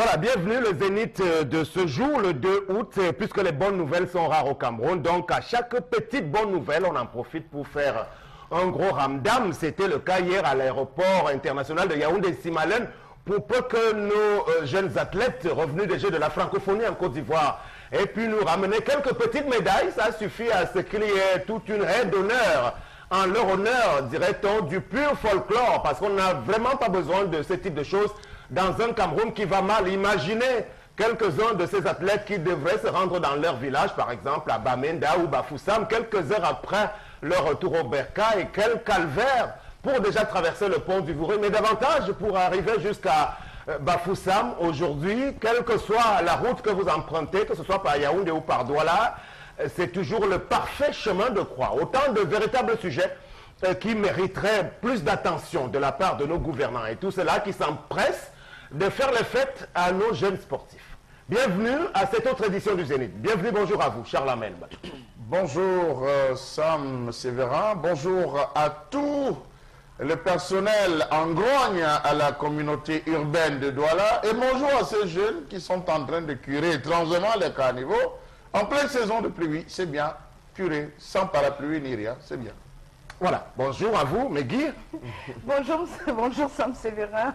Voilà, bienvenue le Zénith de ce jour, le 2 août, puisque les bonnes nouvelles sont rares au Cameroun. Donc, à chaque petite bonne nouvelle, on en profite pour faire un gros ramdam. C'était le cas hier à l'aéroport international de Yaoundé-Simalène, pour peu que nos jeunes athlètes revenus des Jeux de la francophonie en Côte d'Ivoire aient pu nous ramener quelques petites médailles. Ça suffit à ce qu'il y ait toute une haie d'honneur en leur honneur, dirait-on, du pur folklore, parce qu'on n'a vraiment pas besoin de ce type de choses dans un Cameroun qui va mal. Imaginez quelques-uns de ces athlètes qui devraient se rendre dans leur village, par exemple à Bamenda ou Bafoussam, quelques heures après leur retour au Berka, et quel calvaire pour déjà traverser le pont du Vouré, mais davantage pour arriver jusqu'à Bafoussam aujourd'hui, quelle que soit la route que vous empruntez, que ce soit par Yaoundé ou par Douala, c'est toujours le parfait chemin de croix. Autant de véritables sujets qui mériteraient plus d'attention de la part de nos gouvernants et tout cela qui s'empressent de faire les fêtes à nos jeunes sportifs. Bienvenue à cette autre édition du Zénith. Bienvenue, bonjour à vous, Charles Amel. Bonjour Sam Sévérin, bonjour à tout le personnel en grogne à la communauté urbaine de Douala et bonjour à ces jeunes qui sont en train de curer étrangement les carnivaux. En pleine saison de pluie, c'est bien, curer sans parapluie ni rien, c'est bien. Voilà, bonjour à vous, Megui. Bonjour Sam Sévérin.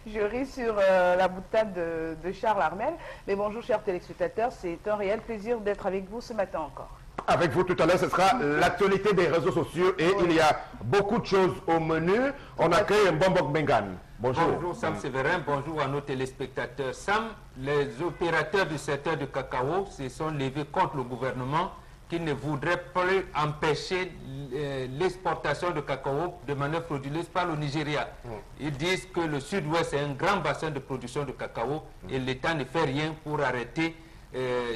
Je ris sur la boutade de Charles Armel. Mais bonjour chers téléspectateurs, c'est un réel plaisir d'être avec vous ce matin encore. Avec vous tout à l'heure, ce sera l'actualité des réseaux sociaux et il y a beaucoup de choses au menu. On accueille Mbombok Bengan. Bonjour. Bonjour Sam Sévérin, bonjour à nos téléspectateurs. Sam, les opérateurs du secteur du cacao se sont levés contre le gouvernement qui ne voudrait plus empêcher l'exportation de cacao de manière frauduleuse par le Nigeria. Ils disent que le sud-ouest est un grand bassin de production de cacao et l'État ne fait rien pour arrêter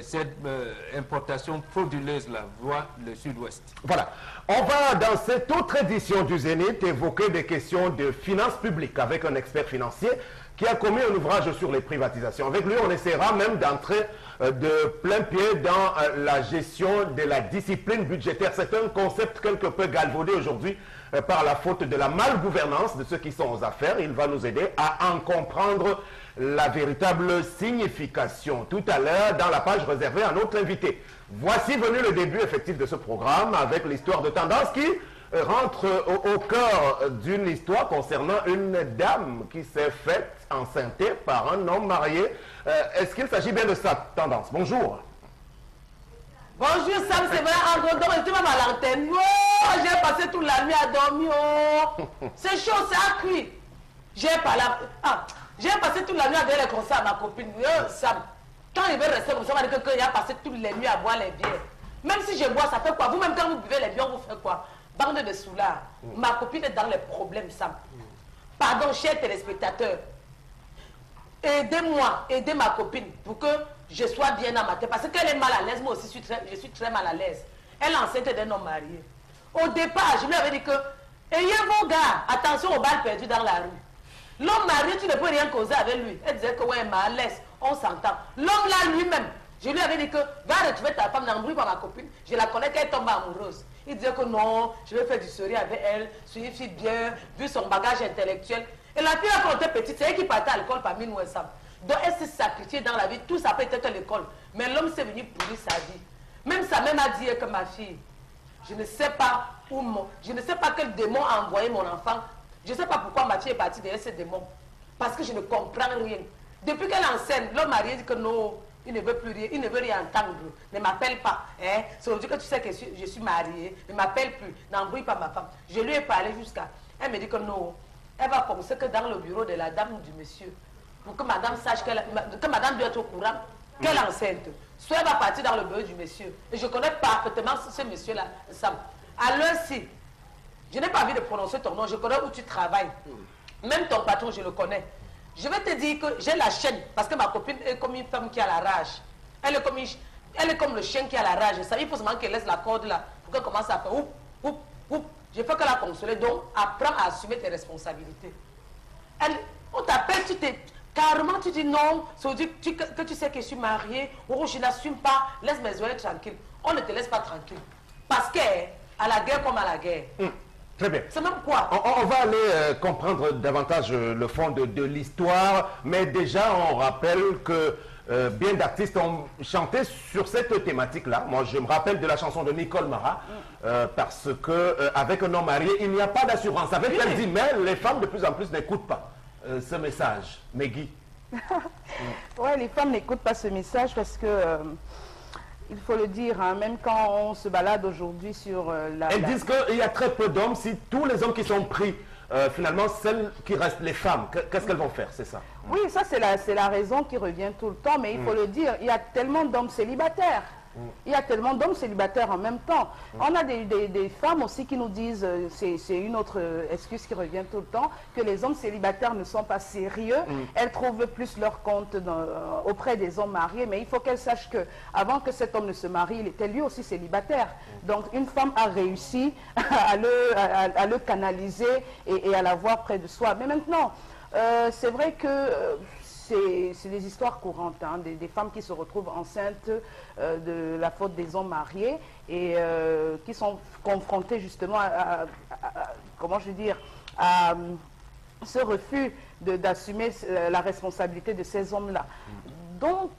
cette importation frauduleuse-là, voire le sud-ouest. Voilà. On va, dans cette autre édition du Zénith, évoquer des questions de finances publiques avec un expert financier qui a commis un ouvrage sur les privatisations. Avec lui, on essaiera même d'entrer de plein pied dans la gestion de la discipline budgétaire. C'est un concept quelque peu galvaudé aujourd'hui par la faute de la malgouvernance de ceux qui sont aux affaires. Il va nous aider à en comprendre la véritable signification tout à l'heure dans la page réservée à notre invité. Voici venu le début effectif de ce programme avec l'histoire de tendance qui rentre au cœur d'une histoire concernant une dame qui s'est faite enceintée par un homme marié. Est-ce qu'il s'agit bien de ça, tendance? Bonjour. Bonjour Sam, c'est vrai, en gros, tu vas à l'antenne. Oh, j'ai passé toute la nuit à dormir. Oh. C'est chaud, c'est à cuire. J'ai passé toute la nuit à donner les conseils à ma copine. Sam, quand il veut rester comme ça, on va dire qu'il a passé toutes les nuits à boire les bières. Même si je bois, ça fait quoi? Vous-même, quand vous buvez les bières, vous faites quoi? Bande de soulards. Ma copine est dans les problèmes, Sam. Pardon, chers téléspectateurs. Aidez-moi, aidez ma copine pour que je sois bien dans ma tête. Parce qu'elle est mal à l'aise, moi aussi je suis très mal à l'aise. Elle est enceinte d'un homme marié. Au départ, je lui avais dit que, ayez vos gars, attention aux balles perdues dans la rue. L'homme marié, tu ne peux rien causer avec lui. Elle disait que, ouais, elle est mal à l'aise, on s'entend. L'homme là lui-même, je lui avais dit que, va retrouver ta femme, n'embrouille pas ma copine. Je la connais qu'elle tombe amoureuse. Il disait que non, je vais faire du sérieux avec elle, suivi bien, vu son bagage intellectuel. Et la fille, quand on était petite, c'est elle qui partait à l'école parmi nous et ça. Donc elle s'est sacrifiée dans la vie, tout ça peut être à l'école. Mais l'homme s'est venu pourrir sa vie. Même sa mère m'a dit que ma fille, je ne sais pas je ne sais pas quel démon a envoyé mon enfant. Je ne sais pas pourquoi ma fille est partie derrière ce démon. Parce que je ne comprends rien. Depuis qu'elle enseigne, l'homme marié dit que non, il ne veut plus rien, il ne veut rien entendre. Ne m'appelle pas. Hein? C'est aujourd'hui que tu sais que je suis mariée. Ne m'appelle plus. N'embrouille pas ma femme. Je lui ai parlé jusqu'à. Elle me dit que non. Elle va penser que dans le bureau de la dame ou du monsieur, pour que madame sache que madame doit être au courant qu'elle est enceinte. Soit elle va partir dans le bureau du monsieur. Et je connais parfaitement ce monsieur-là, Sam. Alors si, je n'ai pas envie de prononcer ton nom, je connais où tu travailles. Même ton patron, je le connais. Je vais te dire que j'ai la chaîne, parce que ma copine est comme une femme qui a la rage. Elle est comme le chien qui a la rage. Ça, il faut seulement qu'elle laisse la corde là, pour qu'elle commence à faire oup, oup, oup. Je fais que la consoler, donc apprends à assumer tes responsabilités. On t'appelle, carrément tu dis non, que tu sais que je suis mariée, oh je n'assume pas, laisse mes oreilles tranquilles. On ne te laisse pas tranquille. Parce que, à la guerre comme à la guerre. Très bien. C'est même quoi? On va aller comprendre davantage le fond de l'histoire, mais déjà on rappelle que bien d'artistes ont chanté sur cette thématique-là. Moi, je me rappelle de la chanson de Nicole Mara, parce que avec un homme marié, il n'y a pas d'assurance. Avec elle dit, mais les femmes de plus en plus n'écoutent pas ce message. Meggy. Ouais, les femmes n'écoutent pas ce message parce que, il faut le dire, hein, même quand on se balade aujourd'hui sur Elles disent qu'il y a très peu d'hommes. Si tous les hommes qui sont pris, finalement, celles qui restent, les femmes, qu'est-ce qu'elles vont faire, c'est ça? Oui, ça c'est la raison qui revient tout le temps, mais il faut le dire, il y a tellement d'hommes célibataires. Il y a tellement d'hommes célibataires en même temps. On a des femmes aussi qui nous disent, c'est une autre excuse qui revient tout le temps, que les hommes célibataires ne sont pas sérieux. Elles trouvent plus leur compte auprès des hommes mariés, mais il faut qu'elles sachent que avant que cet homme ne se marie, il était lui aussi célibataire. Donc une femme a réussi à le canaliser et à l'avoir près de soi. Mais maintenant, c'est vrai que c'est des histoires courantes, hein, des femmes qui se retrouvent enceintes de la faute des hommes mariés et qui sont confrontées justement comment je veux dire, à ce refus d'assumer la responsabilité de ces hommes-là. Donc,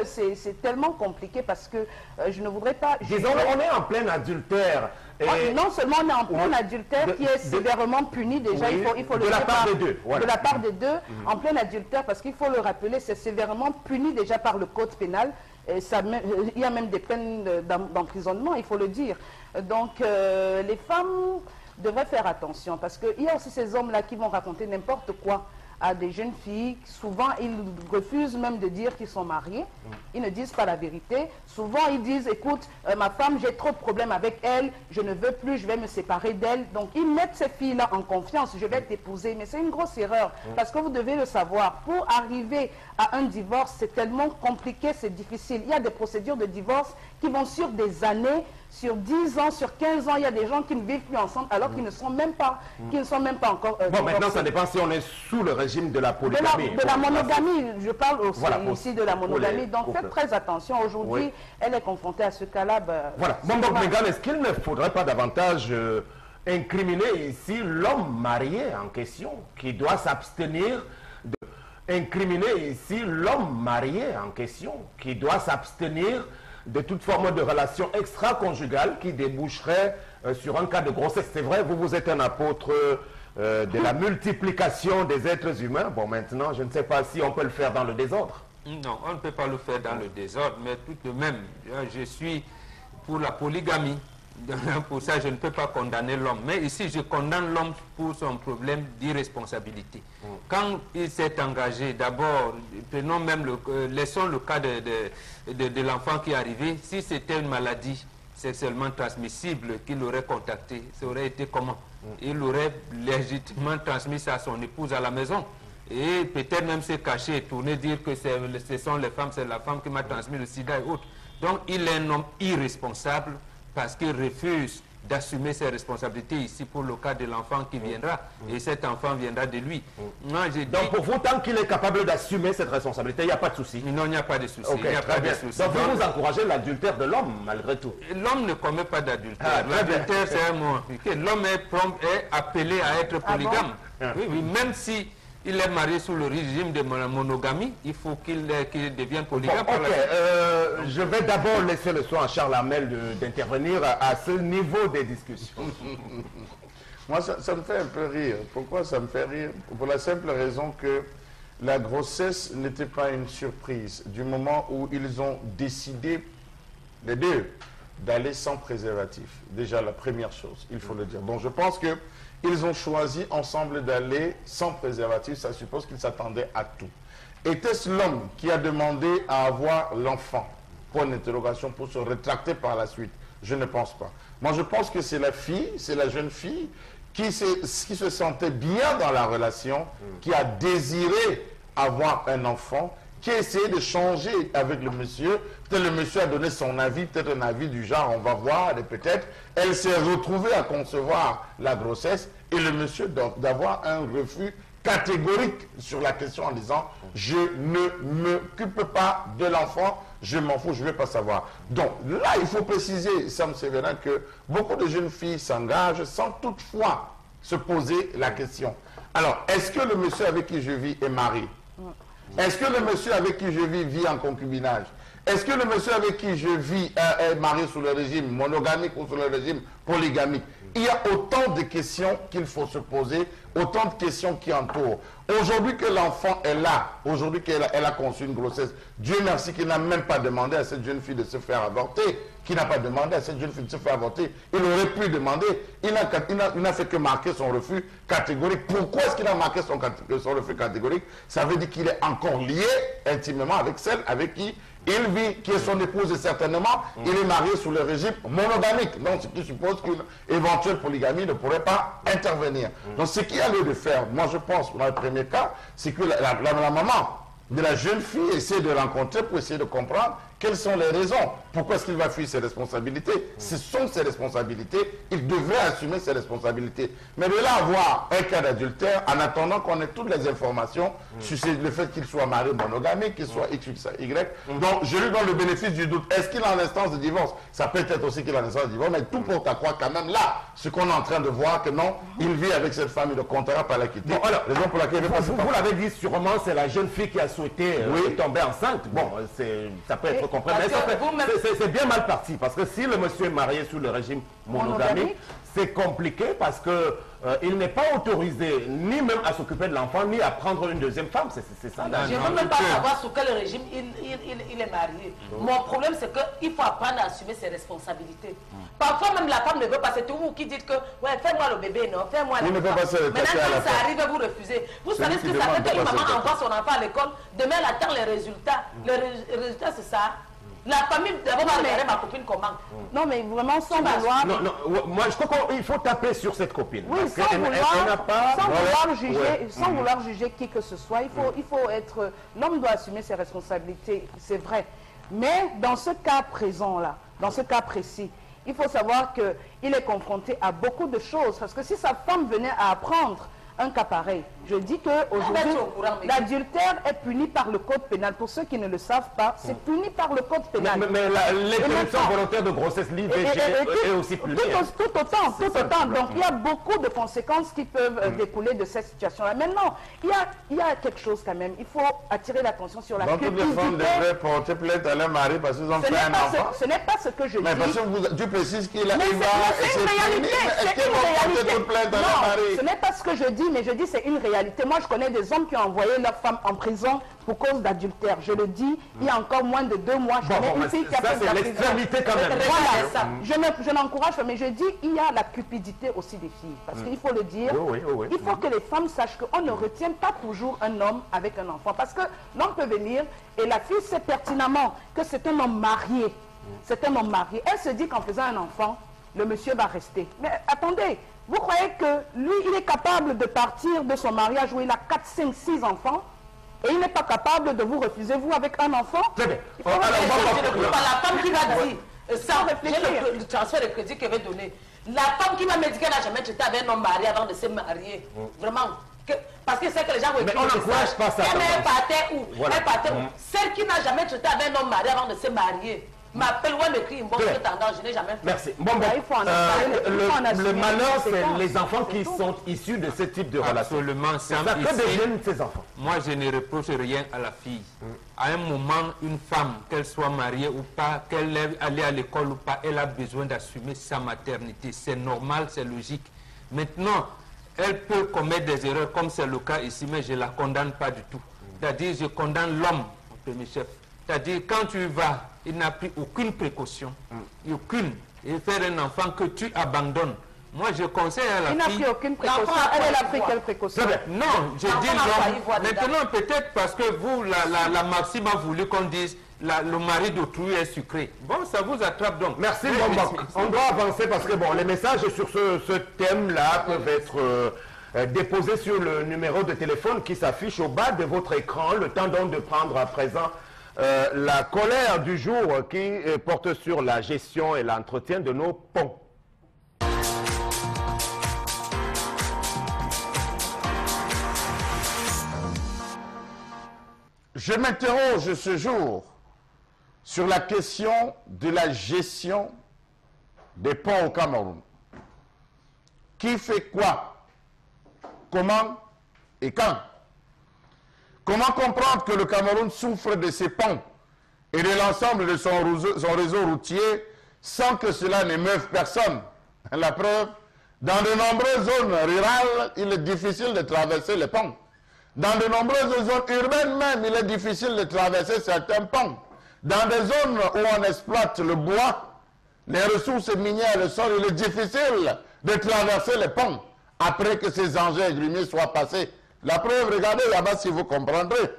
c'est tellement compliqué parce que je ne voudrais pas... Disons, on est en plein adultère. Et non seulement on est en plein adultère qui est sévèrement puni déjà, oui, il faut le de la dire part des deux. Voilà. De la part des deux, en plein adultère, parce qu'il faut le rappeler, c'est sévèrement puni déjà par le code pénal. Et ça, il y a même des peines d'emprisonnement, il faut le dire. Donc, les femmes devraient faire attention parce qu'il y a aussi ces hommes-là qui vont raconter n'importe quoi à des jeunes filles. Souvent, ils refusent même de dire qu'ils sont mariés. Ils ne disent pas la vérité. Souvent, ils disent, écoute, ma femme, j'ai trop de problèmes avec elle, je ne veux plus, je vais me séparer d'elle. Donc, ils mettent ces filles-là en confiance, je vais t'épouser. Mais c'est une grosse erreur, parce que vous devez le savoir. Pour arriver à un divorce, c'est tellement compliqué, c'est difficile. Il y a des procédures de divorce qui vont sur des années, sur 10 ans, sur 15 ans. Il y a des gens qui ne vivent plus ensemble alors qu'ils ne sont même pas, encore bon, maintenant, ça dépend si on est sous le régime de la polygamie. De la monogamie, je parle aussi ici de la monogamie. Donc, faites très attention. Aujourd'hui, elle est confrontée à ce cas-là. Voilà. Bon, donc, Megan, est-ce qu'il ne faudrait pas davantage incriminer ici l'homme marié en question qui doit s'abstenir de... Incriminer ici l'homme marié en question qui doit s'abstenir de toute forme de relation extra-conjugale qui déboucherait sur un cas de grossesse. C'est vrai, vous êtes un apôtre de la multiplication des êtres humains. Bon, maintenant, je ne sais pas si on peut le faire dans le désordre. Non, on ne peut pas le faire dans le désordre, mais tout de même, je suis pour la polygamie. Pour ça, je ne peux pas condamner l'homme. Mais ici, je condamne l'homme pour son problème d'irresponsabilité. Quand il s'est engagé, d'abord, prenons même laissons le cas de l'enfant qui est arrivé. Si c'était une maladie sexuellement transmissible qu'il aurait contacté, ça aurait été comment? Il aurait légitimement transmis ça à son épouse à la maison. Et peut-être même se cacher et tourner, dire que ce sont les femmes, c'est la femme qui m'a transmis le sida et autres. Donc, il est un homme irresponsable parce qu'il refuse d'assumer ses responsabilités ici pour le cas de l'enfant qui viendra. Et cet enfant viendra de lui. Moi, donc pour vous, tant qu'il est capable d'assumer cette responsabilité, il n'y a pas de souci? Non, il n'y a pas de souci. Okay, il n'y a pas de souci. Donc vous encouragez l'adultère de l'homme, malgré tout? L'homme ne commet pas d'adultère. L'adultère, c'est un mot. L'homme est appelé à être polygame. Oui, même si... il est marié sous le régime de monogamie, il faut qu'il devienne polygame. Bon, je vais d'abord laisser le soin à Charles Armel d'intervenir à ce niveau des discussions. Moi, ça me fait un peu rire. Pourquoi ça me fait rire? Pour la simple raison que la grossesse n'était pas une surprise. Du moment où ils ont décidé, les deux, d'aller sans préservatif. Déjà, la première chose, il faut le dire. Donc, je pense que ils ont choisi ensemble d'aller sans préservatif, ça suppose qu'ils s'attendaient à tout. Était-ce l'homme qui a demandé à avoir l'enfant? Point d'interrogation pour se rétracter par la suite. Je ne pense pas. Moi, je pense que c'est la fille, c'est la jeune fille qui se sentait bien dans la relation, qui a désiré avoir un enfant, qui a essayé de changer avec le monsieur. Peut-être le monsieur a donné son avis, peut-être un avis du genre, on va voir, et peut-être elle s'est retrouvée à concevoir la grossesse et le monsieur d'avoir un refus catégorique sur la question en disant « je ne m'occupe pas de l'enfant, je m'en fous, je ne veux pas savoir ». Donc là, il faut préciser, Sam Séverin, que beaucoup de jeunes filles s'engagent sans toutefois se poser la question. Alors, est-ce que le monsieur avec qui je vis est marié? Est-ce que le monsieur avec qui je vis vit en concubinage? Est-ce que le monsieur avec qui je vis est marié sous le régime monogamique ou sous le régime polygamique? Il y a autant de questions qu'il faut se poser, autant de questions qui entourent. Aujourd'hui que l'enfant est là, aujourd'hui qu'elle a conçu une grossesse, Dieu merci qu'il n'a même pas demandé à cette jeune fille de se faire avorter, qu'il n'a pas demandé à cette jeune fille de se faire avorter. Il aurait pu demander, il n'a fait que marquer son refus catégorique. Pourquoi est-ce qu'il a marqué son refus catégorique? Ça veut dire qu'il est encore lié intimement avec celle avec qui il vit, qui est son épouse et certainement, il est marié sous le régime monogamique. Donc, ce qui suppose qu'une éventuelle polygamie ne pourrait pas intervenir. Donc, ce qu'il y a lieu de faire, moi je pense, dans le premier cas, c'est que la maman de la jeune fille essaie de rencontrer pour essayer de comprendre quelles sont les raisons. Pourquoi est-ce qu'il va fuir ses responsabilités? Ce sont ses responsabilités. Il devrait assumer ses responsabilités. Mais de là avoir un cas d'adultère, en attendant qu'on ait toutes les informations sur le fait qu'il soit marié monogamique, qu'il soit X, Y. Donc, je lui donne le bénéfice du doute. Est-ce qu'il est en instance de divorce? Ça peut être aussi qu'il est en instance de divorce, mais tout porte à croire quand même là, ce qu'on est en train de voir, que non, il vit avec cette femme, il ne comptera pas la quitter. Bon, alors, raison pour laquelle vous l'avez dit sûrement, c'est la jeune fille qui a souhaité tomber enceinte. Bon, ça peut être compréhensible. C'est bien mal parti, parce que si le monsieur est marié sous le régime monogamique, c'est compliqué parce que il n'est pas autorisé ni même à s'occuper de l'enfant, ni à prendre une deuxième femme. C'est ça. Je ne veux même pas savoir sous quel régime il est marié. Mon problème, c'est qu'il faut apprendre à assumer ses responsabilités. Parfois, même la femme ne veut pas. C'est vous qui dites que, ouais, fais-moi le bébé, non, fais-moi la Maintenant, quand ça arrive, vous refusez. Vous savez ce que ça fait qu'une maman envoie son enfant à l'école, demain elle attend les résultats. Les résultats, c'est ça. La famille, d'abord, va regarder ma copine comment. Non, mais vraiment, sans vouloir... Non, moi, je crois qu'il faut taper sur cette copine. Oui, sans vouloir juger qui que ce soit, il faut être... L'homme doit assumer ses responsabilités, c'est vrai. Mais dans ce cas présent-là, dans ce cas précis, il faut savoir qu'il est confronté à beaucoup de choses. Parce que si sa femme venait à apprendre un cas pareil, je dis qu'aujourd'hui, l'adultère est puni par le code pénal. Pour ceux qui ne le savent pas, c'est puni par le code pénal. Mais l'interruption volontaire de grossesse, l'IVG, est aussi punie. Tout autant. Donc, il y a beaucoup de conséquences qui peuvent découler de cette situation-là. Maintenant, il y a quelque chose quand même. Il faut attirer l'attention sur la cupidité. Donc, toutes les femmes devraient porter plainte à leur mari parce qu'ils ont fait un enfant. Ce n'est pas ce que je dis. Mais parce que tu précises qu'il a... C'est une réalité. Est-ce qu'ils vont porter toute plainte à leur mari? Ce n'est pas ce que je dis, mais je dis c'est une réalité. Moi, je connais des hommes qui ont envoyé leur femme en prison pour cause d'adultère. Je le dis, il y a encore moins de 2 mois, je connais une fille qui a fait de la prison. L'extrémité quand même. Voilà, je n'encourage pas, mais je dis, il y a la cupidité aussi des filles. Parce qu'il faut le dire, il faut que les femmes sachent qu'on ne retient pas toujours un homme avec un enfant. Parce que l'homme peut venir et la fille sait pertinemment que c'est un homme marié. C'est un homme marié. Elle se dit qu'en faisant un enfant, le monsieur va rester. Mais attendez, vous croyez que lui, il est capable de partir de son mariage où il a 4, 5, 6 enfants et il n'est pas capable de vous refuser, vous, avec un enfant? Très bien. Alors, la femme qui va dire, sans réfléchir, le transfert de crédit qu'elle veut donner, la femme qui va me dire qu'elle n'a jamais traité avec un homme marié avant de se marier, vraiment, parce que c'est que les gens vont écrire. Mais on n'encourage pas ça. Elle partait où? Elle partait où? Celle qui n'a jamais traité avec un homme marié avant de se marier, m'appelle ou elle m'écrit une bonne tendance, je n'ai jamais fait. Merci. Bon, le malheur, c'est les enfants qui sont issus de ce type de relation. Absolument. Ça que déjeune ces enfants. Moi, je ne reproche rien à la fille. À un moment, une femme, qu'elle soit mariée ou pas, qu'elle est allée à l'école ou pas, elle a besoin d'assumer sa maternité. C'est normal, c'est logique. Maintenant, elle peut commettre des erreurs, comme c'est le cas ici, mais je ne la condamne pas du tout. C'est-à-dire, je condamne l'homme, premier chef. C'est-à-dire, quand tu vas, il n'a pris aucune précaution, aucune, et faire un enfant que tu abandonnes. Moi, je conseille à la fille... Il n'a pris aucune précaution. Elle a pris quelle précaution? Non, je dis l'homme. Maintenant, peut-être parce que vous, la Maxime a voulu qu'on dise le mari d'autrui est sucré. Bon, ça vous attrape donc. Merci, bon, on doit avancer parce que bon, les messages sur ce thème-là peuvent être déposer sur le numéro de téléphone qui s'affiche au bas de votre écran. Le temps donc de prendre à présent la colère du jour qui porte sur la gestion et l'entretien de nos ponts. Je m'interroge ce jour sur la question de la gestion des ponts au Cameroun. Qui fait quoi? Comment et quand? Comment comprendre que le Cameroun souffre de ses ponts et de l'ensemble de son réseau routier sans que cela n'émeuve personne? La preuve, dans de nombreuses zones rurales, il est difficile de traverser les ponts. Dans de nombreuses zones urbaines même, il est difficile de traverser certains ponts. Dans des zones où on exploite le bois, les ressources minières, le sol, il est difficile de traverser les ponts après que ces engins grimiers soient passés. La preuve, regardez là-bas si vous comprendrez.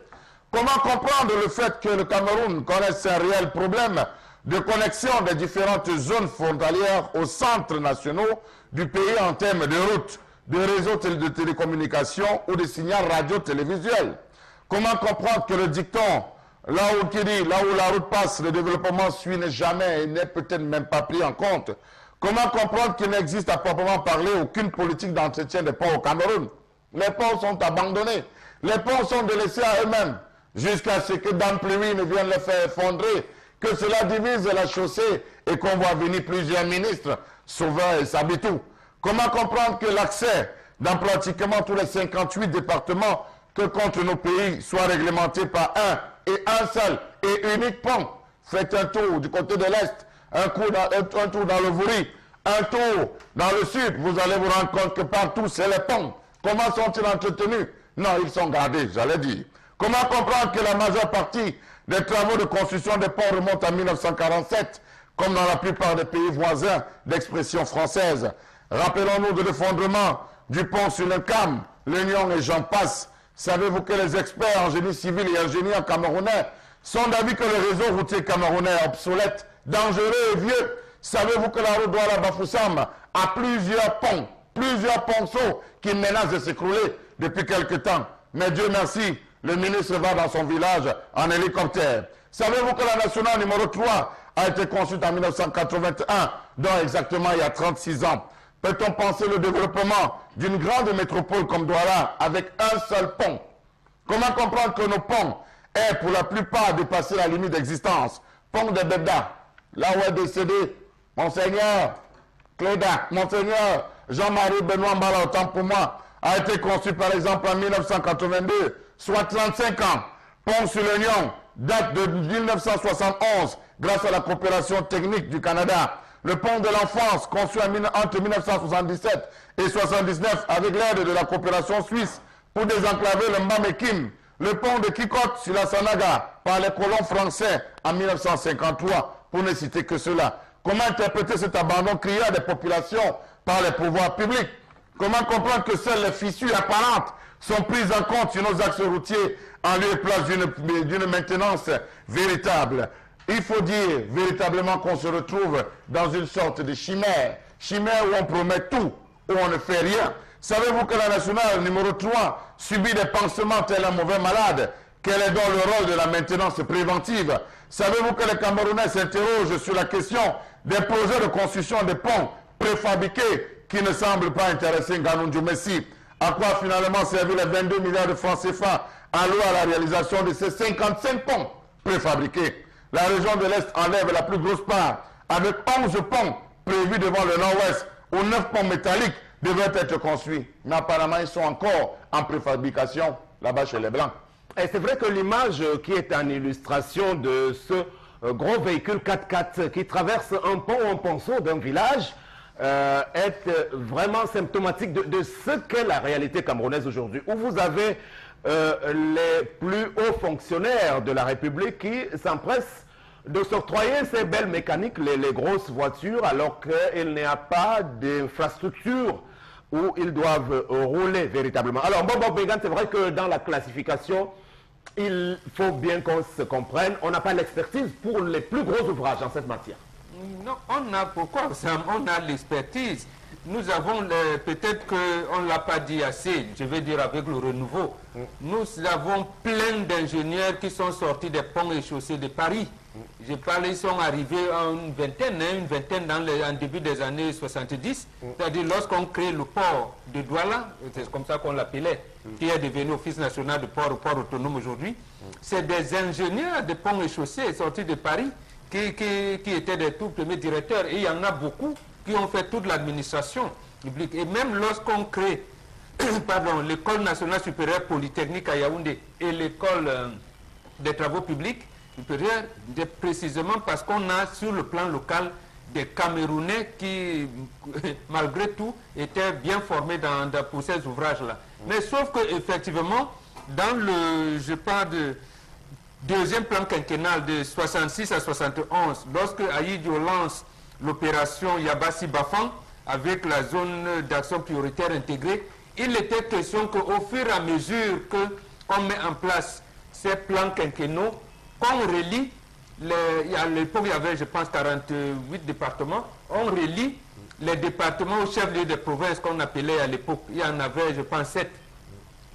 Comment comprendre le fait que le Cameroun connaisse un réel problème de connexion des différentes zones frontalières aux centres nationaux du pays en termes de routes, de réseaux de télécommunications ou de signaux radio-télévisuels? Comment comprendre que le dicton, là où la route passe, le développement suit jamais et n'est peut-être même pas pris en compte? Comment comprendre qu'il n'existe à proprement parler aucune politique d'entretien des ponts au Cameroun? Les ponts sont abandonnés, les ponts sont délaissés à eux-mêmes, jusqu'à ce que dans pluie ne vienne les faire effondrer, que cela divise la chaussée et qu'on voit venir plusieurs ministres, Sauveur et Sabitou. Comment comprendre que l'accès dans pratiquement tous les 58 départements que comptent nos pays soit réglementé par un seul et unique pont? Faites un tour du côté de l'Est, un tour dans le Vouri, un tour dans le Sud, vous allez vous rendre compte que partout c'est les ponts. Comment sont-ils entretenus? Non, ils sont gardés, j'allais dire. Comment comprendre que la majeure partie des travaux de construction des ponts remontent à 1947, comme dans la plupart des pays voisins d'expression française? Rappelons-nous de l'effondrement du pont sur le Cam, l'Union et j'en passe. Savez-vous que les experts en génie civil et ingénieurs camerounais sont d'avis que le réseau routier camerounais est obsolète, dangereux et vieux? Savez-vous que la route Douala-Bafoussam a plusieurs ponceaux qui menacent de s'écrouler depuis quelque temps? Mais Dieu merci, le ministre va dans son village en hélicoptère. Savez-vous que la nationale numéro 3 a été conçue en 1981, dont exactement il y a 36 ans? Peut-on penser le développement d'une grande métropole comme Douala avec un seul pont? Comment comprendre que nos ponts aient pour la plupart dépassé la limite d'existence? Pont de Bebda, là où est décédé Monseigneur Cléda, Monseigneur Jean-Marie Benoît Mbala, autant pour moi, a été conçu par exemple en 1982, soit 35 ans. Pont sur l'Union date de 1971 grâce à la coopération technique du Canada. Le pont de l'enfance, conçu entre 1977 et 1979 avec l'aide de la coopération suisse pour désenclaver le Mbamekim. Le pont de Kikot sur la Sanaga par les colons français en 1953, pour ne citer que cela. Comment interpréter cet abandon criant des populations par les pouvoirs publics? Comment comprendre que seules les fissures apparentes sont prises en compte sur nos axes routiers en lieu et place d'une maintenance véritable? Il faut dire véritablement qu'on se retrouve dans une sorte de chimère. Chimère où on promet tout, où on ne fait rien. Savez-vous que la nationale numéro 3 subit des pansements tel un mauvais malade? Quel est donc le rôle de la maintenance préventive? Savez-vous que les Camerounais s'interrogent sur la question des projets de construction de ponts préfabriqués qui ne semblent pas intéresser Ngannou Messi? À quoi finalement servir les 22 milliards de francs CFA alloués à la réalisation de ces 55 ponts préfabriqués? La région de l'Est enlève la plus grosse part, avec 11 ponts prévus devant le Nord-Ouest, où 9 ponts métalliques devraient être construits. Mais apparemment, ils sont encore en préfabrication là-bas chez les Blancs. Et c'est vrai que l'image qui est en illustration de ce gros véhicule 4x4 qui traverse un pont ou un ponceau d'un village est vraiment symptomatique de ce qu'est la réalité camerounaise aujourd'hui, où vous avez les plus hauts fonctionnaires de la République qui s'empressent de s'octroyer ces belles mécaniques, les grosses voitures, alors qu'il n'y a pas d'infrastructure où ils doivent rouler véritablement. Alors, Bobo Bégan, c'est vrai que dans la classification, il faut bien qu'on se comprenne, on n'a pas l'expertise pour les plus gros ouvrages en cette matière. Non, pourquoi Sam? On a l'expertise. Nous avons, peut-être qu'on ne l'a pas dit assez, je vais dire avec le renouveau, nous avons plein d'ingénieurs qui sont sortis des ponts et chaussées de Paris. Je parle, ils sont arrivés à une vingtaine en début des années 70, c'est-à-dire lorsqu'on crée le port de Douala, c'est comme ça qu'on l'appelait, qui est devenu Office national de port autonome aujourd'hui. C'est des ingénieurs de ponts et chaussées sortis de Paris qui étaient des tout premiers directeurs, et il y en a beaucoup qui ont fait toute l'administration publique. Et même lorsqu'on crée l'école nationale supérieure polytechnique à Yaoundé et l'école des travaux publics supérieurs, précisément parce qu'on a sur le plan local des Camerounais qui, malgré tout, étaient bien formés pour ces ouvrages-là. Mais sauf qu'effectivement, dans le, je parle de deuxième plan quinquennal de 66 à 71, lorsque Aïdio lance l'opération Yabassi-Bafang avec la zone d'action prioritaire intégrée, il était question qu'au fur et à mesure qu'on met en place ces plans quinquennaux, qu'on relie, à l'époque il y avait je pense 48 départements, on relie les départements aux chefs-lieux de province qu'on appelait à l'époque, il y en avait je pense 7,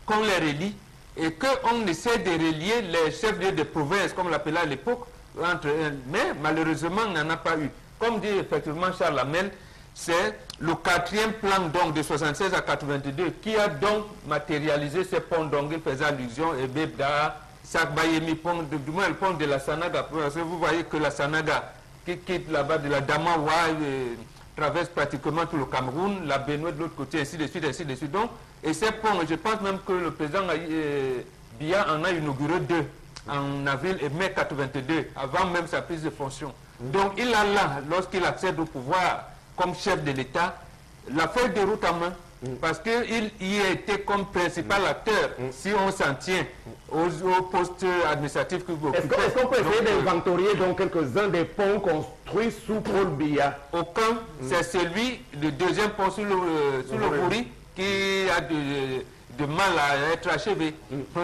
qu'on les relie et qu'on essaie de relier les chefs-lieux de province comme on l'appelait à l'époque entre eux, mais malheureusement il n'y en a pas eu. Comme dit effectivement Charles Hamel, c'est le 4e plan donc de 76 à 82 qui a donc matérialisé ce pont dont il faisait allusion, et Bebda, Sakbayemi, du moins le pont de la Sanaga, parce que vous voyez que la Sanaga qui quitte là-bas de la Damawa traverse pratiquement tout le Cameroun, la Benue de l'autre côté, ainsi de suite, ainsi de suite. Donc, et ces ponts, je pense même que le président Biya en a inauguré 2 en avril et mai 82, avant même sa prise de fonction. Donc il a là, lorsqu'il accède au pouvoir comme chef de l'État, la feuille de route en main, parce qu'il y a été comme principal acteur, si on s'en tient aux postes administratifs que vous occupez. Est-ce qu'on peut essayer d'inventorier donc quelques-uns des ponts construits sous Paul Biya? Aucun, c'est celui, le deuxième pont sur le Bouri, qui a de mal à être achevé.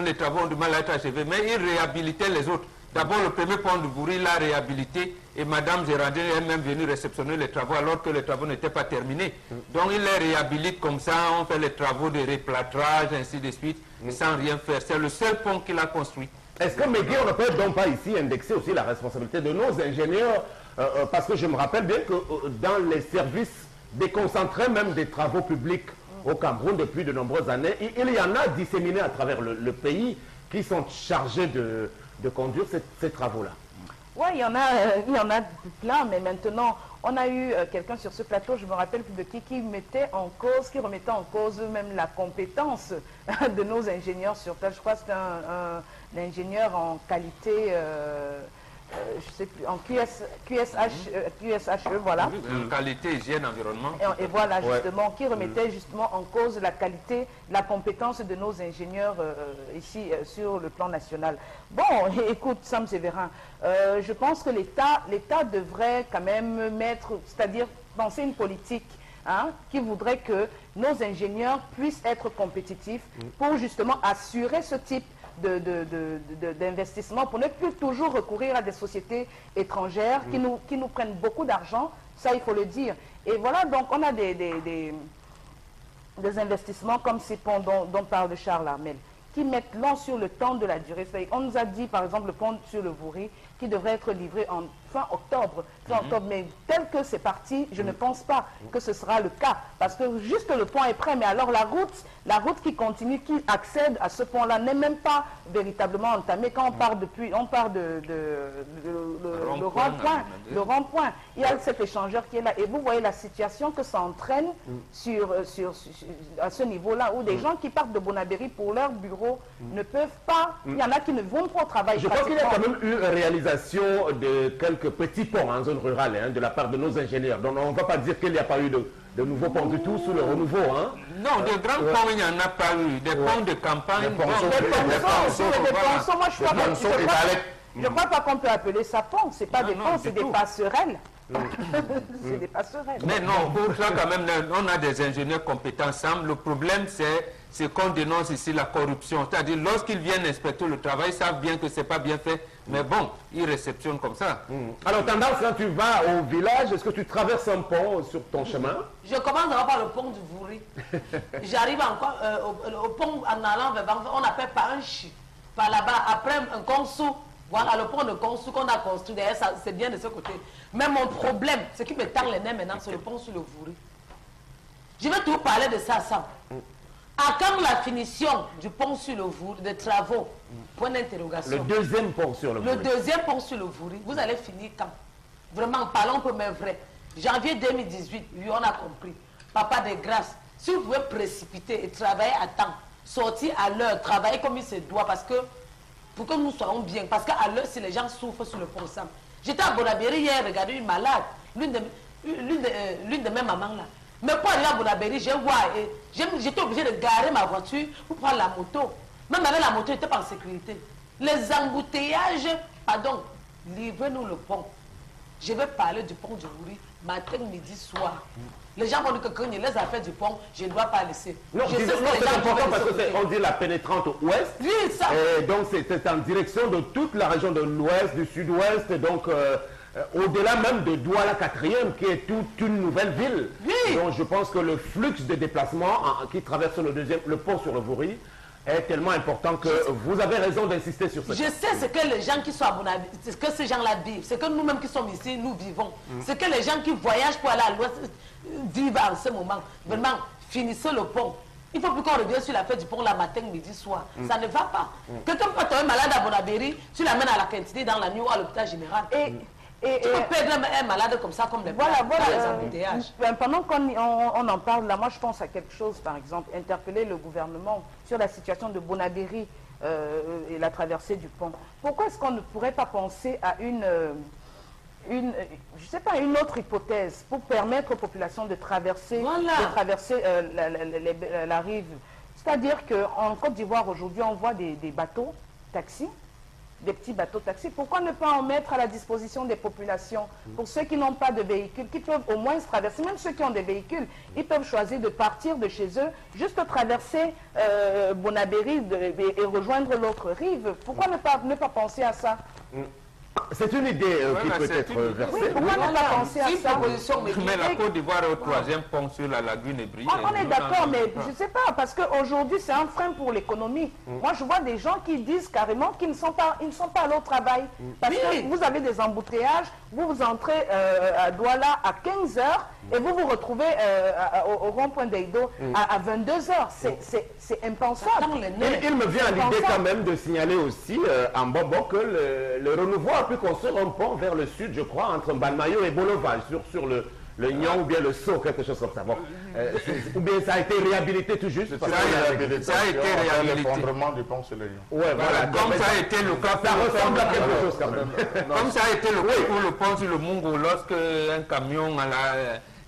Les travaux ont du mal à être achevés, mais il réhabilitait les autres. D'abord, le premier pont de Bouri l'a réhabilité et Mme Gérardine est même venue réceptionner les travaux alors que les travaux n'étaient pas terminés. Donc, il les réhabilite comme ça, on fait les travaux de replâtrage, ainsi de suite, sans rien faire. C'est le seul pont qu'il a construit. Est-ce que Mehdi, on ne peut donc pas ici indexer aussi la responsabilité de nos ingénieurs parce que je me rappelle bien que dans les services déconcentrés même des travaux publics au Cameroun depuis de nombreuses années, il y en a disséminés à travers le pays qui sont chargés de conduire ces travaux-là. Oui, il y en a plein, mais maintenant, on a eu quelqu'un sur ce plateau, je me rappelle plus de qui mettait en cause, qui remettait en cause même la compétence de nos ingénieurs sur place. Je crois que c'est un ingénieur en qualité, je sais plus, en QSHE, voilà. En qualité, hygiène, environnement. Et voilà, justement, qui remettait justement en cause la qualité, la compétence de nos ingénieurs ici sur le plan national. Bon, écoute, Sam Sévérin, je pense que l'État devrait quand même c'est-à-dire penser une politique qui voudrait que nos ingénieurs puissent être compétitifs pour justement assurer ce type d'investissement, pour ne plus toujours recourir à des sociétés étrangères qui nous prennent beaucoup d'argent, ça il faut le dire. Et voilà, donc on a des investissements comme ces ponts dont parle Charles Hamel, qui mettent long sur le temps de la durée. On nous a dit par exemple le pont sur le Bouri qui devrait être livré en fin octobre, mais tel que c'est parti, je ne pense pas que ce sera le cas, parce que juste le pont est prêt, mais alors la route qui continue, qui accède à ce pont-là n'est même pas véritablement entamée. Quand on part le rond-point, il y a cet échangeur qui est là, et vous voyez la situation que ça entraîne à ce niveau-là, où des gens qui partent de Bonabéry pour leur bureau ne peuvent pas, il y en a qui ne vont pas au travail. Je pense qu'il y a quand même eu réalisation de quelques petits ponts en zone rurale de la part de nos ingénieurs. Donc on ne va pas dire qu'il n'y a pas eu de nouveaux ponts du tout sous le renouveau. Non, de grands ponts, il n'y en a pas eu. Des ponts de campagne. Moi, je ne crois pas qu'on peut appeler ça pont. Ce n'est pas des ponts, c'est des passerelles. C'est des passerelles. Mais non, pour ça quand même, on a des ingénieurs compétents ensemble. Le problème, ce qu'on dénonce ici, la corruption. C'est-à-dire, lorsqu'ils viennent inspecter le travail, ils savent bien que ce n'est pas bien fait, mais bon, ils réceptionnent comme ça. Alors, tendance, quand tu vas au village, est-ce que tu traverses un pont sur ton chemin? Je commence d'abord par le pont du Vouri. J'arrive encore au pont en allant vers Bangkok, on appelle par un chi. Par là-bas, après un consou, voilà le pont de consou qu'on a construit derrière, c'est bien de ce côté. Mais mon problème, ce qui me tend les nerfs maintenant, c'est le pont sur le Vouri. Je vais tout parler de ça, Sam. À quand la finition du pont sur le Vouri, des travaux? Point d'interrogation. Le deuxième pont sur le Vouri. Le deuxième pont sur le Vouri, vous allez finir quand? Vraiment, parlons pour mes vrais. Janvier 2018, oui, on a compris. Papa de grâce, si vous pouvez précipiter et travailler à temps, sortir à l'heure, travailler comme il se doit, parce que, pour que nous soyons bien, parce qu'à l'heure, si les gens souffrent sur le pont Sam. J'étais à Bonabéry hier, regarder une malade, l'une de mes mamans là. Mais pour aller à Bonabéry, j'étais obligé de garer ma voiture pour prendre la moto. Même avec la moto, je n'étais pas en sécurité. Les embouteillages, pardon, livrez-nous le pont. Je vais parler du pont du Vouri, matin, midi, soir. Les gens vont dire que quand il les affaires du pont, je ne dois pas laisser. Non, c'est important parce qu'on dit la pénétrante ouest. Oui, ça. Et donc, c'est en direction de toute la région de l'ouest, du sud-ouest, donc au-delà même de Douala 4e, qui est toute une nouvelle ville. Oui. Donc, je pense que le flux de déplacement qui traverse le pont sur le Vouri est tellement important que vous avez raison d'insister sur ça. Je sais ce que les gens qui sont à Bonabéry, ce que ces gens-là vivent, ce que nous-mêmes qui sommes ici, nous vivons. Ce que les gens qui voyagent pour aller à l'ouest vivent en ce moment. Vraiment, finissez le pont. Il ne faut plus qu'on revienne sur la fête du pont la matin, midi, soir. Ça ne va pas. Quelqu'un peut tomber malade à Bonabéry, tu l'amènes à la quintité dans la nuit ou à l'hôpital général. Tu peux perdre un malade comme ça, comme les embouteillages. Pendant qu'on en parle, là, moi je pense à quelque chose, par exemple, interpeller le gouvernement sur la situation de Bonabéry et la traversée du pont. Pourquoi est-ce qu'on ne pourrait pas penser à une autre hypothèse pour permettre aux populations de traverser, la rive? C'est-à-dire qu'en Côte d'Ivoire, aujourd'hui, on voit des bateaux, taxis, des petits bateaux taxis. Pourquoi ne pas en mettre à la disposition des populations pour ceux qui n'ont pas de véhicules, qui peuvent au moins se traverser, même ceux qui ont des véhicules, ils peuvent choisir de partir de chez eux, juste traverser Bonabéry et rejoindre l'autre rive. Pourquoi ne pas penser à ça? C'est une idée qui peut être versée. Oui, pourquoi ne pas penser à ça? Mais la Côte d'Ivoire est au troisième pont sur la lagune Ébrie. On est d'accord, mais je ne sais pas, parce qu'aujourd'hui, c'est un frein pour l'économie. Moi, je vois des gens qui disent carrément qu'ils ne sont pas allés au travail. Parce que vous avez des embouteillages, vous entrez à Douala à 15h et vous vous retrouvez au rond-point d'Eido à 22h. C'est impensable. Il me vient à l'idée quand même de signaler aussi en Bobo que le renouveau a pu construire un pont vers le sud, je crois, entre Balmayo et Boloval, sur le Nyon ou bien le Sceau, quelque chose comme ça. Bon, ou bien ça a été réhabilité tout juste. Ça a été réhabilité. L'effondrement du pont sur le Nyon. Ouais, voilà. Comme ça a été le cas. Ça ressemble à quelque chose quand même. Comme ça a été le cas pour le pont sur le Mungo, lorsque un camion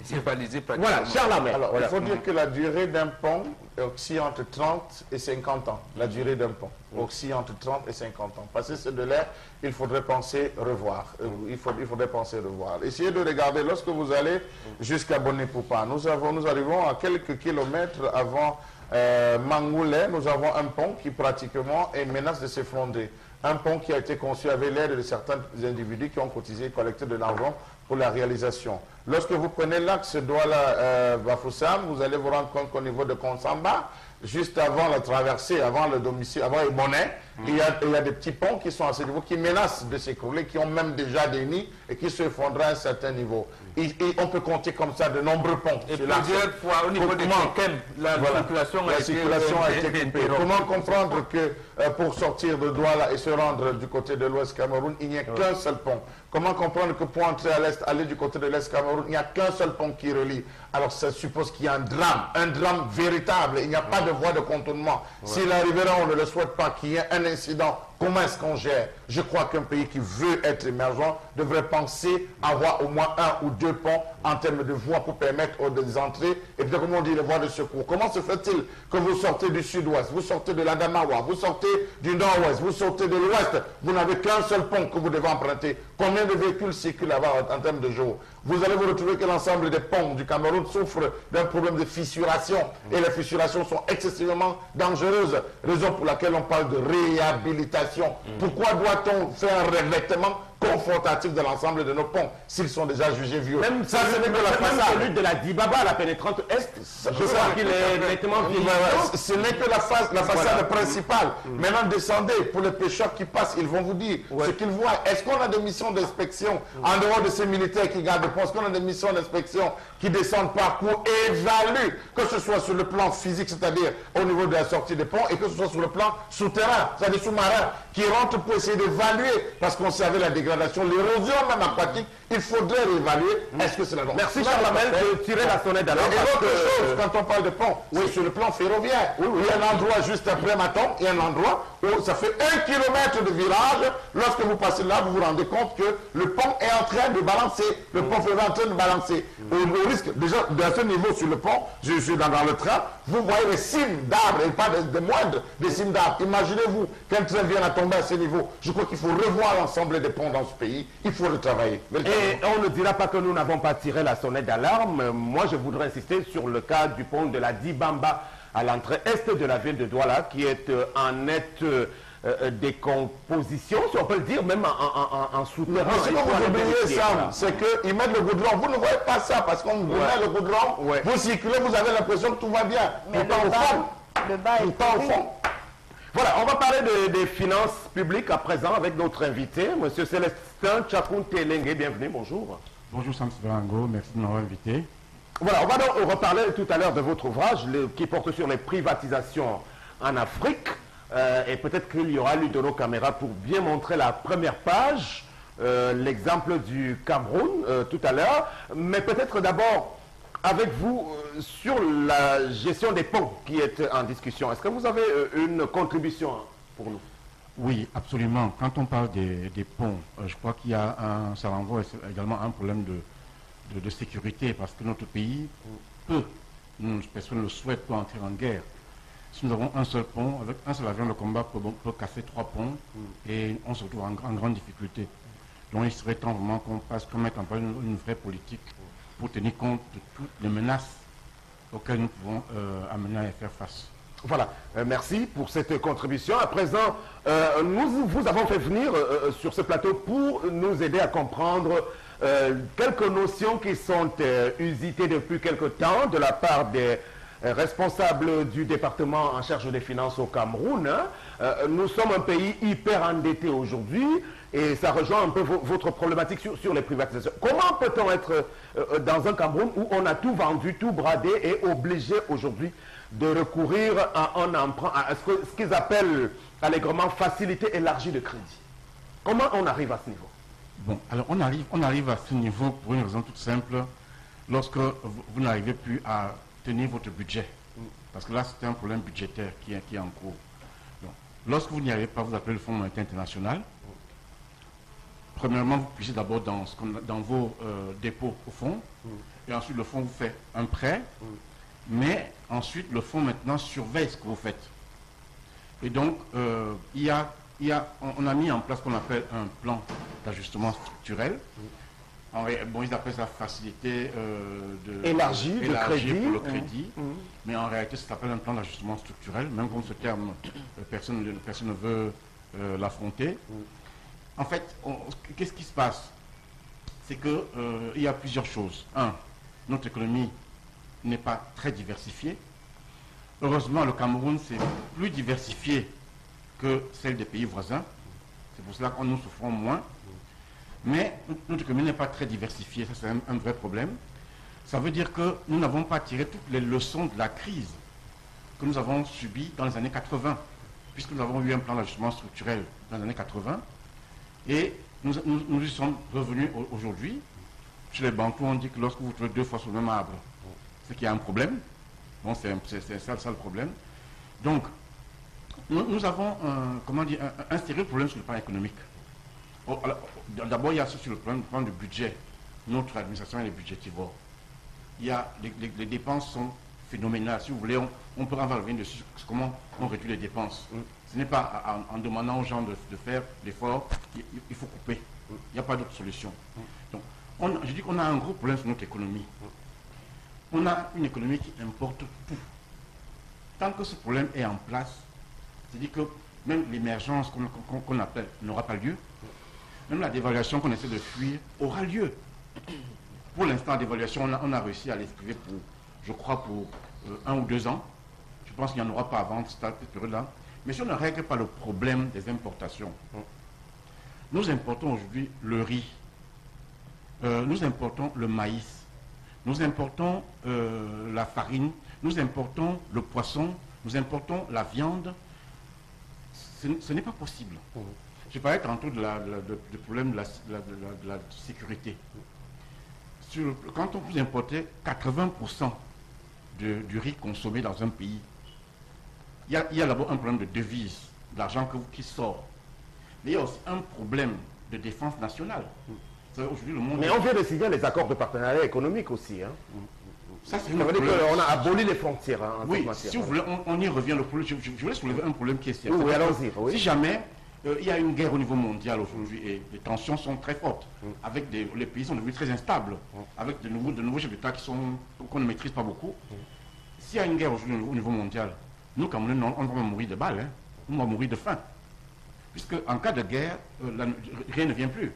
s'est balisé pratiquement. Voilà, Charles Lamère. Alors, il faut dire que la durée d'un pont oscille entre 30 et 50 ans. La durée d'un pont oscille entre 30 et 50 ans. Passer ce délai, il faudrait penser revoir. Il faudrait penser revoir. Essayez de regarder, lorsque vous allez jusqu'à Bonnet-Poupa, nous arrivons à quelques kilomètres avant Mangoulet, nous avons un pont qui pratiquement menace de s'effondrer. Un pont qui a été conçu avec l'aide de certains individus qui ont cotisé, collecté de l'argent pour la réalisation. Lorsque vous prenez l'axe Douala-Bafoussam, vous allez vous rendre compte qu'au niveau de Konsamba, juste avant la traversée, avant le domicile, avant Ebonet, il y a des petits ponts qui sont à ce niveau, qui menacent de s'écrouler, qui ont même déjà des nids et qui se effondrent à un certain niveau. Et on peut compter comme ça de nombreux ponts. Et plusieurs fois, au niveau des Tekem, la circulation a été coupée. Comment comprendre que pour sortir de Douala et se rendre du côté de l'Ouest Cameroun, il n'y a qu'un seul pont? Comment comprendre que pour entrer à l'Est, aller du côté de l'Est Cameroun, il n'y a qu'un seul pont qui relie? Alors ça suppose qu'il y a un drame véritable. Il n'y a pas de voie de contournement. S'il arrivera, on ne le souhaite pas, qu'il y ait un incident Comment est-ce qu'on gère? Je crois qu'un pays qui veut être émergent devrait penser avoir au moins 1 ou 2 ponts en termes de voies pour permettre des entrées et puis, comme on dit, les voies de secours. Comment se fait-il que vous sortez du sud-ouest, vous sortez de l'Adamawa, vous sortez du nord-ouest, vous sortez de l'ouest, vous n'avez qu'un seul pont que vous devez emprunter? Combien de véhicules circulent là-bas en termes de jours? Vous allez vous retrouver que l'ensemble des ponts du Cameroun souffrent d'un problème de fissuration. Et les fissurations sont excessivement dangereuses. Raison pour laquelle on parle de réhabilitation. Pourquoi doit-on faire un revêtement confortatif de l'ensemble de nos ponts s'ils sont déjà jugés vieux? Même ça, ce n'est que la façade. Celui de la Dibaba, la pénétrante Est, je crois qu'il est nettement vieillissant. Ce n'est que la façade principale. Maintenant, descendez. Pour les pêcheurs qui passent, ils vont vous dire ce qu'ils voient. Est-ce qu'on a des missions d'inspection en dehors de ces militaires qui gardent le pont? Est-ce qu'on a des missions d'inspection qui descendent parcours et évaluent, que ce soit sur le plan physique, c'est-à-dire au niveau de la sortie des ponts, et que ce soit sur le plan souterrain, c'est-à-dire sous-marin, qui rentrent pour essayer d'évaluer, parce qu'on sait avec la dégradation, l'érosion même aquatique, il faudrait réévaluer. Est-ce que c'est la norme? Merci Charles de tirer la sonnette d'alarme. Et autre chose, quand on parle de pont, c'est sur le plan ferroviaire. Il y a un endroit juste après Maton, il y a un endroit où ça fait 1 kilomètre de virage. Lorsque vous passez là, vous vous rendez compte que le pont est en train de balancer. Le pont ferroviaire est en train de balancer. Au risque, déjà, à ce niveau sur le pont, je suis dans le train, vous voyez les cimes d'arbres, et pas des moindres, des cimes d'arbres. Imaginez-vous qu'un train vienne à tomber à ce niveau. Je crois qu'il faut revoir l'ensemble des ponts dans ce pays. Il faut le travailler. Et on ne dira pas que nous n'avons pas tiré la sonnette d'alarme. Moi, je voudrais insister sur le cas du pont de la Dibamba à l'entrée est de la ville de Douala, qui est en nette décomposition, si on peut le dire, même en souterrain. Ce que vous oubliez, Sam, c'est qu'ils mettent le goudron. Vous ne voyez pas ça, parce qu'on vous met le goudron, vous circulez, vous avez l'impression que tout va bien. Mais le bas est au fond. Voilà, on va parler des finances publiques à présent avec notre invité, M. Célestin Tchakounte Lengue. Bienvenue, bonjour. Bonjour Sam Severango, merci de m'avoir invité. Voilà, on va donc reparler tout à l'heure de votre ouvrage qui porte sur les privatisations en Afrique. Et peut-être qu'il y aura Ludono Caméra pour bien montrer la première page, l'exemple du Cameroun tout à l'heure. Mais peut-être d'abord avec vous sur la gestion des ponts qui est en discussion. Est-ce que vous avez une contribution pour nous? Oui, absolument. Quand on parle des ponts, je crois qu'il y a ça renvoie également à un problème de sécurité, parce que notre pays personne ne le souhaite, peut entrer en guerre. Si nous avons un seul pont, avec un seul avion de combat peut casser 3 ponts et on se retrouve en grande difficulté. Donc il serait temps vraiment qu'on mette en place une vraie politique pour tenir compte de toutes les menaces auxquelles nous pouvons amener à faire face. Voilà, merci pour cette contribution. À présent, nous vous avons fait venir sur ce plateau pour nous aider à comprendre quelques notions qui sont usitées depuis quelque temps de la part des responsables du département en charge des finances au Cameroun. Nous sommes un pays hyper endetté aujourd'hui et ça rejoint un peu votre problématique sur les privatisations. Comment peut-on être dans un Cameroun où on a tout vendu, tout bradé et obligé aujourd'hui de recourir à un emprunt, à ce qu'ils appellent allègrement facilité élargie de crédit? Comment on arrive à ce niveau? Bon, alors on arrive à ce niveau pour une raison toute simple. Lorsque vous n'arrivez plus à tenir votre budget, parce que là c'est un problème budgétaire qui est en cours. Donc, lorsque vous n'y arrivez pas, vous appelez le Fonds monétaire international. Premièrement, vous puissiez d'abord dans vos dépôts au fonds, et ensuite le fonds vous fait un prêt, mais ensuite le fonds maintenant surveille ce que vous faites. Et donc, on a mis en place ce qu'on appelle un plan d'ajustement structurel. Bon, ils appellent ça facilité élargie de crédit. Pour le crédit, mais en réalité, ça s'appelle un plan d'ajustement structurel. Même comme ce terme, personne ne veut l'affronter. En fait, qu'est-ce qui se passe? C'est qu'il y a plusieurs choses. Un, notre économie n'est pas très diversifiée. Heureusement, le Cameroun, c'est plus diversifié que celle des pays voisins. C'est pour cela que nous souffrons moins. Mais notre économie n'est pas très diversifiée, ça c'est un vrai problème. Ça veut dire que nous n'avons pas tiré toutes les leçons de la crise que nous avons subie dans les années 80, puisque nous avons eu un plan d'ajustement structurel dans les années 80, et nous y sommes revenus aujourd'hui. Chez les Bantous, on dit que lorsque vous trouvez 2 fois sur le même arbre, c'est qu'il y a un problème. Bon, c'est ça le problème. Donc, Nous avons un sérieux problème sur le plan économique. D'abord, il y a sur le plan du budget. Notre administration est budgétivore. Il y a, les dépenses sont phénoménales. Si vous voulez, on peut revenir dessus comment on réduit les dépenses. Ce n'est pas en demandant aux gens de faire l'effort, il faut couper. Il n'y a pas d'autre solution. Donc, je dis qu'on a un gros problème sur notre économie. On a une économie qui importe tout. Tant que ce problème est en place, c'est-à-dire que même l'émergence qu'on appelle n'aura pas lieu, même la dévaluation qu'on essaie de fuir aura lieu. Pour l'instant, la dévaluation, on a réussi à l'esquiver pour, je crois, pour 1 ou 2 ans. Je pense qu'il n'y en aura pas avant cette période-là. Mais si on ne règle pas le problème des importations, nous importons aujourd'hui le riz, nous importons le maïs, nous importons la farine, nous importons le poisson, nous importons la viande. Ce n'est pas possible. Je parlais tantôt du problème de la sécurité. Quand vous importez 80% du riz consommé dans un pays, il y a d'abord un problème de devise, d'argent qui sort. Mais il y a aussi un problème de défense nationale. Aujourd'hui, le monde. Mais on vient de signer les accords de partenariat économique aussi. Hein. Ça veut dire qu'on a aboli les frontières. Hein, oui, si vous voulez, on y revient. Je voulais soulever un problème qui est sérieux. Oui, allons-y. Oui. Si jamais il y a une guerre au niveau mondial aujourd'hui et les tensions sont très fortes, avec les pays sont devenus très instables, avec de nouveaux chefs d'État qu'on ne maîtrise pas beaucoup. S'il y a une guerre aujourd'hui au niveau mondial, nous, Camerounais, on va mourir de balles, hein. On va mourir de faim. Puisque en cas de guerre, rien ne vient plus.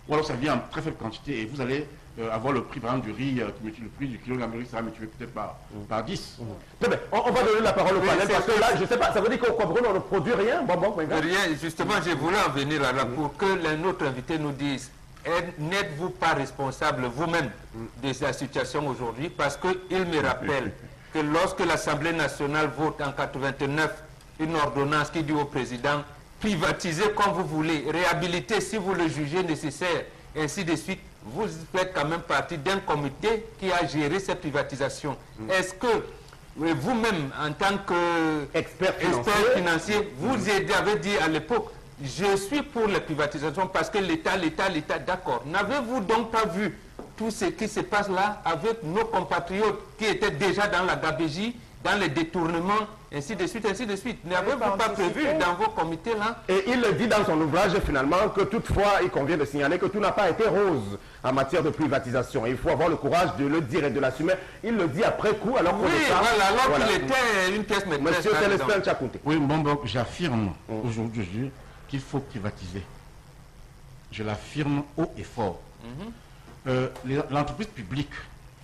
Ou alors ça vient en très faible quantité et vous allez avoir le prix, par exemple, du riz, le prix du kilo d'Amérique sera multiplié peut-être par 10. Très bien. On va donner la parole au panel parce que là, je ne sais pas, ça veut dire qu'au Cameroun, on ne produit rien. Rien, justement, je voulais en venir là pour que notre invité nous dise, n'êtes-vous pas responsable vous-même de la situation aujourd'hui? Parce qu'il me rappelle que lorsque l'Assemblée nationale vote en 89 une ordonnance qui dit au président, privatisez comme vous voulez, réhabiliter si vous le jugez nécessaire, ainsi de suite, vous faites quand même partie d'un comité qui a géré cette privatisation. Est-ce que vous-même, en tant qu'expert financier, vous avez dit à l'époque, je suis pour la privatisation parce que l'État, d'accord. N'avez-vous donc pas vu tout ce qui se passe là avec nos compatriotes qui étaient déjà dans la gabégie, dans les détournements, ainsi de suite, ainsi de suite. N'avez-vous pas prévu dans vos comités là? Et il le dit dans son ouvrage finalement que toutefois, il convient de signaler que tout n'a pas été rose en matière de privatisation. Il faut avoir le courage de le dire et de l'assumer. Il le dit après coup alors qu'on alors qu'il était une pièce maîtresse. Monsieur Célestin Tchakounté. Oui, bon, j'affirme aujourd'hui qu'il faut privatiser. Je l'affirme haut et fort. L'entreprise publique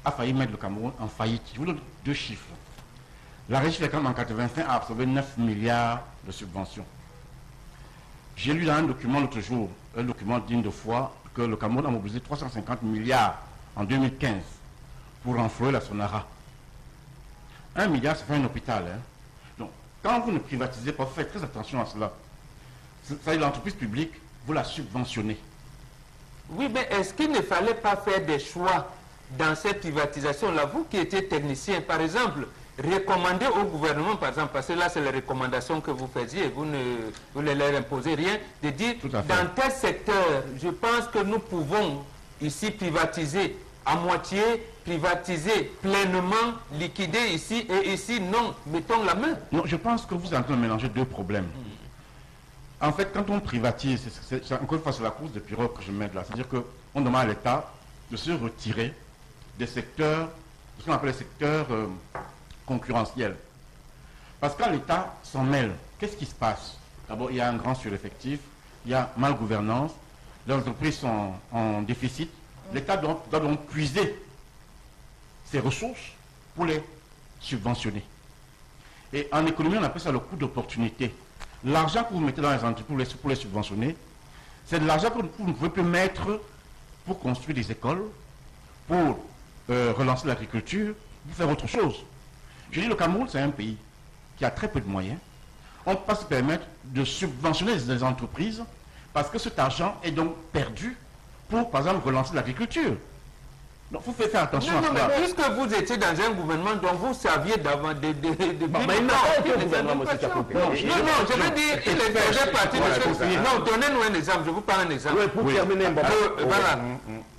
a failli mettre le Cameroun en faillite. Je vous donne 2 chiffres. La Régie fédérale en 1985 a absorbé 9 milliards de subventions. J'ai lu dans un document l'autre jour, un document digne de foi, que le Cameroun a mobilisé 350 milliards en 2015 pour renflouer la Sonara. 1 milliard, ça fait un hôpital. Hein. Donc, quand vous ne privatisez pas, faites très attention à cela. C'est l'entreprise publique, vous la subventionnez. Oui, mais est-ce qu'il ne fallait pas faire des choix dans cette privatisation-là? Vous qui étiez technicien, par exemple, recommander au gouvernement, par exemple, parce que là c'est les recommandations que vous faisiez, vous ne leur imposez rien, de dire dans tel secteur, je pense que nous pouvons ici privatiser à moitié, privatiser pleinement, liquider ici et ici, non, mettons la main. Non, je pense que vous êtes en train de mélanger 2 problèmes. En fait, quand on privatise, encore une fois, c'est la course de pirogue que je mets là, c'est-à-dire qu'on demande à l'État de se retirer des secteurs, ce qu'on appelle les secteurs concurrentiel. Parce que quand l'État s'en mêle, qu'est-ce qui se passe? D'abord, il y a un grand sureffectif, il y a mal-gouvernance, les entreprises sont en déficit, l'État doit donc puiser ses ressources pour les subventionner. Et en économie, on appelle ça le coût d'opportunité. L'argent que vous mettez dans les entreprises pour les subventionner, c'est de l'argent que vous ne pouvez plus mettre pour construire des écoles, pour relancer l'agriculture, pour faire autre chose. Je dis, le Cameroun, c'est un pays qui a très peu de moyens. On ne peut pas se permettre de subventionner les entreprises parce que cet argent est donc perdu pour, par exemple, relancer l'agriculture. Donc, il faut faire attention Non, à non, cela. mais puisque vous étiez dans un gouvernement dont vous saviez d'avant Mais il n'a pas été au gouvernement, M. Chakoté. Non, je veux dire, il faisait partie de ce... Non, donnez-nous un exemple, je vous parle un exemple. Oui, pour terminer, bon, Voilà,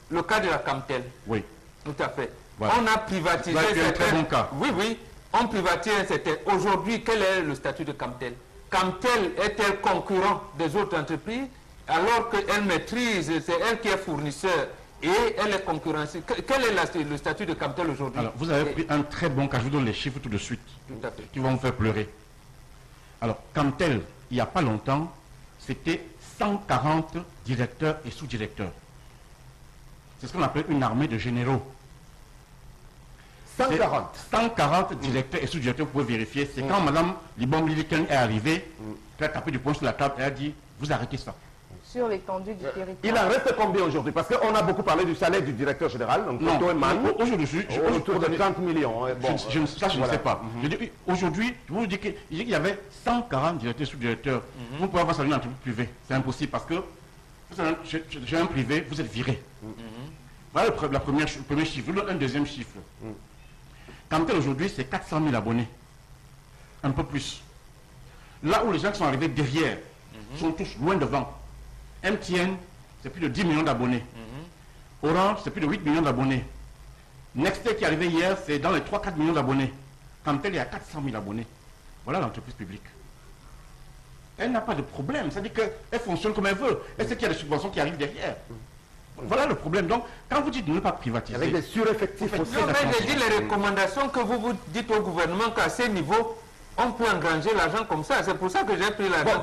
le cas de la Camtel. Oui. Tout à fait. Voilà. On a privatisé... Vous avez fait un très bon cas. Oui, oui. On privatise un certain... Aujourd'hui, quel est le statut de Camtel? Camtel est-elle concurrent des autres entreprises alors qu'elle maîtrise, c'est elle qui est fournisseur et elle est concurrencée? Quel est le statut de Camtel aujourd'hui? Alors, vous avez pris un très bon cas, je vous donne les chiffres tout de suite, Tout à fait. qui vont vous faire pleurer. Alors, Camtel, il n'y a pas longtemps, c'était 140 directeurs et sous-directeurs. C'est ce qu'on appelle une armée de généraux. 140. 140 directeurs et sous-directeurs, vous pouvez vérifier. C'est quand Mme Libom Liliken est arrivée, elle a tapé du poing sur la table et a dit, vous arrêtez ça. Sur l'étendue du territoire. Il en reste combien aujourd'hui? Parce qu'on a beaucoup parlé du salaire du directeur général, donc Non, Toto Eman, aujourd'hui, autour de 30 millions. Hein, bon, ça, je ne voilà. sais pas. Je dis, aujourd'hui, je vous dis qu'il y avait 140 directeurs et sous-directeurs. Vous pouvez avoir ça dans une entreprise privée. C'est impossible parce que j'ai un privé, vous êtes viré. Voilà le premier chiffre. Je vous donne un deuxième chiffre. Camtel aujourd'hui, c'est 400 000 abonnés. Un peu plus. Là où les gens qui sont arrivés derrière sont tous loin devant. MTN, c'est plus de 10 millions d'abonnés. Orange, c'est plus de 8 millions d'abonnés. Nextel qui est arrivé hier, c'est dans les 3-4 millions d'abonnés. Camtel est à 400 000 abonnés. Voilà l'entreprise publique. Elle n'a pas de problème. C'est-à-dire qu'elle fonctionne comme elle veut. Elle sait qu'il y a des subventions qui arrivent derrière. Voilà le problème. Donc, quand vous dites de ne pas privatiser... Avec des sureffectifs aussi. Non, mais j'ai dit les recommandations que vous vous dites au gouvernement qu'à ces niveaux, on peut engranger l'argent comme ça. C'est pour ça que j'ai pris l'argent.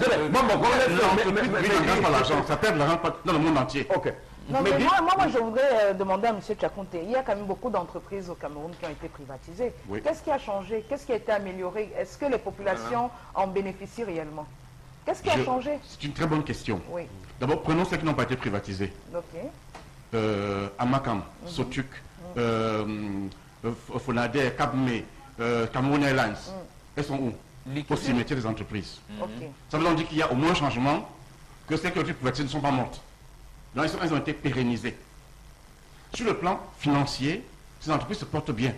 L'argent, ça perd l'argent dans le monde entier. Ok. Non, mais moi, je voudrais demander à M. Chakoute, il y a quand même beaucoup d'entreprises au Cameroun qui ont été privatisées. Oui. Qu'est-ce qui a changé? Qu'est-ce qui a été amélioré? Est-ce que les populations en bénéficient réellement? Qu'est-ce qui a changé? C'est une très bonne question. Oui. D'abord, prenons ceux qui n'ont pas été privatisés. Ok. Amakam, Sotuk, Fonader, Cabme, Cameroun Airlines. Elles sont où? Au cimetière des entreprises. Ok. Ça veut donc dire qu'il y a au moins un changement, que celles qui ont été privatisées ne sont pas mortes. Donc elles ont été pérennisées. Sur le plan financier, ces entreprises se portent bien.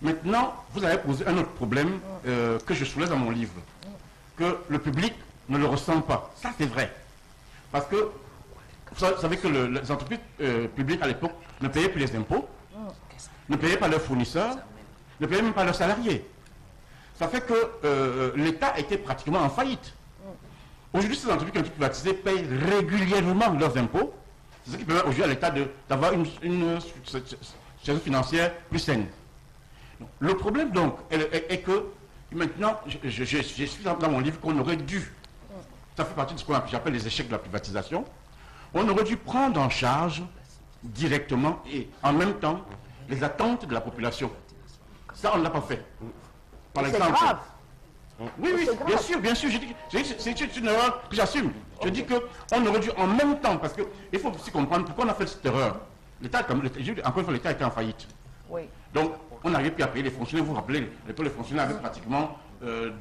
Maintenant, vous avez posé un autre problème que je soulève dans mon livre. Que le public ne le ressent pas. Ça, c'est vrai. Parce que vous savez que les entreprises publiques à l'époque ne payaient plus les impôts, ne payaient pas leurs fournisseurs, ne payaient même pas leurs salariés. Ça fait que l'État était pratiquement en faillite. Aujourd'hui, ces entreprises qui ont été privatisées payent régulièrement leurs impôts. C'est ce qui permet aujourd'hui à l'État d'avoir une situation financière plus saine. Donc, le problème donc est que maintenant, je suis dans mon livre qu'on aurait dû, ça fait partie de ce qu'on appelle les échecs de la privatisation, on aurait dû prendre en charge directement et en même temps les attentes de la population. Ça, on ne l'a pas fait. Par C'est exemple. grave. Oui, oui, bien sûr, c'est une erreur que j'assume. Je dis qu'on aurait dû en même temps, parce qu'il faut aussi comprendre pourquoi on a fait cette erreur. L'État, encore une fois, l'État était en faillite. Oui. Donc, on n'arrivait plus à payer les fonctionnaires. Vous vous rappelez, les fonctionnaires avaient pratiquement 1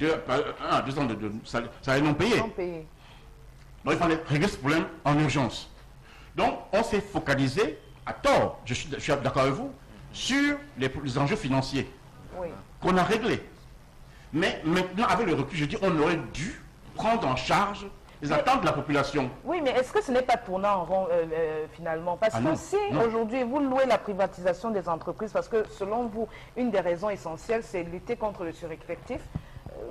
à 2 ans de salaire non payé. Non payé. Donc, il fallait régler ce problème en urgence. Donc, on s'est focalisé, à tort, je suis d'accord avec vous, sur les enjeux financiers Oui. qu'on a réglés. Mais maintenant, avec le recul, je dis on aurait dû prendre en charge les attentes de la population. Oui, mais est-ce que ce n'est pas tournant en rond finalement? Parce que si aujourd'hui vous louez la privatisation des entreprises, parce que selon vous, une des raisons essentielles, c'est lutter contre le sureffectif,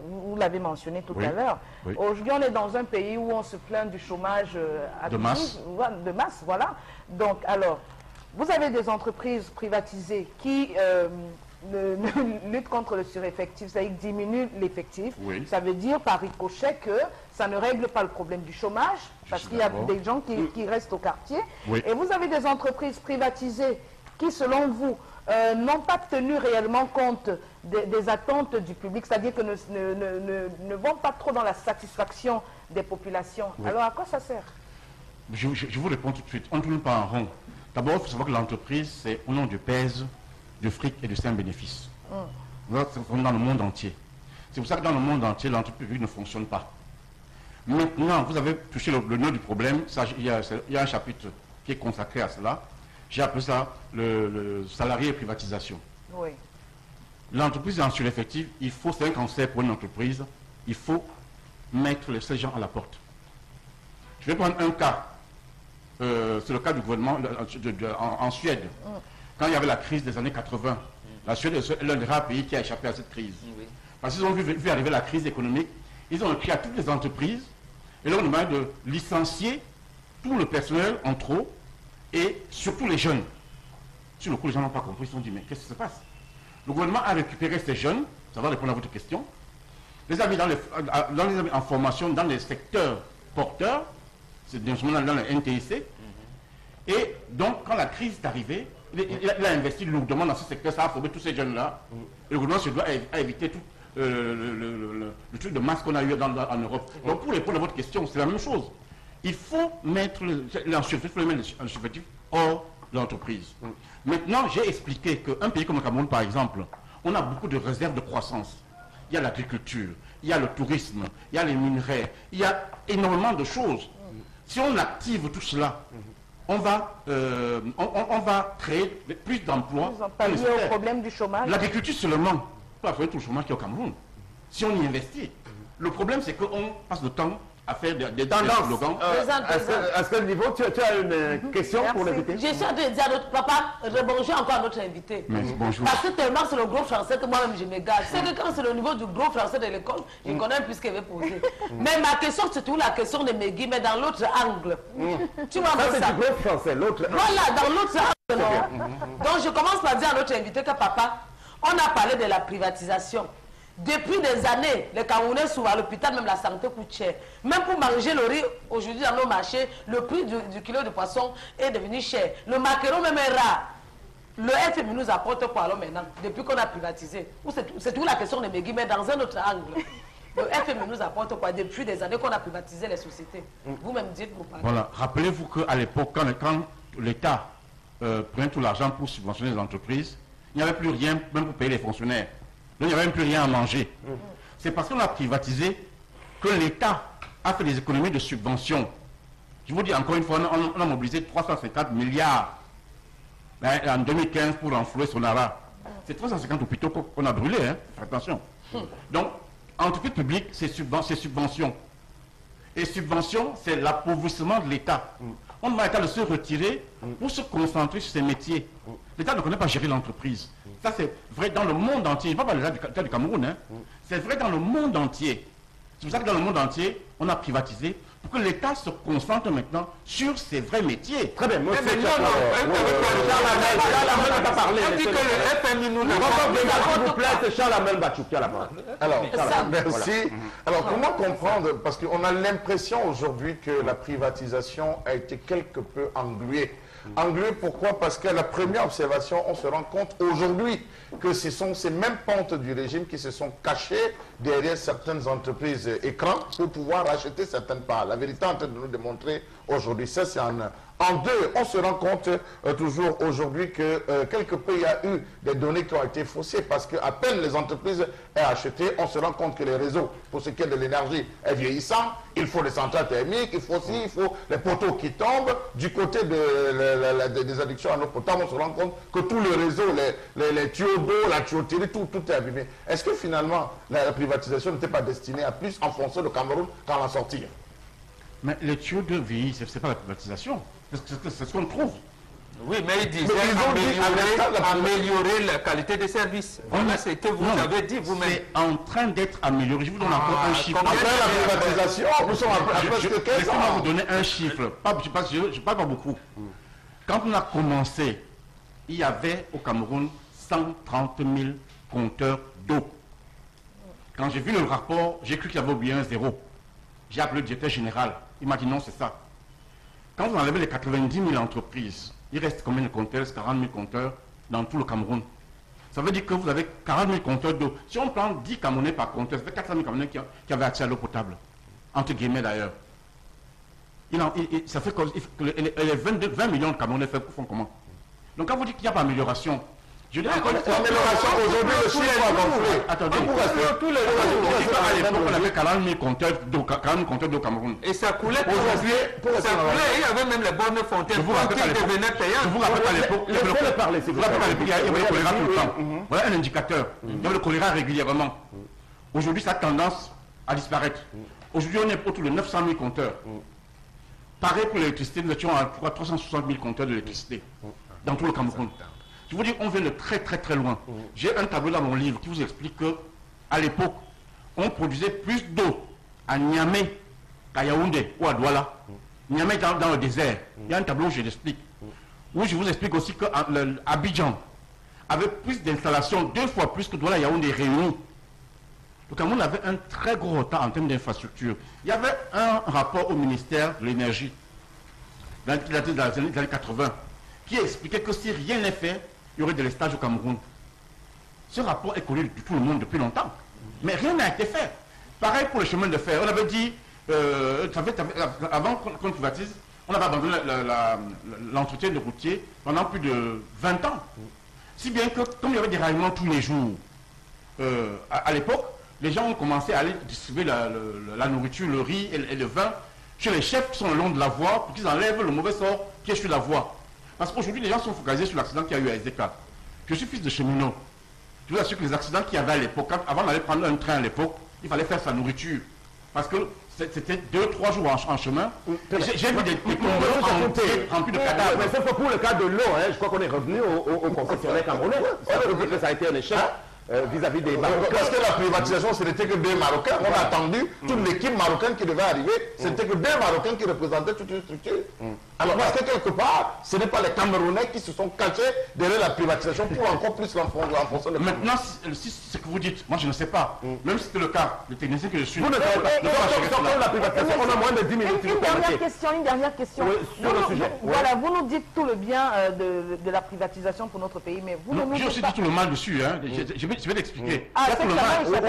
vous l'avez mentionné tout à l'heure. Oui. Aujourd'hui, on est dans un pays où on se plaint du chômage De masse. de masse, voilà. Donc, alors, vous avez des entreprises privatisées qui luttent contre le sureffectif, c'est-à-dire diminuent l'effectif. Oui. Ça veut dire par ricochet que ça ne règle pas le problème du chômage, parce qu'il y a des gens qui restent au quartier. Oui. Et vous avez des entreprises privatisées qui, selon vous, n'ont pas tenu réellement compte des attentes du public, c'est-à-dire que ne vont pas trop dans la satisfaction des populations. Oui. Alors à quoi ça sert? Je vous réponds tout de suite. On ne tourne pas en rond. D'abord, il faut savoir que l'entreprise, c'est au nom du pèse, de fric et de sains bénéfices. C'est dans le monde entier. C'est pour ça que dans le monde entier, l'entreprise publique ne fonctionne pas. Maintenant, vous avez touché le nœud du problème. Ça, il y a un chapitre qui est consacré à cela. J'ai appelé ça le salarié et privatisation. Oui. L'entreprise est en sureffectif, c'est un cancer pour une entreprise, il faut mettre ces gens à la porte. Je vais prendre un cas, c'est le cas du gouvernement en Suède. Quand il y avait la crise des années 80, la Suède est l'un des rares pays qui a échappé à cette crise. Oui. Parce qu'ils ont vu arriver la crise économique, ils ont écrit à toutes les entreprises et leur demandé de licencier tout le personnel en trop et surtout les jeunes. Sur le coup, les gens n'ont pas compris, ils se sont dit, mais qu'est-ce qui se passe? Le gouvernement a récupéré ces jeunes, ça va répondre à votre question, les a mis en formation dans les secteurs porteurs, c'est dans le NTIC, et donc quand la crise est arrivée, il a investi lourdement dans ce secteur, ça a formé tous ces jeunes-là, et le gouvernement a évité tout le truc de masse qu'on a eu en Europe. Donc pour répondre à votre question, c'est la même chose. Il faut mettre l'enchevêtrement hors de l'entreprise. Maintenant, j'ai expliqué qu'un pays comme le Cameroun, par exemple, on a beaucoup de réserves de croissance. Il y a l'agriculture, il y a le tourisme, il y a les minerais, il y a énormément de choses. Si on active tout cela, on va créer plus d'emplois. Ils n'ont pas lié au problème du chômage. L'agriculture seulement peut affecter tout le chômage qui est au Cameroun. Si on y investit. Le problème, c'est qu'on passe le temps à faire des slogans. À ce niveau, tu as une question pour l'invité? Je suis en train de dire à notre papa, rebonjour encore à notre invité. Bonjour. Parce que tellement c'est le gros français que moi-même je m'égare. C'est que quand c'est le niveau du gros français de l'école, je connais plus ce qu'elle veut poser. Mais ma question, c'est toujours la question de Megui, mais dans l'autre angle. Tu vois, Ça, c'est du gros français, l'autre. voilà, dans l'autre angle, non. Donc je commence par dire à notre invité que papa, on a parlé de la privatisation. Depuis des années, les Camerounais souvent à l'hôpital, même la santé coûte cher. Même pour manger le riz, aujourd'hui dans nos marchés, le prix du kilo de poisson est devenu cher. Le maquereau même est rare. Le FMI nous apporte quoi alors maintenant, depuis qu'on a privatisé? C'est tout la question de Megui, mais dans un autre angle. Le FMI nous apporte quoi depuis des années qu'on a privatisé les sociétés? Vous-même dites, vous parlez. Voilà, rappelez-vous qu'à l'époque, quand l'État prenait tout l'argent pour subventionner les entreprises, il n'y avait plus rien, même pour payer les fonctionnaires. Donc, il n'y avait même plus rien à manger. C'est parce qu'on a privatisé que l'État a fait des économies de subventions. Je vous dis encore une fois, on a mobilisé 350 milliards en 2015 pour renflouer Sonara. C'est 350 hôpitaux qu'on a brûlés, hein. Attention. Donc, entreprise publique, c'est subvention. Et subvention, c'est l'appauvrissement de l'État. On demande à l'État de se retirer pour se concentrer sur ses métiers. L'État ne connaît pas gérer l'entreprise. Ça, c'est vrai dans le monde entier. Je ne parle pas de l'État du Cameroun. Hein. C'est vrai dans le monde entier. C'est pour ça que dans le monde entier, on a privatisé pour que l'État se concentre maintenant sur ses vrais métiers. Très bien, monsieur. Charles Amel n'a pas parlé. On dit que le FMI nous n'a pas S'il vous plaît, c'est Charles Amel Bachou qui a la parole. Alors, merci. Alors, comment comprendre, parce qu'on a l'impression aujourd'hui que la privatisation a été quelque peu engluée. Engluée, pourquoi? Parce qu'à la première observation, on se rend compte aujourd'hui que ce sont ces mêmes pentes du régime qui se sont cachées derrière certaines entreprises écrans pour pouvoir racheter certaines parts. La vérité est en train de nous démontrer aujourd'hui, ça c'est en deux, on se rend compte toujours aujourd'hui que quelque peu il y a eu des données qui ont été faussées parce qu'à peine les entreprises est achetées, on se rend compte que les réseaux, pour ce qui est de l'énergie, est vieillissant. Il faut des centrales thermiques, il faut les poteaux qui tombent. Du côté des addictions à l'eau potable, on se rend compte que tout le réseau, les tuyaux d'eau, la tuyauterie, tout est abîmé. Est-ce que finalement la privatisation n'était pas destinée à plus enfoncer le Cameroun qu'à en sortir? Mais les tuyaux de vie, ce n'est pas la privatisation. C'est ce qu'on trouve. Oui, mais ils disaient améliorer la qualité des services. Voilà ce que vous avez dit vous-même. C'est en train d'être amélioré. Je vous donne encore un chiffre. Après la privatisation, nous sommes après presque 15 ans. Laissez-moi vous donner un chiffre. Je ne parle pas beaucoup. Quand on a commencé, il y avait au Cameroun 130 000 compteurs d'eau. Quand j'ai vu le rapport, j'ai cru qu'il y avait oublié un zéro. J'ai appelé le directeur général. Il m'a dit non, c'est ça. Quand vous enlevez les 90 000 entreprises, il reste combien de compteurs? Il reste 40 000 compteurs dans tout le Cameroun. Ça veut dire que vous avez 40 000 compteurs d'eau. Si on prend 10 Camerounais par compteur, ça fait 400 000 Camerounais qui avaient accès à l'eau potable. Entre guillemets d'ailleurs. Ça fait que les 20 millions de Camerounais font comment? Donc quand vous dites qu'il n'y a pas d'amélioration, Je dis l'amélioration aujourd'hui, le chiffre va gonfler. Attendez, Tous les à l'époque, on avait 40 000 compteurs d'eau au Cameroun. Et ça coulait. Aujourd'hui, Il y avait même les bornes fontaines. Je vous rappelle qu'à l'époque, il y avait le choléra tout le temps. Voilà un indicateur. Il y avait le choléra régulièrement. Aujourd'hui, ça a tendance à disparaître. Aujourd'hui, on est autour de 900 000 compteurs. Pareil pour l'électricité, nous étions à 360 000 compteurs d'électricité dans tout le Cameroun. Je vous dis, on vient de très très très loin. J'ai un tableau dans mon livre qui vous explique qu'à l'époque, on produisait plus d'eau à Niamey qu'à Yaoundé ou à Douala. Niamey dans le désert. Il y a un tableau où je l'explique. Où je vous explique aussi qu'Abidjan avait plus d'installations, 2 fois plus que Douala et Yaoundé réunis. Le Cameroun avait un très gros retard en termes d'infrastructure. Il y avait un rapport au ministère de l'énergie dans les années 80 qui expliquait que si rien n'est fait, il y aurait de l'estage au Cameroun. Ce rapport est connu de tout le monde depuis longtemps. Mais rien n'a été fait. Pareil pour le chemin de fer. On avait dit, avant qu'on privatise, on avait abandonné l'entretien de routier pendant plus de 20 ans. Si bien que, comme il y avait des raillements tous les jours, à l'époque, les gens ont commencé à aller distribuer la nourriture, le riz et le vin chez les chefs qui sont le long de la voie pour qu'ils enlèvent le mauvais sort qui est sur la voie. Parce qu'aujourd'hui, les gens sont focalisés sur l'accident qu'il y a eu à SDK. Je suis fils de cheminot. Je vous assure que les accidents qu'il y avait à l'époque, avant d'aller prendre un train à l'époque, il fallait faire sa nourriture. Parce que c'était 2-3 jours en chemin. J'ai vu des tombeurs remplis de cadavres. Mais c'est pour le cas de l'eau. Je crois qu'on est revenu au concessionnaire camerounais. Ça a été un échec. Vis-à-vis des Marocains. Parce que la privatisation, ce n'était que 2 Marocains. On a attendu toute l'équipe marocaine qui devait arriver. Ce n'était que 2 Marocains qui représentaient toute une structure. Alors parce que quelque part, ce n'est pas les Camerounais qui se sont cachés derrière la privatisation pour encore plus l'enfoncer. Maintenant, si c'est ce que vous dites, moi je ne sais pas. Même si c'était le cas, le technicien que je suis... Vous ne savez pas. La privatisation, on a moins de 10 minutes. Une dernière question. Sur le sujet. Voilà, vous nous dites tout le bien de la privatisation pour notre pays, mais vous ne nous dites pas... J'ai aussi dit tout le mal dessus. Je vais l'expliquer. Ah, c'est ça,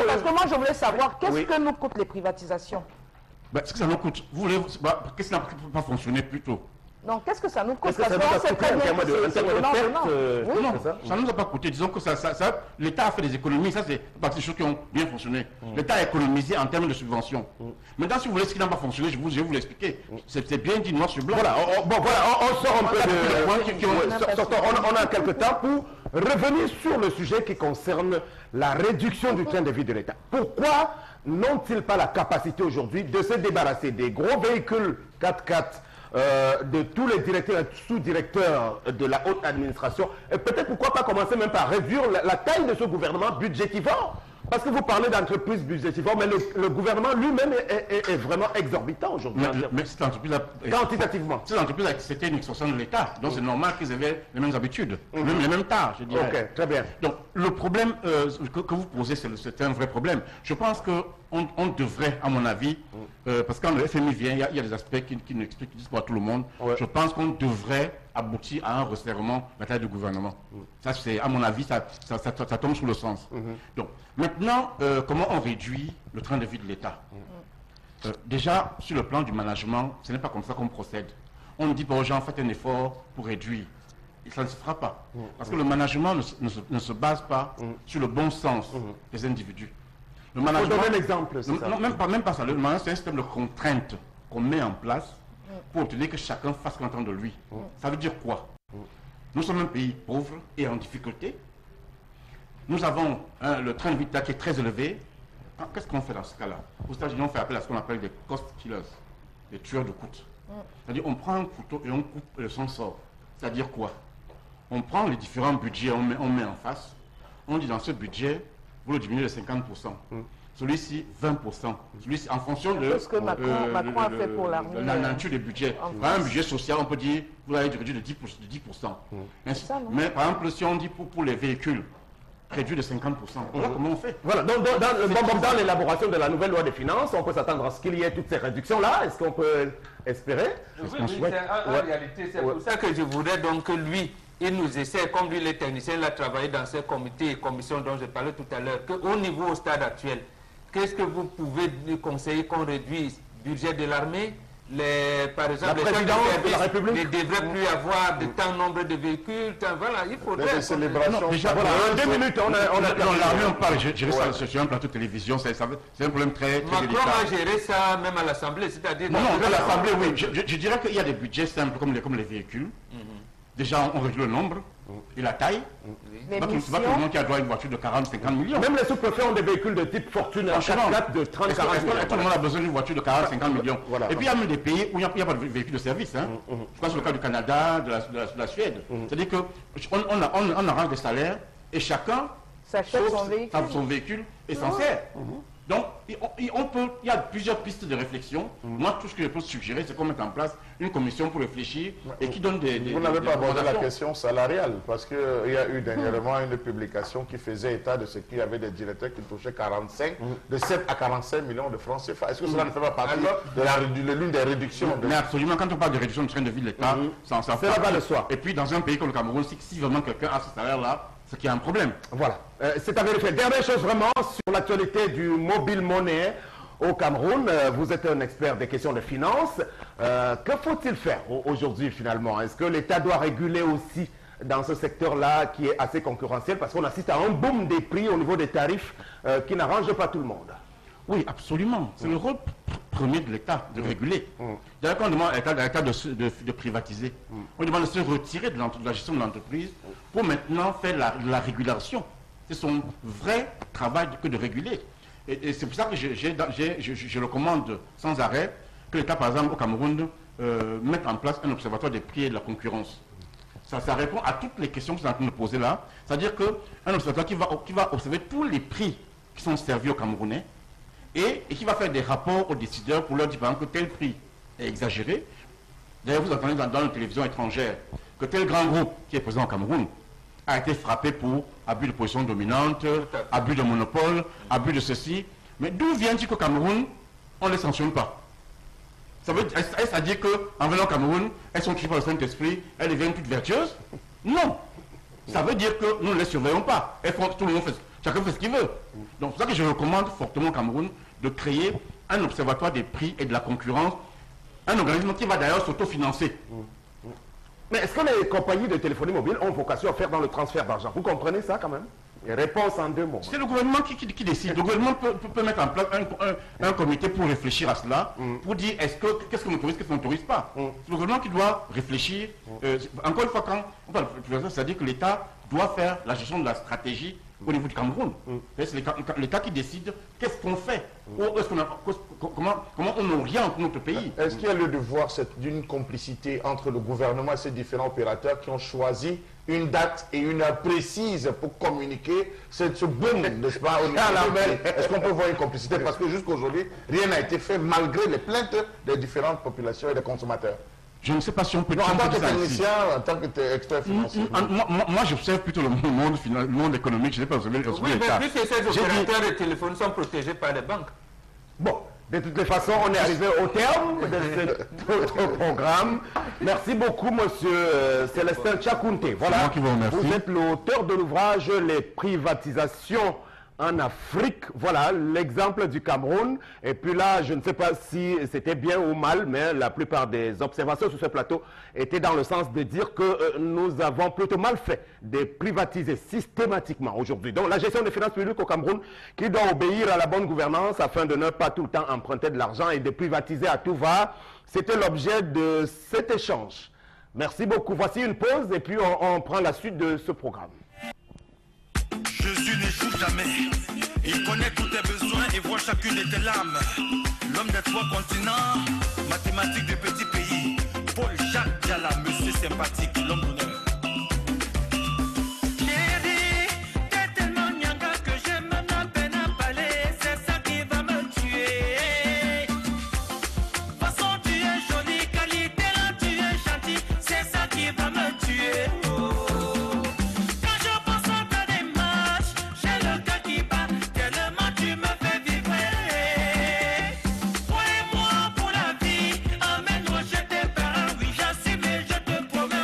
parce que moi je voulais savoir, qu'est-ce que nous coûtent les privatisations? Ce que ça nous coûte, vous voulez, qu'est-ce qui n'a pas fonctionné plus tôt? Non, qu'est-ce que ça nous coûte? Parce qu'on sait très bien que c'est non, ça ne nous a pas coûté. Disons que l'État a fait des économies, ça c'est partie des choses qui ont bien fonctionné. L'État a économisé en termes de subventions. Maintenant, si vous voulez ce qui n'a pas fonctionné, je vais vous l'expliquer. C'est bien dit noir sur blanc. Voilà, on sort un peu de... On a quelques temps pour revenir sur le sujet qui concerne la réduction du train de vie de l'État. Pourquoi n'ont-ils pas la capacité aujourd'hui de se débarrasser des gros véhicules 4x4 de tous les directeurs et sous-directeurs de la haute administration, et peut-être pourquoi pas commencer même par réduire la taille de ce gouvernement budgétivore? Parce que vous parlez d'entreprise budgétivore, mais le gouvernement lui-même est vraiment exorbitant aujourd'hui. Mais cette entreprise-là... Quantitativement. Cette entreprise, c'était une extension de l'État. Donc c'est normal qu'ils avaient les mêmes habitudes, même les mêmes tâches, je dirais. Ok, très bien. Donc le problème que vous posez, c'est un vrai problème. Je pense qu'on devrait, à mon avis, parce que quand le FMI vient, il y a des aspects qui nous expliquent, qui disent pour tout le monde. Ouais. Je pense qu'on devrait aboutir à un resserrement de la taille du gouvernement. Ça, c'est, à mon avis, ça tombe sous le sens. Donc, maintenant, comment on réduit le train de vie de l'État? Déjà, sur le plan du management, ce n'est pas comme ça qu'on procède. On ne dit pas aux gens, faites un effort pour réduire. Et ça ne se fera pas. Parce que le management ne se base pas sur le bon sens des individus. Le management... Pour donner l'exemple, c'est ça. Non, même pas ça. Le management, c'est un système de contraintes qu'on met en place pour obtenir que chacun fasse ce qu'on attend de lui. Ça veut dire quoi? Nous sommes un pays pauvre et en difficulté. Nous avons le train de vie qui est très élevé. Qu'est-ce qu'on fait dans ce cas-là? Aux États-Unis, on fait appel à ce qu'on appelle des cost killers, des tueurs de coutes. C'est-à-dire on prend un couteau et on coupe son sort. C'est-à-dire quoi? On prend les différents budgets, on met en face. On dit dans ce budget, vous le diminuez de 50%. Celui-ci, 20%. Celui-ci, en fonction de ce que Macron a fait pour l'armée. La nature des budgets. Par un budget social, on peut dire, vous allez réduire de 10%. Mais par exemple, si on dit pour les véhicules, réduire de 50%. Voilà comment on fait. Voilà, donc dans l'élaboration de la nouvelle loi des finances, on peut s'attendre à ce qu'il y ait toutes ces réductions-là. Est-ce qu'on peut espérer? En réalité, c'est pour ça que je voudrais donc que lui, il nous essaie, comme lui, les techniciens, il a travaillé dans ces comités et commissions dont je parlais tout à l'heure, qu'au niveau, au stade actuel, qu'est-ce que vous pouvez nous conseiller qu'on réduise? Budget de l'armée, par exemple, La présidence de la République ne devraient plus avoir de tant nombre de véhicules. Voilà, il faudrait... Les célébrations... déjà, Voilà, en 2 minutes, on a l'armée, on parle, je dirais ça sur un plateau de télévision, c'est un problème très Macron délicat. a géré ça même à l'Assemblée, c'est-à-dire... Non, à l'Assemblée, oui. Je dirais qu'il y a des budgets simples comme les véhicules. Déjà, on réduit le nombre et la taille. Les Donc, c'est pas tout le missions. monde qui a droit à une voiture de 40-50 millions. Même les sous-préfets ont des véhicules de type Fortune en Franchement, 4x4 de 30-40 est-ce que millions. tout le monde a besoin d'une voiture de 40-50 millions? Voilà. Et puis il y a même des pays où il n'y a pas de véhicule de service. Hein. Je pense au cas du Canada, de la Suède. C'est-à-dire qu'on arrange des salaires et chacun S'achète sauf son véhicule. et s'en sert. Donc, il y a plusieurs pistes de réflexion. Moi, tout ce que je peux suggérer, c'est qu'on mette en place une commission pour réfléchir et qui donne des Vous n'avez pas abordé la recommandations. question salariale, parce qu'il y a eu dernièrement une publication qui faisait état de ce qu'il y avait des directeurs qui touchaient de 7 à 45 millions de francs CFA. Est-ce que cela ne fait pas partie de l'une des réductions de... Mais absolument, quand on parle de réduction du train de vie de l'État, ça en sort C'est là-bas le soir. Et puis, dans un pays comme le Cameroun, si vraiment quelqu'un a ce salaire-là, c'est qu'il y a un problème. Voilà, c'est à vérifier. Dernière chose vraiment sur l'actualité du mobile monnaie au Cameroun. Vous êtes un expert des questions de finances. Que faut-il faire aujourd'hui finalement? Est-ce que l'État doit réguler aussi dans ce secteur-là qui est assez concurrentiel? Parce qu'on assiste à un boom des prix au niveau des tarifs qui n'arrange pas tout le monde. Oui, absolument. C'est le rôle premier de l'État, de réguler. D'ailleurs, quand on demande à l'État de privatiser, on demande de se retirer de la gestion de l'entreprise pour maintenant faire la régulation. C'est son vrai travail que de réguler. Et c'est pour ça que je recommande sans arrêt que l'État, par exemple, au Cameroun, mette en place un observatoire des prix et de la concurrence. Ça répond à toutes les questions que vous êtes en train de poser là. C'est-à-dire qu'un observatoire qui va observer tous les prix qui sont servis aux Camerounais, et qui va faire des rapports aux décideurs pour leur dire par exemple que tel prix est exagéré. D'ailleurs, vous entendez dans la télévision étrangère que tel grand groupe qui est présent au Cameroun a été frappé pour abus de position dominante, abus de monopole, abus de ceci. Mais d'où vient-il qu'au Cameroun, on ne les sanctionne pas? Est-ce à dire qu'en venant au Cameroun, elles sont tuées par le Saint-Esprit, elles deviennent toutes vertueuses? Non. Ça veut dire que nous ne les surveillons pas. Tout le monde chacun fait ce qu'il veut. Donc c'est pour ça que je recommande fortement au Cameroun de créer un observatoire des prix et de la concurrence, un organisme qui va d'ailleurs s'autofinancer. Mais est-ce que les compagnies de téléphonie mobile ont vocation à faire dans le transfert d'argent? Vous comprenez ça quand même? Et réponse en 2 mots. C'est le gouvernement qui décide. Le gouvernement peut mettre en place un comité pour réfléchir à cela, pour dire qu'est-ce qu'on autorise, qu'est-ce qu'on n'autorise pas. C'est le gouvernement qui doit réfléchir. Encore une fois, quand on parle de privatisation, c'est-à-dire que l'État doit faire la gestion de la stratégie au niveau du Cameroun. C'est l'État qui décide qu'est-ce qu'on fait, comment on oriente notre pays. Est-ce qu'il y a le devoir d'une complicité entre le gouvernement et ces différents opérateurs qui ont choisi une date et une heure précise pour communiquer ce boom, n'est-ce pas, au niveau des prix? Est-ce qu'on peut voir une complicité? Parce que jusqu'aujourd'hui, rien n'a été fait malgré les plaintes des différentes populations et des consommateurs. Je ne sais pas si on peut... Non, en tant que ça ici. technicien, en tant que expert financier. Moi, j'observe plutôt le monde économique. Je n'ai pas observé Oui, mais l'État. plus que ces opérateurs de téléphone sont protégés par les banques. Bon, de toutes les façons, on est arrivé au terme de notre programme. Merci beaucoup, monsieur Célestin Tchakounté. Voilà, C'est moi qui vous remercie. vous êtes l'auteur de l'ouvrage « Les privatisations en Afrique ». Voilà l'exemple du Cameroun. Et puis là, je ne sais pas si c'était bien ou mal, mais la plupart des observations sur ce plateau étaient dans le sens de dire que nous avons plutôt mal fait de privatiser systématiquement aujourd'hui. Donc la gestion des finances publiques au Cameroun qui doit obéir à la bonne gouvernance afin de ne pas tout le temps emprunter de l'argent et de privatiser à tout va. C'était l'objet de cet échange. Merci beaucoup. Voici une pause et puis on prend la suite de ce programme. Jésus n'échoue jamais. Il connaît tous tes besoins et voit chacune de tes lames. L'homme des 3 continents, mathématiques de petits pays. Paul Jacques Diala, monsieur sympathique, l'homme d'honneur. Chérie, t'es tellement nyanga que je me donne peine à parler. C'est ça qui va me tuer. Façon, tu es jolie, qualité là, tu es gentil. C'est ça qui va me tuer. Quand je pense à ta démarche, j'ai le cœur qui bat. Tellement tu me fais vibrer. Toi et moi pour la vie, emmène-moi chez tes parents. Oui, j'assume et je te promets.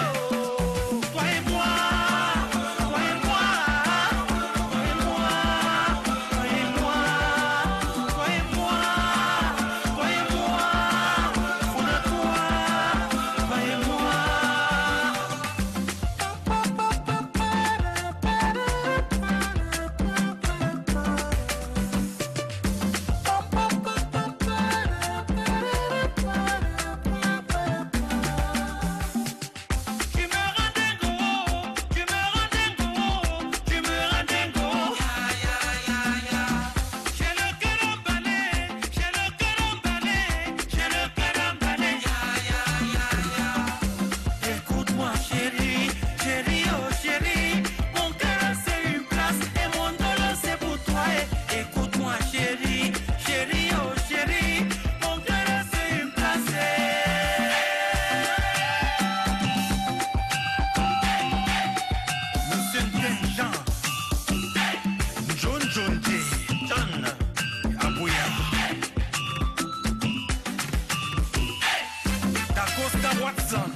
Da Costa Watson,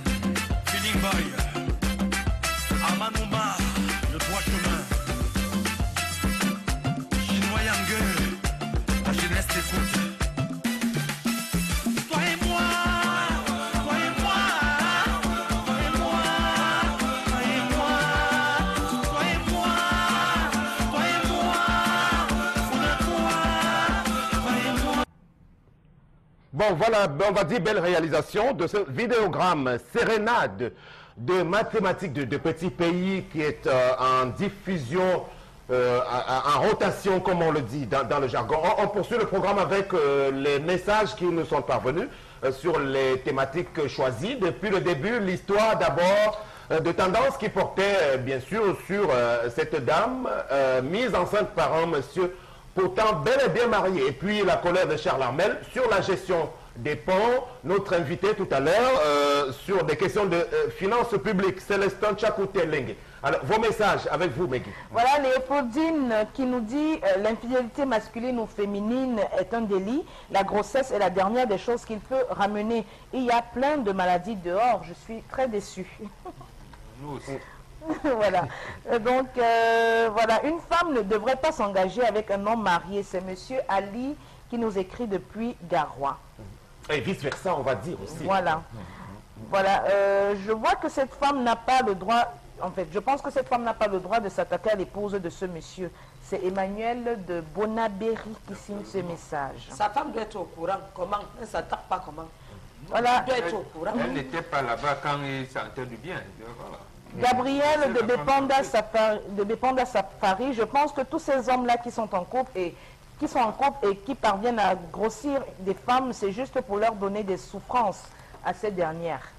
Feeling Boy, Amanouma, le droit chemin, Chinois Yang, la jeunesse t'écoute. Toi et moi, toi et moi, toi et moi, toi et moi, toi et moi, toi et moi, toi et moi. Bon, voilà, on va dire belle réalisation de ce vidéogramme Sérénade de mathématiques de petits pays qui est en diffusion, en rotation, comme on le dit dans le jargon. On poursuit le programme avec les messages qui nous sont parvenus sur les thématiques choisies. Depuis le début, l'histoire d'abord de tendance qui portait bien sûr sur cette dame mise enceinte par un monsieur pourtant bel et bien marié. Et puis la colère de Charles Armel sur la gestion des ponts. Notre invité tout à l'heure sur des questions de finances publiques, Célestin Tchakouté-Lengue. Alors, vos messages avec vous, Meggy. Voilà, Léopoldine qui nous dit l'infidélité masculine ou féminine est un délit. La grossesse est la dernière des choses qu'il peut ramener. Il y a plein de maladies dehors. Je suis très déçue. Nous aussi. Voilà. Donc, voilà, une femme ne devrait pas s'engager avec un homme marié. C'est monsieur Ali qui nous écrit depuis Garoua. Et vice-versa, on va dire aussi. Voilà. Voilà. Je vois que cette femme n'a pas le droit... En fait, je pense que cette femme n'a pas le droit de s'attaquer à l'épouse de ce monsieur. C'est Emmanuel de Bonabéry qui signe ce message. Sa femme doit être au courant. Comment? Elle ne s'attaque pas comment? Voilà. Elle doit être au courant. Elle n'était pas là-bas quand il sentait du bien. Voilà. Gabriel de Bepanda Safari, je pense que tous ces hommes-là qui sont en couple et qui parviennent à grossir des femmes, c'est juste pour leur donner des souffrances à ces dernières.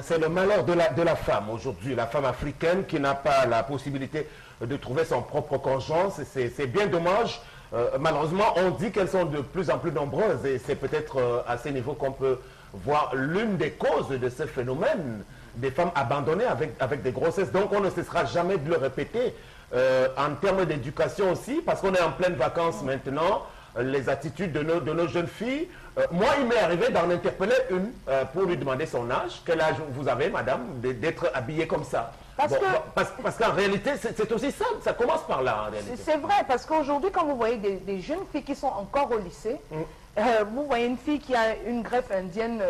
C'est le malheur de la femme aujourd'hui, la femme africaine qui n'a pas la possibilité de trouver son propre conjoint. C'est bien dommage. Malheureusement, on dit qu'elles sont de plus en plus nombreuses et c'est peut-être à ce niveau qu'on peut voir l'une des causes de ce phénomène, des femmes abandonnées avec des grossesses. Donc on ne cessera jamais de le répéter. En termes d'éducation aussi, parce qu'on est en pleine vacances maintenant, les attitudes de nos jeunes filles. Moi, il m'est arrivé d'en interpeller une pour lui demander son âge. Quel âge vous avez, madame, d'être habillée comme ça? Parce qu'en réalité, c'est aussi ça. Ça commence par là, en réalité. C'est vrai, parce qu'aujourd'hui, quand vous voyez des jeunes filles qui sont encore au lycée, vous voyez une fille qui a une greffe indienne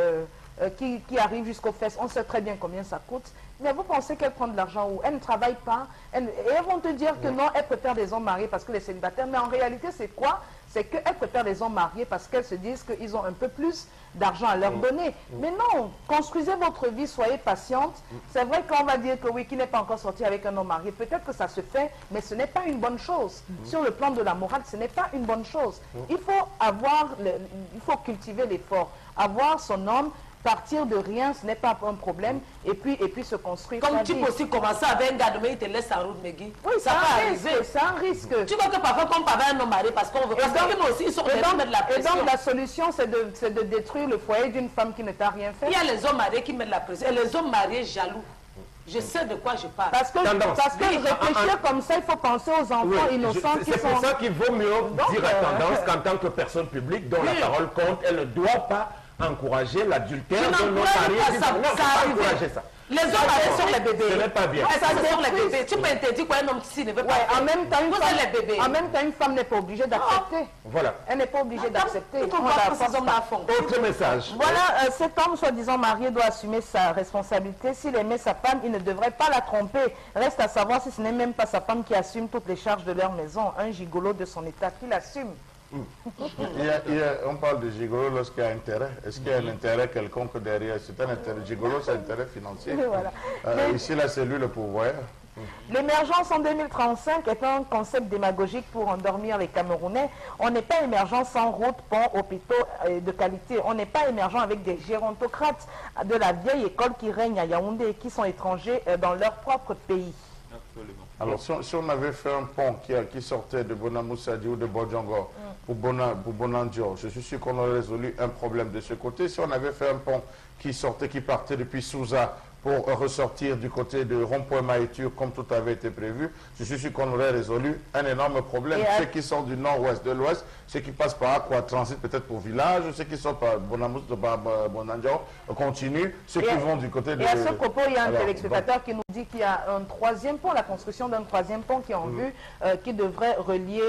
qui arrive jusqu'aux fesses, on sait très bien combien ça coûte, mais vous pensez qu'elle prend de l'argent où elle ne travaille pas, et elles vont te dire que non, elle préfère des hommes mariés parce que les célibataires, mais en réalité c'est quoi? C'est qu'elles préfèrent les hommes mariés parce qu'elles se disent qu'ils ont un peu plus d'argent à leur donner. Mais non, construisez votre vie, soyez patiente. C'est vrai qu'on va dire que oui, qui n'est pas encore sorti avec un homme marié, peut-être que ça se fait, mais ce n'est pas une bonne chose. Sur le plan de la morale, ce n'est pas une bonne chose. Il faut cultiver l'effort, avoir son homme, partir de rien, ce n'est pas un problème, et puis se construire. Comme tu peux aussi commencer avec un gars, mais il te laisse en route, Meggy. Oui, ça va arriver, c'est un risque. Tu vois que parfois, comme par un homme marié, parce qu'on veut pas. Et donc, la solution, c'est de détruire le foyer d'une femme qui ne t'a rien fait. Il y a les hommes mariés qui mettent la pression, et les hommes mariés jaloux. Je sais de quoi je parle. Parce que réfléchir comme ça, il faut penser aux enfants innocents qui sont... C'est pour ça qu'il vaut mieux dire à tendance qu'en tant que personne publique dont la parole compte, elle ne doit pas encourager l'adultère de nos mariés. Ça. Les hommes mariés sont les bébés. Ce n'est pas bien. Ça, ce sont les bébés. Tu peux interdire quoi un homme qui ne veut pas. En même temps, une femme n'est pas obligée d'accepter. Voilà. Elle n'est pas obligée d'accepter. Autre message. Voilà, cet homme soi-disant marié doit assumer sa responsabilité. S'il aimait sa femme, il ne devrait pas la tromper. Reste à savoir si ce n'est même pas sa femme qui assume toutes les charges de leur maison. Un gigolo de son état qui l'assume. On parle de gigolo lorsqu'il y a intérêt. Est-ce qu'il y a un intérêt quelconque derrière? C'est un intérêt gigolo, c'est un intérêt financier. Voilà. Ici, là, c'est lui le pouvoir. L'émergence en 2035 est un concept démagogique pour endormir les Camerounais. On n'est pas émergent sans routes, ponts, hôpitaux de qualité. On n'est pas émergent avec des gérontocrates de la vieille école qui règne à Yaoundé et qui sont étrangers dans leur propre pays. Absolument. Alors, si on avait fait un pont qui sortait de Bonamoussadi ou de Bodjongo pour Bonandio, je suis sûr qu'on aurait résolu un problème de ce côté. Si on avait fait un pont qui partait depuis Souza pour ressortir du côté de Rond-Point Maïtur comme tout avait été prévu, je suis sûr qu'on aurait résolu un énorme problème. Ceux qui sont du nord-ouest, de l'ouest, ceux qui passent par Aqua Transit peut-être pour village, ceux qui sont par Bonamous, par Bonandiao, continuent, ceux qui vont du côté de... Et à ce propos, il y a un téléspectateur qui nous dit qu'il y a un troisième pont, la construction d'un troisième pont qui est en vue, qui devrait relier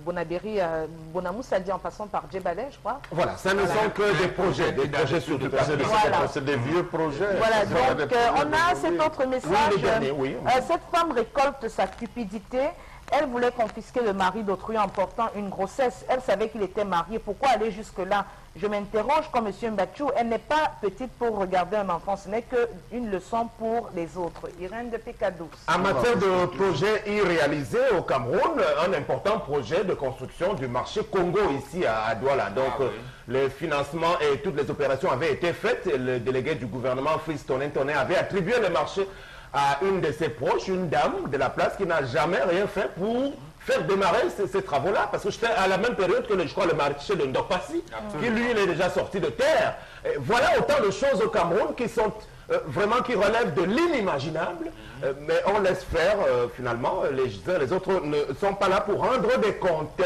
Bonabéry à Bonamous, c'est-à-dire en passant par Djebalé, je crois. Voilà, ça ne sont que des projets sur tout papier. C'est des vieux projets. Voilà, donc on a cet autre message. Oui. Cette femme récolte sa cupidité. Elle voulait confisquer le mari d'autrui en portant une grossesse. Elle savait qu'il était marié. Pourquoi aller jusque-là? Je m'interroge comme M. Mbachou. Elle n'est pas petite pour regarder un enfant. Ce n'est qu'une leçon pour les autres. Irène de Pécadous. En matière de projets irréalisés au Cameroun, un important projet de construction du marché Congo ici à Douala. Donc, le financement et toutes les opérations avaient été faites. Le délégué du gouvernement, Fils Tonin avait attribué le marché à une de ses proches, une dame de la place qui n'a jamais rien fait pour faire démarrer ces travaux-là. Parce que j'étais à la même période que, je crois, le marché de Ndopassi, qui lui, il est déjà sorti de terre. Et voilà autant de choses au Cameroun qui sont vraiment, qui relèvent de l'inimaginable. Mais on laisse faire, finalement, les uns les autres ne sont pas là pour rendre des comptes.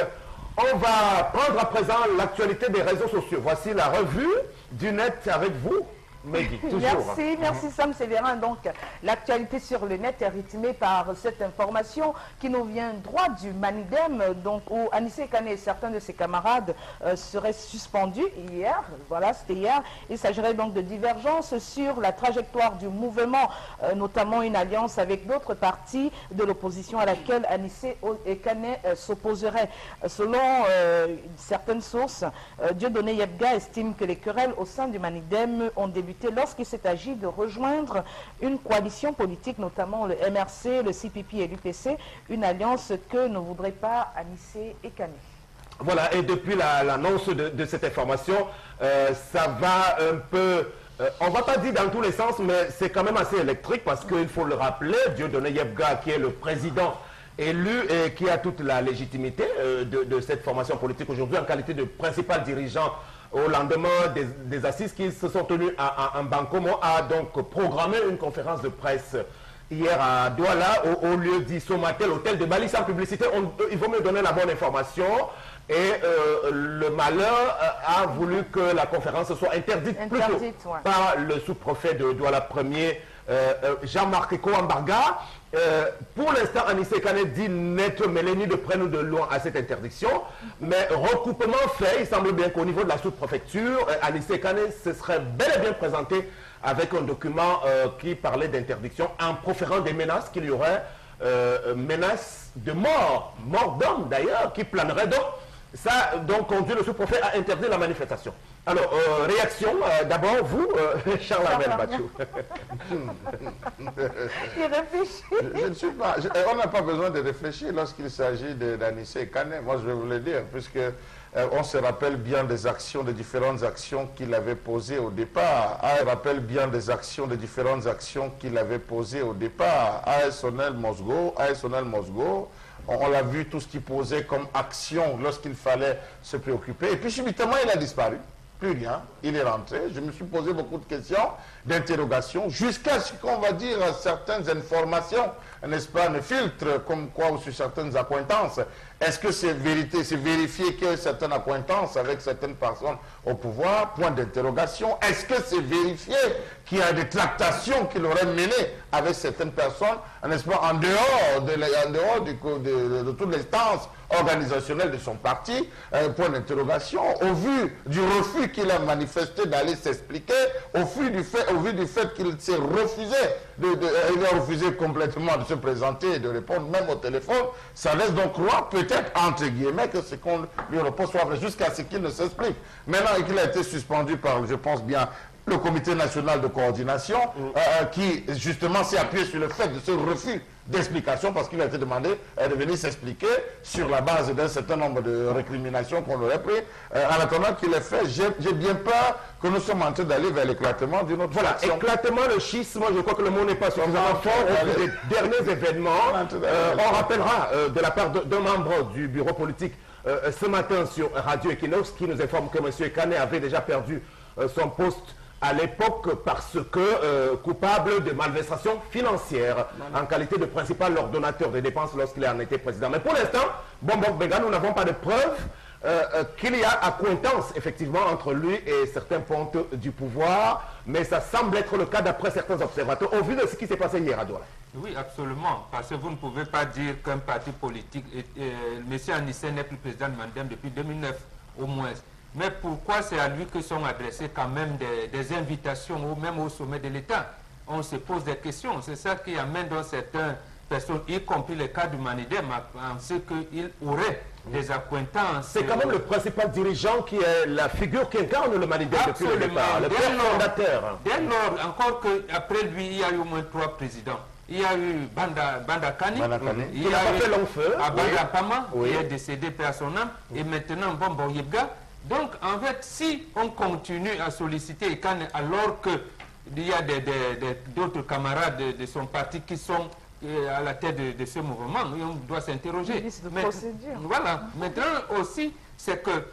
On va prendre à présent l'actualité des réseaux sociaux. Voici la revue du net avec vous. Mehdi, toujours. Merci Sam Sévérin. Donc, l'actualité sur le net est rythmée par cette information qui nous vient droit du Manidem, donc où Anissé Kane et certains de ses camarades seraient suspendus hier. Voilà, c'était hier. Il s'agirait donc de divergences sur la trajectoire du mouvement, notamment une alliance avec d'autres partis de l'opposition à laquelle Anissé Kane s'opposerait. Selon certaines sources, Dieudonné Yebga estime que les querelles au sein du Manidem ont débuté lorsqu'il s'est agi de rejoindre une coalition politique, notamment le MRC, le CPP et l'UPC, une alliance que ne voudraient pas Anissé et Kane. Voilà, et depuis l'annonce de cette information, ça va un peu... on ne va pas dire dans tous les sens, mais c'est quand même assez électrique parce qu'il faut le rappeler, Dieudonné Yebga, qui est le président élu et qui a toute la légitimité de cette formation politique aujourd'hui en qualité de principal dirigeant au lendemain des assises qui se sont tenues à Bankomo, a donc programmé une conférence de presse hier à Douala, au lieu dit Somatel, hôtel de Bali, sans publicité. Il vaut mieux donner la bonne information. Et le malheur a voulu que la conférence soit interdite plutôt par le sous-préfet de Douala premier, Jean-Marc Kouambarga. Pour l'instant, Anissé Kane dit n'être mêlé ni de près ni de loin à cette interdiction, mais recoupement fait, il semble bien qu'au niveau de la sous-préfecture, Anissé Kane se serait bel et bien présenté avec un document qui parlait d'interdiction en proférant des menaces qu'il y aurait, menaces de mort d'homme d'ailleurs, qui planeraient. Donc, ça donc conduit le sous-préfet à interdire la manifestation. Alors, réaction, d'abord vous, Charles-Abel Bachou. Il réfléchit. Je ne suis pas... on n'a pas besoin de réfléchir lorsqu'il s'agit d'Anissé Kane. Moi, je vais vous le dire, puisque on se rappelle bien des actions, des différentes actions qu'il avait posées au départ. On rappelle bien des actions, des différentes actions qu'il avait posées au départ. ASONEL Mosgo, on l'a vu, tout ce qu'il posait comme action lorsqu'il fallait se préoccuper. Et puis, subitement, il a disparu. Plus rien, il est rentré. Je me suis posé beaucoup de questions, d'interrogations, jusqu'à ce qu'on va dire certaines informations, n'est-ce pas, ne filtrent comme quoi ou sur certaines accointances. Est-ce que c'est vérité, c'est vérifié qu'il y a certaines accointances avec certaines personnes au pouvoir? Point d'interrogation. Est-ce que c'est vérifié qu'il y a des tractations qu'il aurait menées avec certaines personnes, n'est-ce pas, en dehors de toute l'instance organisationnelle de son parti? Point d'interrogation. Au vu du refus qu'il a manifesté d'aller s'expliquer, au vu du fait qu'il s'est refusé, il a refusé complètement de se présenter et de répondre même au téléphone, ça laisse donc croire peut-être entre guillemets que ce qu'on lui repose soit vrai jusqu'à ce qu'il ne s'explique. Maintenant qu'il a été suspendu par, je pense bien, le comité national de coordination qui justement s'est appuyé sur le fait de ce refus d'explication parce qu'il a été demandé de venir s'expliquer sur la base d'un certain nombre de récriminations qu'on aurait pris. En attendant qu'il ait fait, j'ai bien peur que nous sommes en train d'aller vers l'éclatement d'une autre faction. Éclatement, le schisme, je crois que le mot n'est pas suffisamment fort au vu des derniers événements. On rappellera de la part d'un membre du bureau politique ce matin sur Radio Equinox qui nous informe que M. Kane avait déjà perdu son poste à l'époque parce que coupable de malversation financière en qualité de principal ordonnateur des dépenses lorsqu'il en était président. Mais pour l'instant, Bombok Benga, nous n'avons pas de preuves qu'il y a accointance effectivement entre lui et certains pontes du pouvoir, mais ça semble être le cas d'après certains observateurs au vu de ce qui s'est passé hier à Douala. Oui, absolument, parce que vous ne pouvez pas dire qu'un parti politique, M. Anissé n'est plus président de Mandem depuis 2009 au moins. Mais pourquoi c'est à lui que sont adressées quand même des invitations, même au sommet de l'État? On se pose des questions, c'est ça qui amène dans certaines personnes, y compris le cas du Manidem, à penser qu'il aurait des accointances. C'est quand même le principal dirigeant qui est la figure qui incarne le Manidem depuis le départ, le père fondateur. Dès lors, encore qu'après lui, il y a eu au moins 3 présidents. Il y a eu Banda Kani, il y a eu Abanda Pama, qui est décédé par son âme, et maintenant Bombo Yebga. Donc, en fait, si on continue à solliciter Kane alors qu'il y a d'autres camarades de son parti qui sont à la tête de ce mouvement, on doit s'interroger. Voilà. Maintenant aussi, c'est que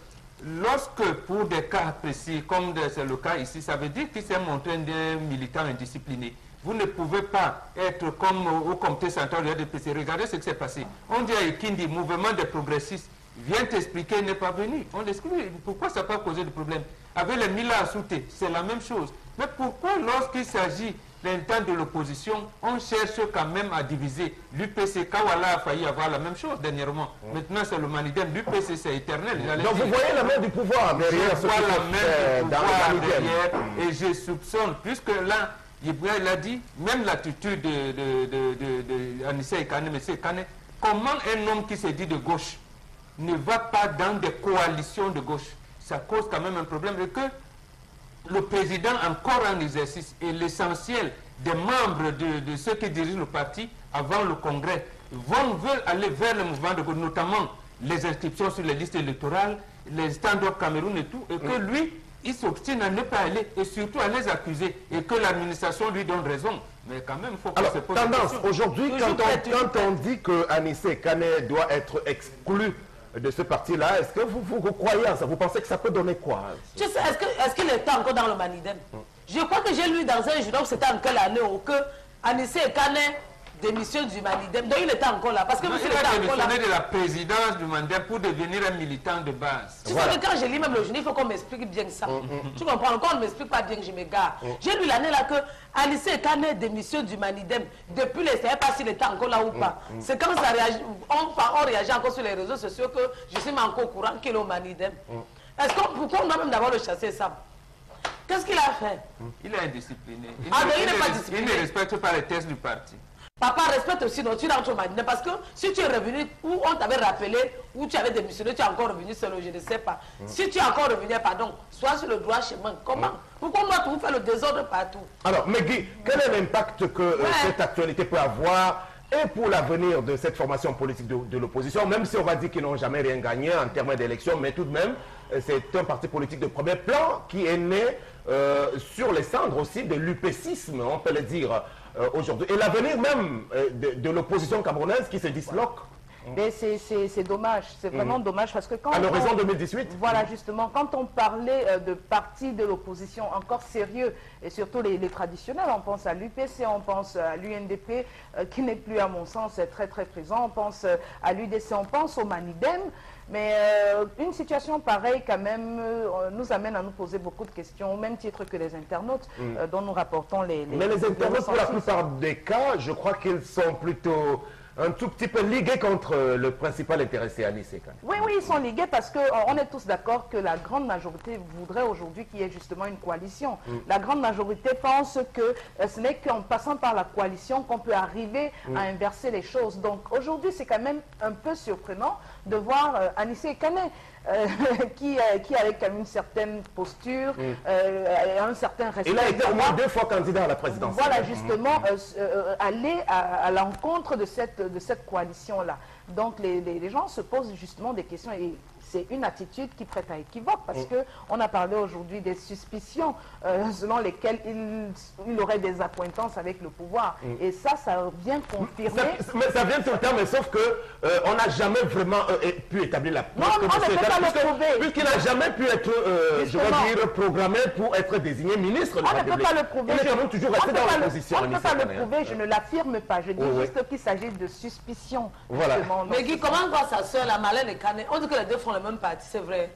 lorsque pour des cas précis, comme c'est le cas ici, ça veut dire qu'il s'est montré un militant indiscipliné. Vous ne pouvez pas être comme au comité central de l'ADPC. Regardez ce qui s'est passé. On dit à Ikindi, mouvement des progressistes, vient t'expliquer, il n'est pas venu. On l'explique. Pourquoi ça n'a pas causé de problème? Avec les Mila Assouté, c'est la même chose. Mais pourquoi lorsqu'il s'agit d'un temps de l'opposition, on cherche quand même à diviser? L'UPC, Kawala a failli avoir la même chose dernièrement. Maintenant, c'est le Manidem. L'UPC, c'est éternel. Donc vous voyez la main du pouvoir derrière ce qui se fait dans le Manidem. Et je soupçonne, puisque là, il a dit, même l'attitude de Anissé Kane, M. Kane, comment un homme qui se dit de gauche ne va pas dans des coalitions de gauche? Ça cause quand même un problème. Et que le président, encore en exercice, et l'essentiel des membres de ceux qui dirigent le parti avant le congrès, veulent aller vers le mouvement de gauche, notamment les inscriptions sur les listes électorales, les stand-up Cameroun et tout, et que lui, il s'obstine à ne pas aller, et surtout à les accuser, et que l'administration lui donne raison. Mais quand même, il faut qu'on se pose tendance, la question. aujourd'hui, quand on dit que Anissé Kane doit être exclu de ce parti-là, est-ce que vous croyez à ça? Vous pensez que ça peut donner quoi? Je sais, est-ce qu'il était encore dans le Manidem? Je crois que j'ai lu dans un journal, c'était en quelle année, que Anissé Kane démissionne du Manidem. Donc il était encore là. Parce que il a démissionné de la présidence du Manidem pour devenir un militant de base. Tu sais que quand je lis même le journal, il faut qu'on m'explique bien ça. Tu comprends? Quand on ne m'explique pas bien, je m'égare. J'ai lu l'année là que Anissé Kane démissionne du Manidem. Depuis, je ne savais pas s'il était encore là ou pas. C'est quand ça réagit, on réagit encore sur les réseaux sociaux que je suis encore au courant qu'il est au Manidem. Pourquoi on doit même d'abord le chasser ça? Qu'est-ce qu'il a fait? Il est indiscipliné. Il n'est pas discipliné. Il ne respecte pas les tests du parti. Papa respecte aussi notre tu Manidem parce que si tu es revenu où on t'avait rappelé, où tu avais démissionné, tu es encore revenu seul, je ne sais pas. Si tu es encore revenu, pardon, sois sur le droit chemin. Comment? Pourquoi on doit tout faire le désordre partout? Alors, Megui, quel est l'impact que cette actualité peut avoir et pour l'avenir de cette formation politique de l'opposition, même si on va dire qu'ils n'ont jamais rien gagné en termes d'élections, mais tout de même, c'est un parti politique de premier plan qui est né sur les cendres aussi de l'upécisme, on peut le dire aujourd'hui. Et l'avenir même de l'opposition camerounaise qui se disloque. Mais c'est dommage, c'est vraiment dommage parce que quand... À l'horizon 2018. Voilà, justement, quand on parlait de partis de l'opposition encore sérieux, et surtout les traditionnels, on pense à l'UPC, on pense à l'UNDP, qui n'est plus à mon sens très très présent, on pense à l'UDC, on pense au Manidem, mais une situation pareille quand même nous amène à nous poser beaucoup de questions, au même titre que les internautes dont nous rapportons les... Mais les internautes, pour la plupart des cas, je crois qu'ils sont plutôt... un tout petit peu ligués contre le principal intéressé à Anissé Kane. Oui, ils sont ligués parce qu'on est tous d'accord que la grande majorité voudrait aujourd'hui qu'il y ait justement une coalition. La grande majorité pense que ce n'est qu'en passant par la coalition qu'on peut arriver à inverser les choses. Donc aujourd'hui, c'est quand même un peu surprenant de voir Anissé Kane qui avec une certaine posture, un certain respect. Il a été au moins 2 fois candidat à la présidence. Voilà, justement, aller à l'encontre de cette coalition-là. Donc les gens se posent justement des questions et c'est une attitude qui prête à équivoque parce qu'on a parlé aujourd'hui des suspicions selon lesquelles il aurait des accointances avec le pouvoir. Et ça vient confirmer... Ça vient tout le temps, mais sauf que on n'a jamais vraiment pu établir la preuve. Non, on ne peut pas le prouver. Puisqu'il n'a jamais pu être, je vais dire, programmé pour être désigné ministre de la République. On ne peut pas le prouver. Il est quand même toujours resté dans l'opposition. On ne peut pas le prouver, je ne l'affirme pas. Je dis juste qu'il s'agit de suspicions. Voilà. Mais Guy, comment voit sa soeur, la Marlène et Canet? On dit que les deux font le même parti, c'est vrai.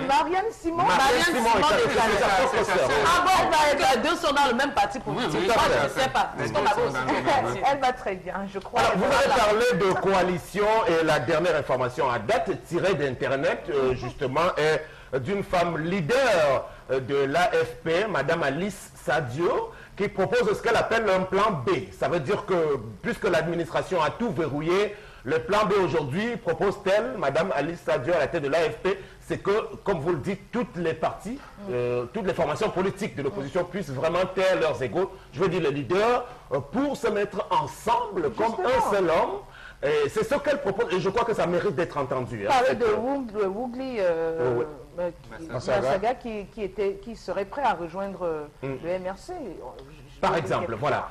Marianne Simon. Marianne Simon et sa sœur. Ah bon, les deux sont dans le même parti politique. Oui, Moi, je ne sais pas. Parce qu'on avait aussi. Elle va très bien, je crois. Alors, vous avez parlé de coalition et la dernière information à date tirée d'Internet, justement, est d'une femme leader de l'AFP, Madame Alice Sadio, qui propose ce qu'elle appelle un plan B. Ça veut dire que, puisque l'administration a tout verrouillé, le plan B aujourd'hui propose-t-elle, Madame Alice Sadio à la tête de l'AFP, c'est que, comme vous le dites, toutes les partis, toutes les formations politiques de l'opposition puissent vraiment taire leurs égaux, je veux dire les leaders, pour se mettre ensemble comme un seul homme. C'est ce qu'elle propose et je crois que ça mérite d'être entendu. Parler de Wougli Massaga qui serait prêt à rejoindre le MRC. Par exemple, voilà.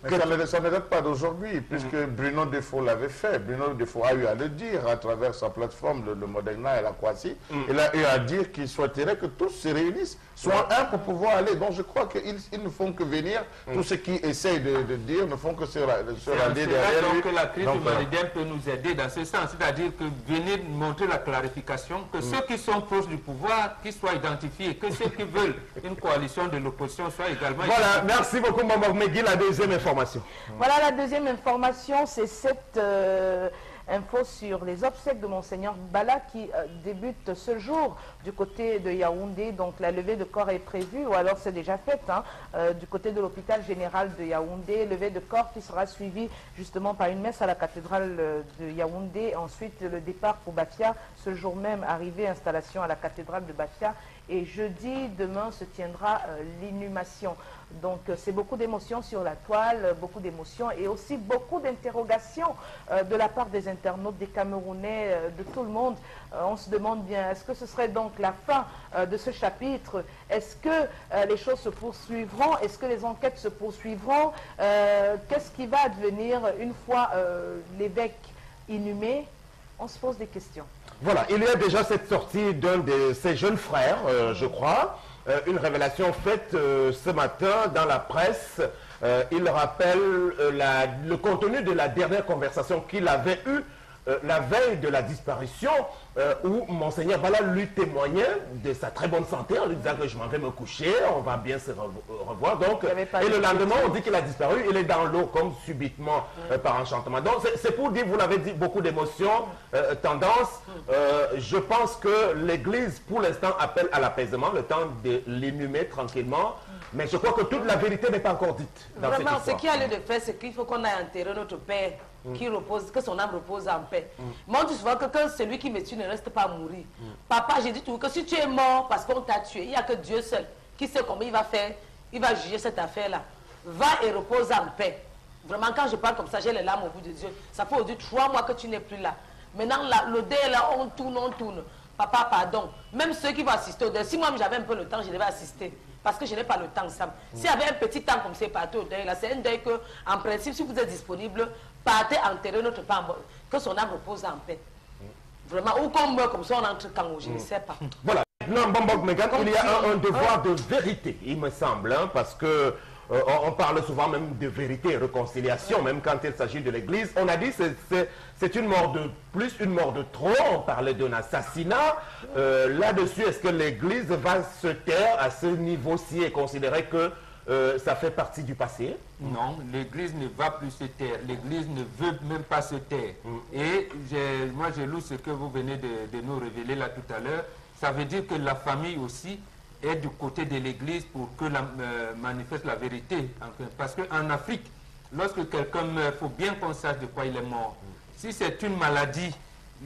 Mais ça ne date pas d'aujourd'hui, puisque Bruno Defoe l'avait fait. Bruno Defoe a eu à le dire à travers sa plateforme, le Moderna et la Kwasi. Il a eu à dire qu'il souhaiterait que tous se réunissent, soient un pour pouvoir aller. Donc je crois qu'ils ne font que venir. Tous ceux qui essayent de dire ne font que se rallier derrière lui. Donc la crise humanitaire peut nous aider dans ce sens. C'est-à-dire que venir montrer la clarification, que ceux qui sont proches du pouvoir, qu'ils soient identifiés, que ceux qui veulent une coalition de l'opposition soient également Voilà, merci beaucoup Maman Megui, la deuxième information. Voilà la deuxième information, c'est cette info sur les obsèques de Monseigneur Bala qui débute ce jour du côté de Yaoundé. Donc la levée de corps est prévue, ou alors c'est déjà faite, du côté de l'hôpital général de Yaoundé. Levée de corps qui sera suivie justement par une messe à la cathédrale de Yaoundé. Ensuite le départ pour Bafia, ce jour même arrivée, installation à la cathédrale de Bafia. Et jeudi, demain, se tiendra l'inhumation. Donc, c'est beaucoup d'émotions sur la toile, beaucoup d'émotions et aussi beaucoup d'interrogations de la part des internautes, des Camerounais, de tout le monde. On se demande bien, est-ce que ce serait donc la fin de ce chapitre? Est-ce que les choses se poursuivront? Est-ce que les enquêtes se poursuivront? Qu'est-ce qui va advenir une fois l'évêque inhumé? On se pose des questions. Voilà, il y a déjà cette sortie d'un de ses jeunes frères, je crois, une révélation faite ce matin dans la presse. Il rappelle le contenu de la dernière conversation qu'il avait eue la veille de la disparition, où Monseigneur Bala lui témoignait de sa très bonne santé en lui disant que je m'en vais me coucher, on va bien se revoir. Donc, et le lendemain, on dit qu'il a disparu, il est dans l'eau comme subitement par enchantement. Donc c'est pour dire, vous l'avez dit, beaucoup d'émotions, tendance. Je pense que l'Église, pour l'instant, appelle à l'apaisement, le temps de l'inhumer tranquillement. Mais je crois que toute la vérité n'est pas encore dite dans cette Vraiment, histoire. ce qu'il y a lieu de faire, c'est qu'il faut qu'on aille enterrer notre père, qui repose, que son âme repose en paix. Moi, on dit souvent que quand celui qui me tue ne reste pas mourir. Papa, j'ai dit toujours que si tu es mort parce qu'on t'a tué, il n'y a que Dieu seul qui sait comment il va faire, il va juger cette affaire-là. Va et repose en paix. Vraiment, quand je parle comme ça, j'ai les larmes au bout de Dieu. Ça fait aujourd'hui 3 mois que tu n'es plus là. Maintenant, le deuil, là, on tourne. Papa, pardon. Même ceux qui vont assister au deuil, si moi j'avais un peu le temps, je devais assister. Parce que je n'ai pas le temps, Sam. S'il y avait un petit temps comme c'est parti au deuil, là, c'est un deuil que, en principe, si vous êtes disponible, partez enterrer notre père, que son âme repose en paix. Vraiment, ou qu'on meurt comme ça, on entre quand je ne sais pas. Voilà. Maintenant, Bombok Megan, il y a un devoir de vérité, il me semble, parce que on parle souvent même de vérité et réconciliation, même quand il s'agit de l'Église. On a dit que c'est une mort de plus, une mort de trop. On parlait d'un assassinat. Là-dessus, est-ce que l'Église va se taire à ce niveau-ci et considérer que ça fait partie du passé? Non, l'Église ne va plus se taire. L'Église ne veut même pas se taire. Et moi, je loue ce que vous venez de nous révéler là tout à l'heure. Ça veut dire que la famille aussi est du côté de l'Église pour que manifeste la vérité. Parce qu'en Afrique, lorsque quelqu'un meurt, il faut bien qu'on sache de quoi il est mort. Si c'est une maladie,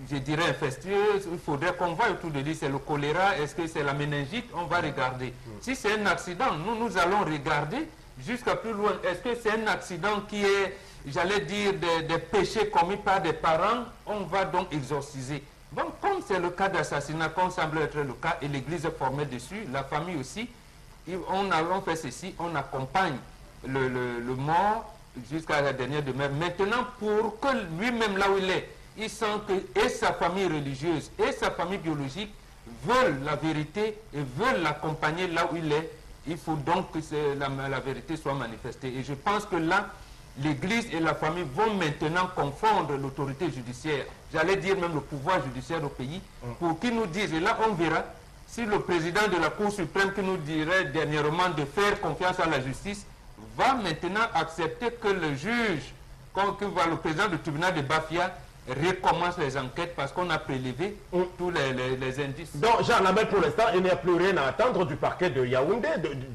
je dirais infectieuse, il faudrait qu'on voie autour de lui, c'est le choléra, est-ce que c'est la méningite, on va regarder. Si c'est un accident, nous allons regarder jusqu'à plus loin, est-ce que c'est un accident qui est, j'allais dire, des péchés commis par des parents? On va donc exorciser. Donc, comme c'est le cas d'assassinat, comme semble être le cas, et l'Église est formée dessus, la famille aussi, on fait ceci, on accompagne le mort jusqu'à la dernière demeure. Maintenant, pour que lui-même, là où il est, il sent que et sa famille religieuse et sa famille biologique veulent la vérité et veulent l'accompagner là où il est, il faut donc que la vérité soit manifestée. Et je pense que là, l'Église et la famille vont maintenant confondre l'autorité judiciaire, j'allais dire même le pouvoir judiciaire au pays, pour qu'ils nous disent, et là on verra, si le président de la Cour suprême qui nous dirait dernièrement de faire confiance à la justice, va maintenant accepter que le juge, le président du tribunal de Bafia, recommence les enquêtes parce qu'on a prélevé tous les indices. Donc, Jean Lambert, pour l'instant, il n'y a plus rien à attendre du parquet de Yaoundé,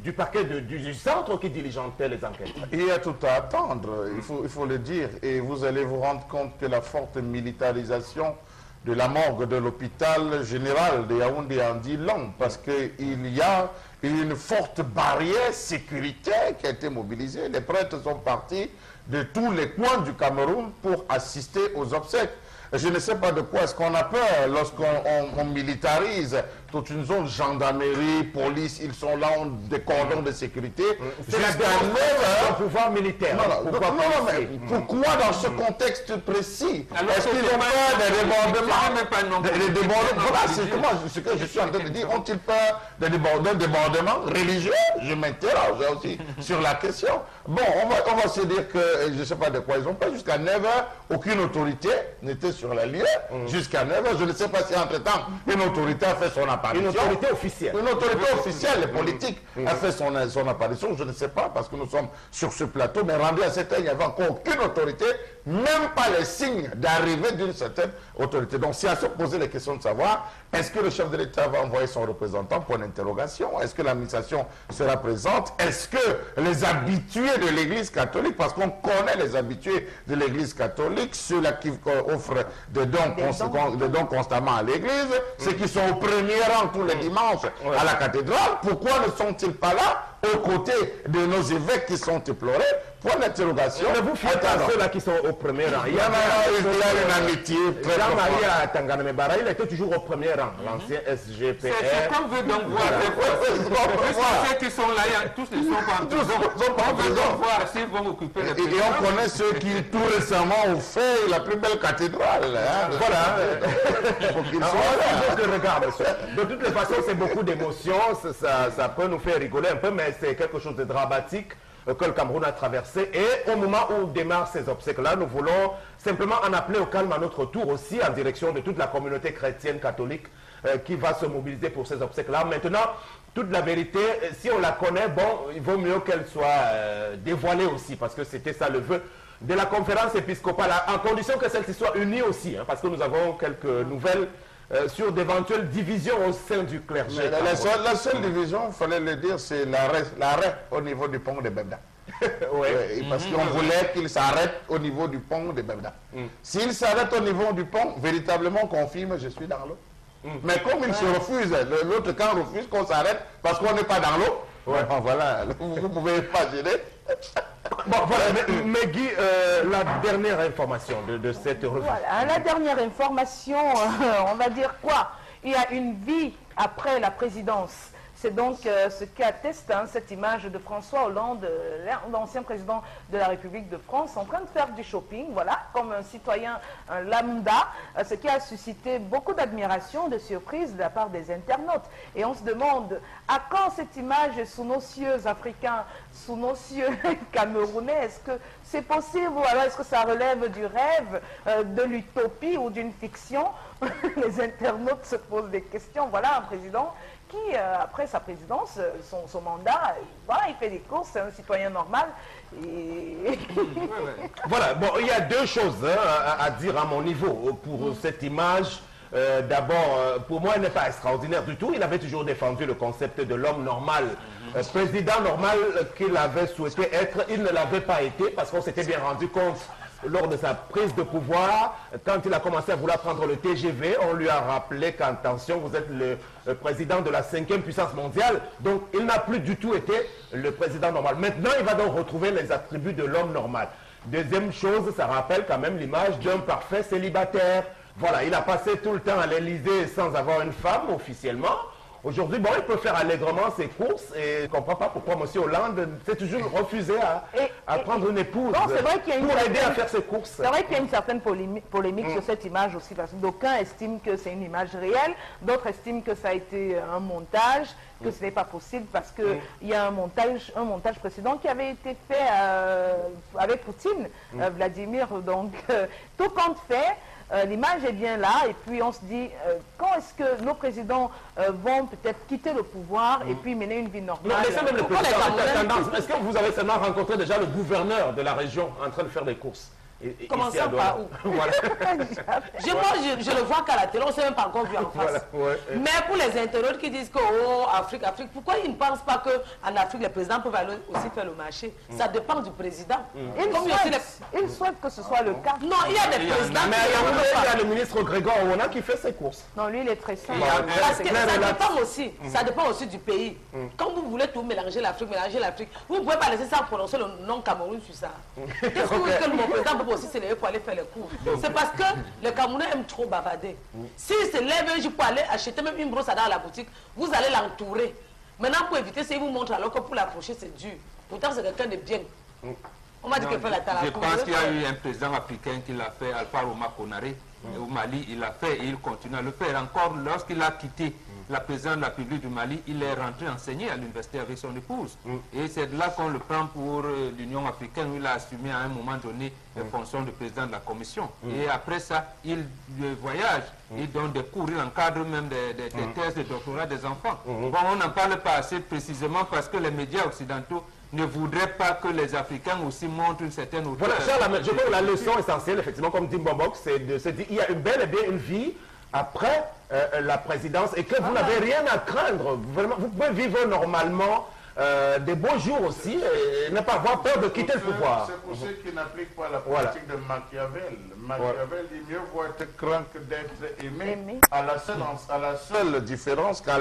du parquet du centre qui diligentait les enquêtes. Il y a tout à attendre, il faut le dire. Et vous allez vous rendre compte que la forte militarisation de la morgue de l'hôpital général de Yaoundé en dit long, parce qu'il y a une forte barrière sécuritaire qui a été mobilisée. Les prêtres sont partis de tous les coins du Cameroun pour assister aux obsèques. Je ne sais pas de quoi est-ce qu'on a peur lorsqu'on militarise toute une zone, gendarmerie, police, ils sont là, ont des cordons de sécurité. C'est la démonstration du pouvoir militaire. Non, mais pourquoi dans ce contexte précis? Est-ce qu'ils ont peur des débordements? Voilà, c'est ce que je suis en train de dire. Ont-ils peur d'un débordement religieux? Je m'interroge aussi sur la question. Bon, on va se dire que, je ne sais pas de quoi ils ont peur. Jusqu'à 9h, aucune autorité n'était sur la lieu. Jusqu'à 9h, je ne sais pas si entre-temps, une autorité a fait son apparition. Une autorité officielle. Une autorité officielle, politique, a fait son apparition. Je ne sais pas, parce que nous sommes sur ce plateau, mais rendu à cette heure, il n'y avait encore aucune autorité, même pas les signes d'arrivée d'une certaine autorité. Donc, c'est à se poser les questions de savoir, est-ce que le chef de l'État va envoyer son représentant pour une interrogation? Est-ce que l'administration sera présente? Est-ce que les habitués de l'Église catholique, parce qu'on connaît les habitués de l'Église catholique, ceux-là qui offrent des dons constamment à l'Église, ceux qui sont au premier rang tous les dimanches à la cathédrale, pourquoi ne sont-ils pas là aux côtés de nos évêques qui sont éplorés? Point d'interrogation. Ne vous fiez pas à ceux-là qui sont au premier rang. Il y a une amitié très Jean-Marie Tanganamebara, il était toujours au premier rang, l'ancien SGPR. C'est qu'on veut donc voir. Ceux qui sont là, tous ne sont pas en prison. On veut donc voir s'ils vont occuper les prisons. Et on connaît ceux qui tout récemment ont fait la plus belle cathédrale. Voilà. Faut qu'ils soient là. Regarde, de toutes les façons, c'est beaucoup d'émotions. Ça peut nous faire rigoler un peu, mais c'est quelque chose de dramatique que le Cameroun a traversé. Et au moment où démarrent ces obsèques-là, nous voulons simplement en appeler au calme à notre tour aussi, en direction de toute la communauté chrétienne catholique qui va se mobiliser pour ces obsèques-là. Maintenant, toute la vérité, si on la connaît, bon, il vaut mieux qu'elle soit dévoilée aussi, parce que c'était ça le vœu de la conférence épiscopale, en condition que celle-ci soit unie aussi, parce que nous avons quelques nouvelles sur d'éventuelles divisions au sein du clergé. La seule division, il fallait le dire, c'est l'arrêt au niveau du pont de Bebda. Parce qu'on voulait qu'il s'arrête au niveau du pont de Bebda. S'il s'arrête au niveau du pont, véritablement confirme, je suis dans l'eau. Mais comme il se refuse, l'autre camp refuse qu'on s'arrête parce qu'on n'est pas dans l'eau, voilà, vous pouvez imaginer. Bon, voilà, mais Guy, la dernière information de cette revue. Voilà, la dernière information, on va dire quoi? Il y a une vie après la présidence. C'est donc ce qui atteste cette image de François Hollande, l'ancien président de la République de France, en train de faire du shopping, voilà, comme un citoyen lambda, ce qui a suscité beaucoup d'admiration, de surprise de la part des internautes. Et on se demande, à quand cette image sous nos cieux africains, sous nos cieux camerounais? Est-ce que c'est possible ou alors est-ce que ça relève du rêve, de l'utopie ou d'une fiction? Les internautes se posent des questions. Voilà un président qui, après sa présidence, son mandat, voilà, il fait des courses, c'est un citoyen normal. Et... Voilà, bon, il y a deux choses à dire à mon niveau pour cette image. D'abord, pour moi, elle n'est pas extraordinaire du tout. Il avait toujours défendu le concept de l'homme normal. Président normal qu'il avait souhaité être, il ne l'avait pas été parce qu'on s'était bien rendu compte lors de sa prise de pouvoir, quand il a commencé à vouloir prendre le TGV, on lui a rappelé qu'attention, vous êtes le président de la 5e puissance mondiale, donc il n'a plus du tout été le président normal. Maintenant, il va donc retrouver les attributs de l'homme normal. Deuxième chose, ça rappelle quand même l'image d'un parfait célibataire. Voilà, il a passé tout le temps à l'Élysée sans avoir une femme officiellement. Aujourd'hui, bon, il peut faire allègrement ses courses et je ne comprends pas pourquoi M. Hollande s'est toujours refusé à prendre une épouse bon, c'est vrai qu'il y a pour aider à faire ses courses. C'est vrai qu'il y a une certaine polémique sur cette image aussi, parce que d'aucuns estiment que c'est une image réelle, d'autres estiment que ça a été un montage, que ce n'est pas possible parce qu'il y a un montage précédent qui avait été fait avec Poutine, Vladimir. Donc, tout compte fait. L'image est bien là et puis on se dit quand est-ce que nos présidents vont peut-être quitter le pouvoir et puis mener une vie normale. Non, mais ça même le président. Est-ce que vous avez seulement rencontré déjà le gouverneur de la région en train de faire des courses? Commençons par où? Voilà. Je le vois qu'à la télé, on ne s'est même pas encore vu en face. Voilà, ouais. Mais pour les internautes qui disent que oh, Afrique, pourquoi ils ne pensent pas qu'en Afrique, les présidents peuvent aller aussi faire le marché? Ça dépend du président. Ils souhaitent que ce soit le cas. Non, il y a des présidents Mais il y a le ministre Grégoire Ouna qui fait ses courses. Non, lui, il est très simple. Parce que ça dépend aussi du pays. Quand vous voulez tout mélanger l'Afrique, vous ne pouvez pas laisser ça prononcer le nom Cameroun sur ça. Qu'est-ce que vous voulez que mon président peut aussi se lever pour aller faire les cours? C'est parce que les Camerounais aiment trop bavarder. S'il se lève un jour pour aller acheter même une brosse à dents à la boutique, vous allez l'entourer. Maintenant, pour éviter, c'est vous montre alors que pour l'approcher, c'est dur. Pourtant, c'est quelqu'un de bien. On m'a dit qu'il fait la tala. Je pense qu'il y a eu un président africain qui l'a fait, Alpha Roma Konaré. Au Mali, il l'a fait et il continue à le faire. Encore lorsqu'il a quitté la présidence de la République du Mali, il est rentré enseigner à l'université avec son épouse. Et c'est de là qu'on le prend pour l'Union africaine, où il a assumé à un moment donné les fonctions de président de la commission. Et après ça, il voyage, il donne des cours, il encadre même des thèses de doctorat des enfants. Bon, on n'en parle pas assez précisément parce que les médias occidentaux ne voudraient pas que les Africains aussi montrent une certaine hauteur. Voilà, je crois que la leçon essentielle, effectivement, comme dit Mbambok, c'est de se dire qu'il y a bel et bien une vie après la présidence et que vous n'avez rien à craindre. Vraiment, vous pouvez vivre normalement des beaux jours aussi et ne pas avoir peur de quitter le pouvoir. C'est pour ceux qui n'appliquent pas la politique de Machiavel. Machiavel dit mieux vaut être craint que d'être aimé. À la seule différence qu'à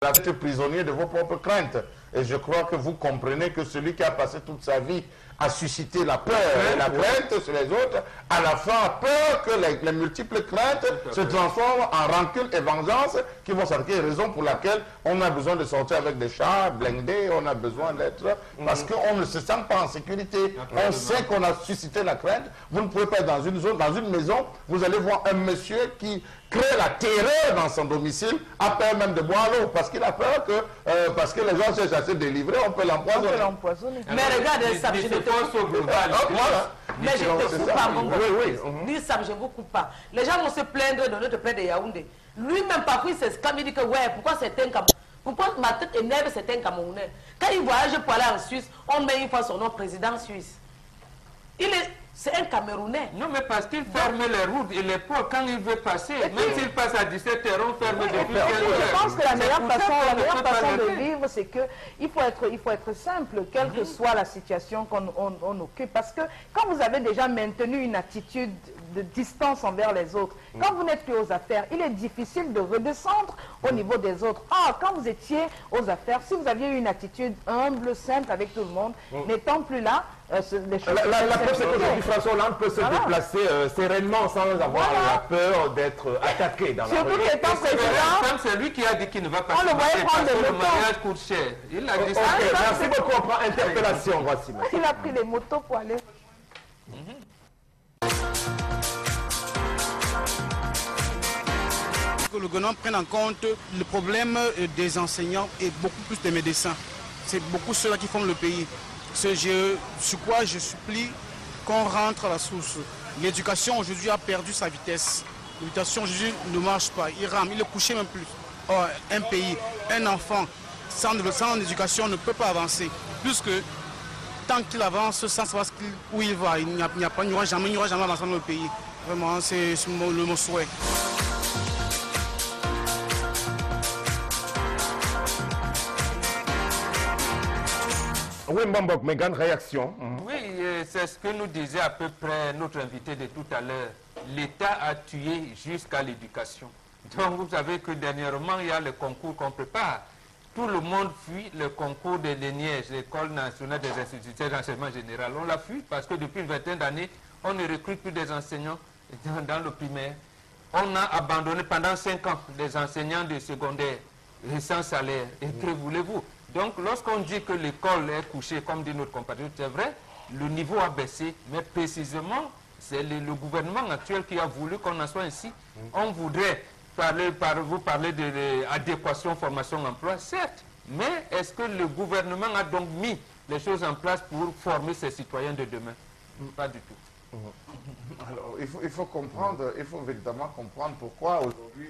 être prisonnier de vos propres craintes. Et je crois que vous comprenez que celui qui a passé toute sa vie à susciter la peur et la crainte sur les autres, à la fin a peur que les multiples craintes se transforment en rancune et vengeance qui vont sortir, raison pour laquelle on a besoin de sortir avec des chars blindés, on a besoin d'être... Parce qu'on ne se sent pas en sécurité. On sait qu'on a suscité la crainte. Vous ne pouvez pas être dans une zone, dans une maison, vous allez voir un monsieur qui crée la terreur dans son domicile, a peur même de boire l'eau, parce qu'il a peur que, parce que les gens cherchent à se délivrer, on peut l'empoisonner. Mais regardez, ça, je ne te coupe pas. Mais je ne te coupe pas, mon gars. Dis ça, je ne vous coupe pas. Les gens vont se plaindre de notre près de Yaoundé. Lui-même, parfois, il s'exclame, il dit que, ouais, pourquoi c'est un Camerounais? Pourquoi ma tête énerve, c'est un Camerounais? Quand il voyage pour aller en Suisse, on met une fois son nom président suisse. C'est un Camerounais. Non, mais parce qu'il ferme les routes et les ports quand il veut passer. Même s'il passe à 17h, on ferme depuis 15 heures. Je pense que la meilleure façon de vivre, c'est qu'il faut être simple, quelle que soit la situation qu'on occupe. Parce que quand vous avez déjà maintenu une attitude de distance envers les autres, quand vous n'êtes plus aux affaires, il est difficile de redescendre au niveau des autres. Ah, quand vous étiez aux affaires, si vous aviez une attitude humble, simple avec tout le monde, n'étant plus là, les choses... La preuve, c'est qu'aujourd'hui, François Hollande peut se déplacer sereinement sans avoir la peur d'être attaqué dans la rue. Surtout qu'étant président... C'est lui qui a dit qu'il ne va pas se marier parce que le mariage coûte cher. Il a dit ça. Merci beaucoup. On prend interpellation. Voici. Il a pris les motos pour aller... Que le gouvernement prenne en compte le problème des enseignants et beaucoup plus des médecins. C'est beaucoup ceux-là qui forment le pays. Sur quoi je supplie qu'on rentre à la source. L'éducation aujourd'hui a perdu sa vitesse. L'éducation aujourd'hui ne marche pas, il rame, il est couché même plus. Or, un pays, un enfant sans éducation ne peut pas avancer. Puisque tant qu'il avance sans savoir où il va, il n'y aura jamais avancé dans le pays. Vraiment, c'est mon souhait. Oui, Mbambok, Megan, réaction. Oui, c'est ce que nous disait à peu près notre invité de tout à l'heure. L'État a tué jusqu'à l'éducation. Donc vous savez que dernièrement, il y a le concours qu'on prépare. Tout le monde fuit le concours de l'ENIEG, l'École nationale des institutions d'enseignement général. On l'a fui parce que depuis une vingtaine d'années, on ne recrute plus des enseignants dans le primaire. On a abandonné pendant 5 ans des enseignants de secondaire sans salaire. Et que voulez-vous? Donc lorsqu'on dit que l'école est couchée, comme dit notre compatriote, c'est vrai, le niveau a baissé, mais précisément, c'est le gouvernement actuel qui a voulu qu'on en soit ainsi. On voudrait vous parler d'adéquation, formation, emploi, certes, mais est-ce que le gouvernement a donc mis les choses en place pour former ses citoyens de demain? Pas du tout. Alors, il faut comprendre, il faut véritablement comprendre pourquoi aujourd'hui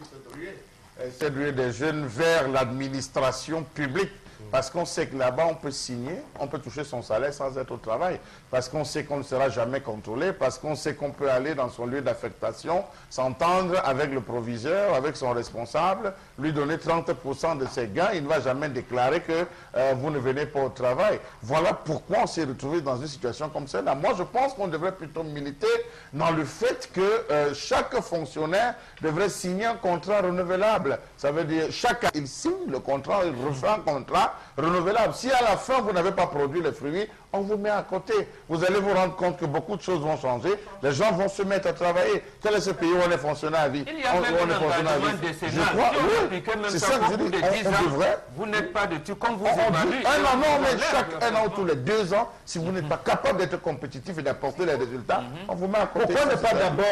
c'est ruée des jeunes vers l'administration publique. Parce qu'on sait que là-bas, on peut signer, on peut toucher son salaire sans être au travail. Parce qu'on sait qu'on ne sera jamais contrôlé. Parce qu'on sait qu'on peut aller dans son lieu d'affectation, s'entendre avec le proviseur, avec son responsable, lui donner 30% de ses gains. Il ne va jamais déclarer que vous ne venez pas au travail. Voilà pourquoi on s'est retrouvé dans une situation comme celle-là. Moi, je pense qu'on devrait plutôt militer dans le fait que chaque fonctionnaire devrait signer un contrat renouvelable. Ça veut dire, chaque il signe le contrat, il refait un contrat renouvelable. Si à la fin, vous n'avez pas produit les fruits, on vous met à côté. Vous allez vous rendre compte que beaucoup de choses vont changer. Les gens vont se mettre à travailler. Quel est ce pays où on est fonctionnaire à vie? Il y a même un engagement décennal. Je crois, oui, c'est ça que je dis. On devrait... Vous n'êtes pas de tout. Comme vous évaluez... Non, mais chaque 1 an ou tous les 2 ans, si vous n'êtes pas capable d'être compétitif et d'apporter les résultats, on vous met à côté. Pourquoi ne pas d'abord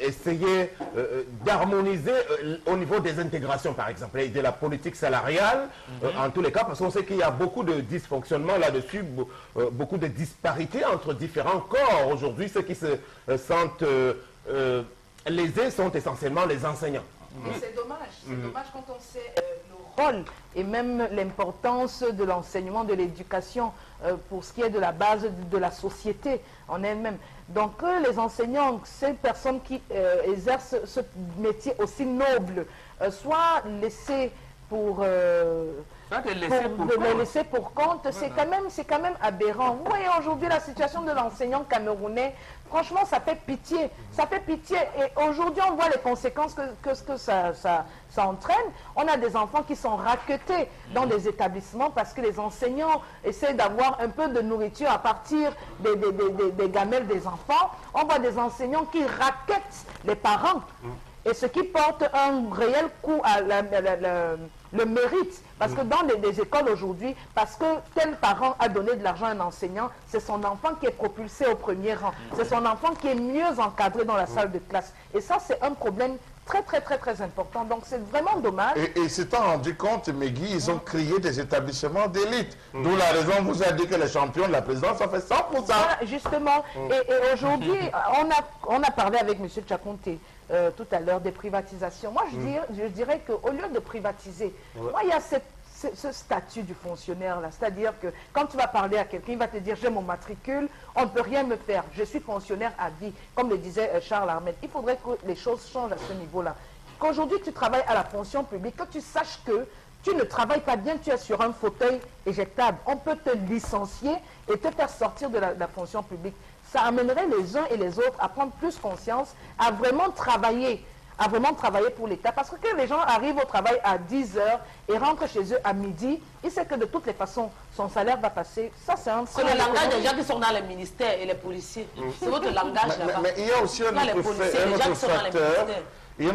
essayer d'harmoniser au niveau des intégrations, par exemple, et de la politique salariale, en tous les cas, parce qu'on sait qu'il y a beaucoup de dysfonctionnements là-dessus, beaucoup de disparités entre différents corps. Aujourd'hui, ceux qui se sentent lésés sont essentiellement les enseignants. Et c'est dommage. C'est dommage quand on sait le rôle et même l'importance de l'enseignement, de l'éducation pour ce qui est de la base de la société en elle-même. Donc les enseignants, ces personnes qui exercent ce métier aussi noble, soient laissés pour... les laisser pour compte, c'est quand même aberrant. Vous voyez aujourd'hui la situation de l'enseignant camerounais, franchement ça fait pitié, et aujourd'hui on voit les conséquences que ça entraîne. On a des enfants qui sont raquetés dans des établissements parce que les enseignants essaient d'avoir un peu de nourriture à partir des gamelles des enfants. On voit des enseignants qui raquettent les parents, et ce qui porte un réel coup à le mérite. Parce que dans les écoles aujourd'hui, parce que tel parent a donné de l'argent à un enseignant, c'est son enfant qui est propulsé au premier rang. C'est son enfant qui est mieux encadré dans la salle de classe. Et ça, c'est un problème très, très, très, très important. Donc, c'est vraiment dommage. Et s'étant rendu compte, Megui, ils ont créé des établissements d'élite. D'où la raison, on vous a dit que les champions de la présidence, ça fait 100%. Voilà, justement. Et aujourd'hui, on a parlé avec M. Tchakonté tout à l'heure des privatisations. Moi, je dirais qu'au lieu de privatiser, moi, il y a ce statut du fonctionnaire là, c'est-à-dire que quand tu vas parler à quelqu'un, il va te dire j'ai mon matricule, on ne peut rien me faire, je suis fonctionnaire à vie, comme le disait Charles Armet. Il faudrait que les choses changent à ce niveau-là. Qu'aujourd'hui tu travailles à la fonction publique, que tu saches que tu ne travailles pas bien, tu es sur un fauteuil éjectable, on peut te licencier et te faire sortir de la fonction publique. Ça amènerait les uns et les autres à prendre plus conscience, à vraiment travailler pour l'État. Parce que quand les gens arrivent au travail à 10 h et rentrent chez eux à midi, ils savent que de toutes les façons, son salaire va passer. Ça, c'est un... C'est le langage des gens qui sont dans les ministères et les policiers. C'est votre langage là-bas. Mais il y a aussi un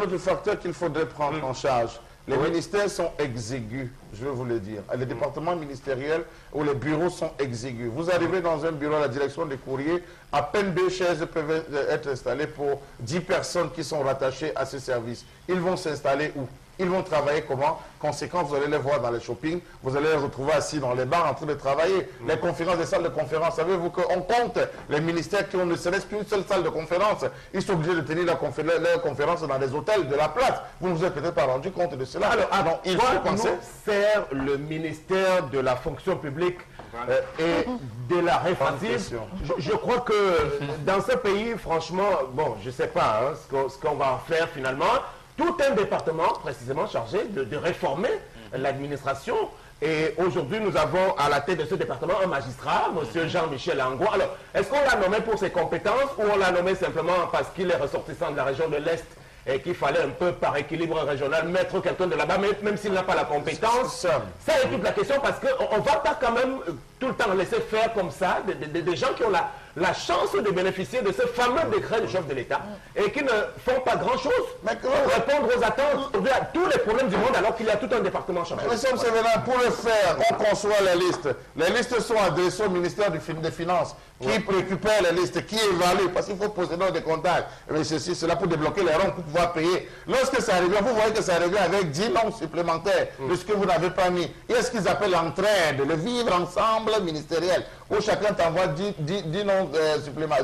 autre facteur qu'il faudrait prendre en charge. Les ministères sont exigus, je veux vous le dire. Les départements ministériels ou les bureaux sont exigus. Vous arrivez dans un bureau à la direction des courriers, à peine 2 chaises peuvent être installées pour 10 personnes qui sont rattachées à ce service. Ils vont s'installer où? Ils vont travailler comment? Conséquent, vous allez les voir dans les shoppings, vous allez les retrouver assis dans les bars en train de travailler. Les conférences, les salles de conférence, savez-vous qu'on compte les ministères qui ont ne serait-ce qu'une seule salle de conférence. Ils sont obligés de tenir leurs conférences dans des hôtels de la place. Vous ne vous êtes peut-être pas rendu compte de cela. Alors, il faut penser... sert le ministère de la fonction publique et de la réformative. Je crois que dans ce pays, franchement, bon, je ne sais pas ce qu'on va en faire finalement. Tout un département précisément chargé de réformer l'administration Et aujourd'hui, nous avons à la tête de ce département un magistrat, M. Jean-Michel Angwa. Alors, est-ce qu'on l'a nommé pour ses compétences ou on l'a nommé simplement parce qu'il est ressortissant de la région de l'Est et qu'il fallait un peu, par équilibre régional, mettre quelqu'un de là-bas, même s'il n'a pas la compétence? Ça est toute la question, parce qu'on ne va pas quand même tout le temps laisser faire comme ça des gens qui ont la chance de bénéficier de ce fameux décret du chef de l'État et qui ne font pas grand-chose pour répondre aux attentes à tous les problèmes du monde, alors qu'il y a tout un département chargé. Monsieur M. Sévérin, pour le faire, on conçoit les listes. Les listes sont adressées au ministère des Finances, qui récupère les listes, qui évalue, parce qu'il faut posséder des comptages. Mais ceci, cela pour débloquer les ronds, pour pouvoir payer. Lorsque ça revient, vous voyez que ça revient avec 10 noms supplémentaires de ce que vous n'avez pas mis. Et ce qu'ils appellent l'entraide, le vivre ensemble ministériel, où chacun t'envoie 10 noms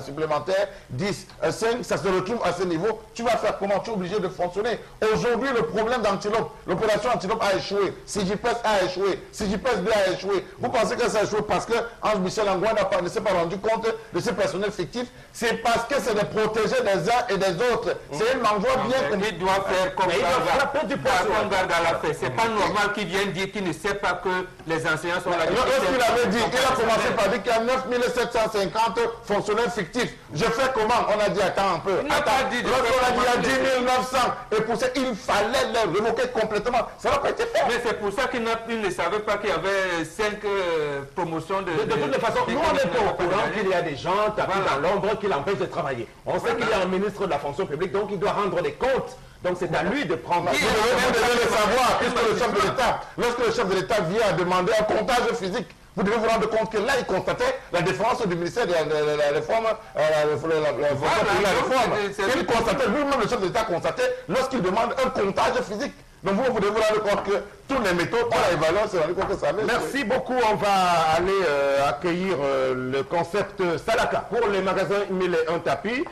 supplémentaires, 10, 5, ça se retrouve à ce niveau. Tu vas faire comment? Tu es obligé de fonctionner. Aujourd'hui, le problème d'Antilope, l'opération Antilope a échoué, CJPS a échoué, CJPS 2 a échoué. Vous pensez que ça a échoué parce que Ange-Michel Angwa ne s'est pas rendu compte de ce personnel fictif? C'est parce que c'est de protéger des uns et des autres. C'est une envoi bien comme il doit faire comme garde à la fête. C'est pas normal qu'il vienne dire qu'il ne sait pas que les enseignants sont là. Lorsqu'il avait dit, il a commencé par dire qu'il y a 9750 fonctionnaires fictifs. Je fais comment? On a dit attends un peu. Lorsqu'on a dit il y a 10 900 et pour ça il fallait les revoquer complètement. Ça n'a pas été fait. Mais c'est pour ça qu'il ne savait pas qu'il y avait 5 promotions de... De toute façon, nous on est au courant qu'il y a des gens tapis dans l'ombre qui l'empêchent de travailler. On sait qu'il y a un ministre de la fonction publique, donc il doit rendre des comptes. Donc c'est à lui de prendre... Vous devez le savoir, puisque le chef de l'État, lorsque le chef de l'État vient à demander un comptage physique, vous devez vous rendre compte que là, il constatait la différence du ministère de la réforme. Il constatait, lui-même, le chef de l'État constatait lorsqu'il demande un comptage physique. Donc vous devez vous rendre compte que tous les méthodes, on l'a évalué, on s'est rendu compte que ça avait... Merci beaucoup. On va aller accueillir le concept Salaka pour les magasins 1001 tapis.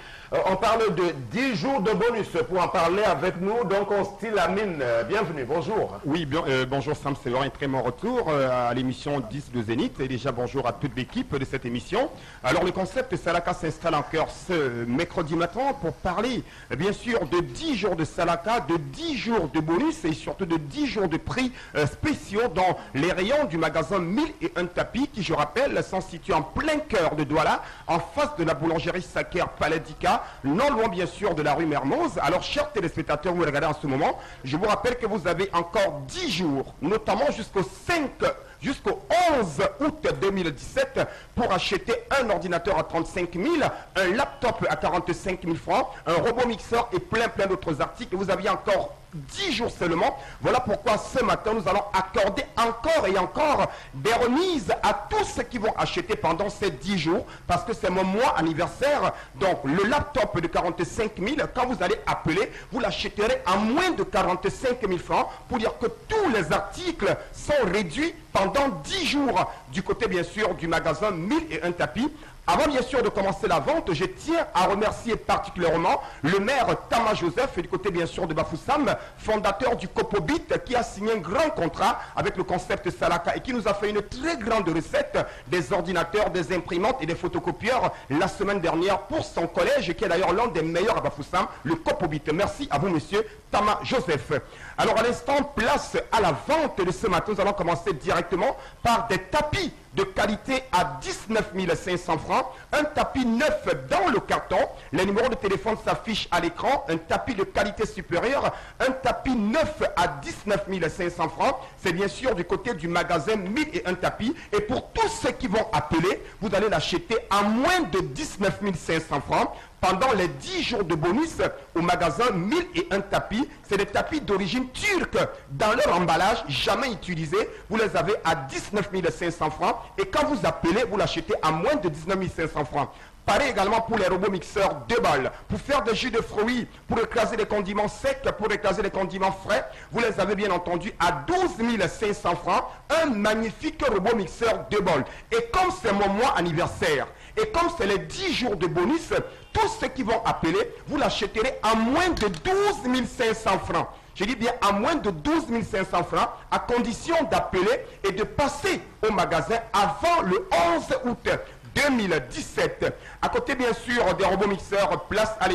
On parle de 10 jours de bonus. Pour en parler avec nous, donc on style Amine. Bienvenue, bonjour. Oui, bonjour Sam, c'est Laurent, très mon retour à l'émission 10 de Zénith. Et déjà bonjour à toute l'équipe de cette émission. Alors le concept Salaka s'installe en cœur ce mercredi matin pour parler bien sûr de 10 jours de Salaka, de 10 jours de bonus et surtout de 10 jours de prix spéciaux dans les rayons du magasin 1001 tapis qui, je rappelle, sont situés en plein cœur de Douala, en face de la boulangerie Saker Paladika, non loin bien sûr de la rue Mermoz. Alors chers téléspectateurs, vous regardez en ce moment, je vous rappelle que vous avez encore 10 jours, notamment jusqu'au 11 août 2017 pour acheter un ordinateur à 35 000, un laptop à 45 000 francs, un robot mixeur et plein d'autres articles. Vous aviez encore 10 jours seulement. Voilà pourquoi ce matin nous allons accorder encore et encore des remises à tous ceux qui vont acheter pendant ces 10 jours, parce que c'est mon mois anniversaire. Donc le laptop de 45 000, quand vous allez appeler, vous l'achèterez à moins de 45 000 francs, pour dire que tous les articles sont réduits pendant 10 jours du côté bien sûr du magasin 1001 tapis. Avant bien sûr de commencer la vente, je tiens à remercier particulièrement le maire Tama Joseph, du côté bien sûr de Bafoussam, fondateur du Copobit, qui a signé un grand contrat avec le concept Salaka et qui nous a fait une très grande recette des ordinateurs, des imprimantes et des photocopieurs la semaine dernière pour son collège, qui est d'ailleurs l'un des meilleurs à Bafoussam, le Copobit. Merci à vous monsieur Tama Joseph. Alors à l'instant, place à la vente de ce matin. Nous allons commencer directement par des tapis de qualité à 19 500 francs, un tapis neuf dans le carton, les numéros de téléphone s'affichent à l'écran, un tapis de qualité supérieure, un tapis neuf à 19 500 francs, c'est bien sûr du côté du magasin 1001 tapis, et pour tous ceux qui vont appeler, vous allez l'acheter à moins de 19 500 francs, pendant les 10 jours de bonus au magasin 1001 tapis. C'est des tapis d'origine turque. Dans leur emballage, jamais utilisés. Vous les avez à 19 500 francs. Et quand vous appelez, vous l'achetez à moins de 19 500 francs. Pareil également pour les robots mixeurs 2 balles. Pour faire des jus de fruits, pour écraser les condiments secs, pour écraser les condiments frais, vous les avez bien entendu à 12 500 francs. Un magnifique robot mixeur 2 balles. Et comme c'est mon mois anniversaire, et comme c'est les 10 jours de bonus, tous ceux qui vont appeler, vous l'achèterez à moins de 12 500 francs. Je dis bien à moins de 12 500 francs, à condition d'appeler et de passer au magasin avant le 11 août 2017. À côté bien sûr des robots mixeurs, place à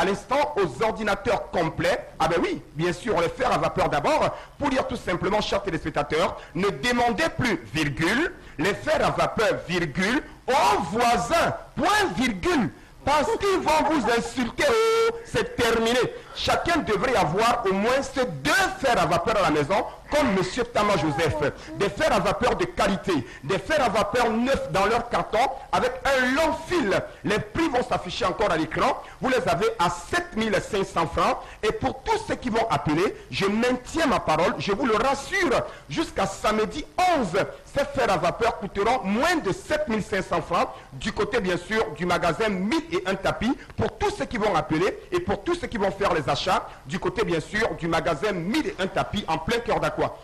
l'instant aux ordinateurs complets. Ah ben oui, bien sûr, les fers à vapeur d'abord. Pour dire tout simplement, chers téléspectateurs, ne demandez plus virgule, les fers à vapeur virgule, aux voisins, point virgule. Parce qu'ils vont vous insulter, oh, c'est terminé. Chacun devrait avoir au moins ces 2 fers à vapeur à la maison, comme M. Tama Joseph. Des fers à vapeur de qualité, des fers à vapeur neufs dans leur carton, avec un long fil. Les prix vont s'afficher encore à l'écran. Vous les avez à 7500 francs. Et pour tous ceux qui vont appeler, je maintiens ma parole, je vous le rassure, jusqu'à samedi 11, ces fers à vapeur coûteront moins de 7500 francs, du côté bien sûr du magasin 1001 tapis, pour tous ceux qui vont appeler et pour tous ceux qui vont faire les achats, du côté bien sûr du magasin 1001 tapis en plein cœur d'Aqua.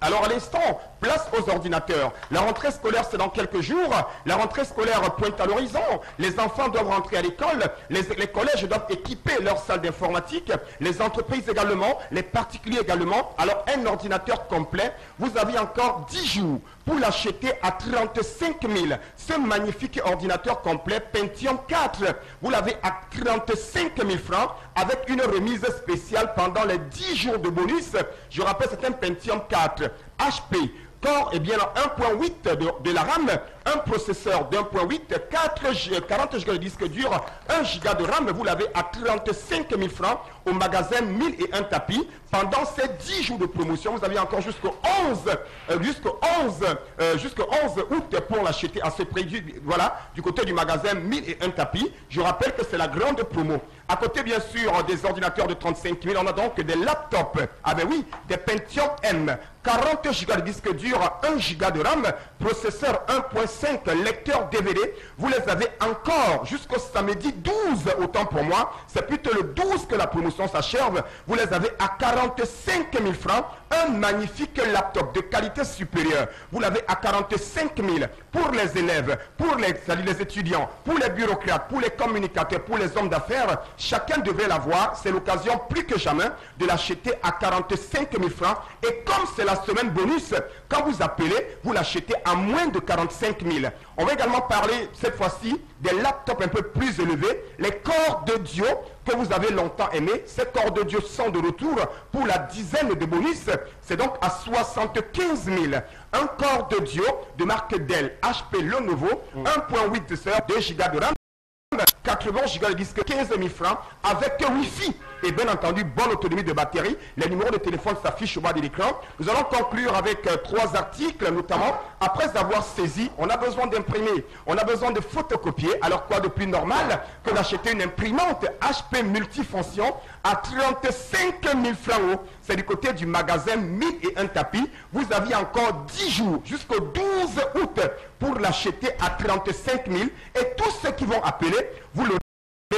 Alors à l'instant, place aux ordinateurs. La rentrée scolaire, c'est dans quelques jours. La rentrée scolaire pointe à l'horizon. Les enfants doivent rentrer à l'école. Les collèges doivent équiper leurs salles d'informatique. Les entreprises également. Les particuliers également. Alors un ordinateur complet, vous avez encore 10 jours pour l'acheter à 35 000. Ce magnifique ordinateur complet Pentium 4, vous l'avez à 35 000 francs avec une remise spéciale pendant les 10 jours de bonus. Je rappelle, c'est un Pentium 4 HP. Core, eh bien, 1.8 de la RAM, un processeur d'1.8, 40 Go de disque dur, 1 Go de RAM, vous l'avez à 35 000 francs au magasin 1001 tapis. Pendant ces 10 jours de promotion, vous avez encore jusqu'au 11 août pour l'acheter à ce prix, voilà, du côté du magasin 1001 tapis. Je rappelle que c'est la grande promo. À côté, bien sûr, des ordinateurs de 35 000, on a donc des laptops. Ah ben oui, des Pentium M, 40 Go de disque dur, 1 Go de RAM, processeur 1.5, lecteur DVD. Vous les avez encore jusqu'au samedi 12, autant pour moi. C'est plutôt le 12 que la promotion s'achève. Vous les avez à 45 000 francs. Un magnifique laptop de qualité supérieure. Vous l'avez à 45 000 pour les élèves, pour les étudiants, pour les bureaucrates, pour les communicateurs, pour les hommes d'affaires. Chacun devrait l'avoir. C'est l'occasion plus que jamais de l'acheter à 45 000 francs. Et comme c'est la semaine bonus, quand vous appelez, vous l'achetez à moins de 45 000. On va également parler cette fois-ci des laptops un peu plus élevés, les corps d'audio que vous avez longtemps aimés. Ces corps d'audio sont de retour pour la dizaine de bonus. C'est donc à 75 000. Un corps d'audio de marque Dell HP Lenovo, 1.8 de 2 Go de RAM, 80 Go de disque, 15 000 francs avec Wi-Fi et bien entendu bonne autonomie de batterie. Les numéros de téléphone s'affichent au bas de l'écran. Nous allons conclure avec 3 articles, notamment après avoir saisi, on a besoin d'imprimer, on a besoin de photocopier. Alors quoi de plus normal que d'acheter une imprimante HP multifonction à 35 000 francs. C'est du côté du magasin 1001 tapis. Vous aviez encore 10 jours jusqu'au 12 août pour l'acheter à 35 000. Et tous ceux qui vont appeler, vous le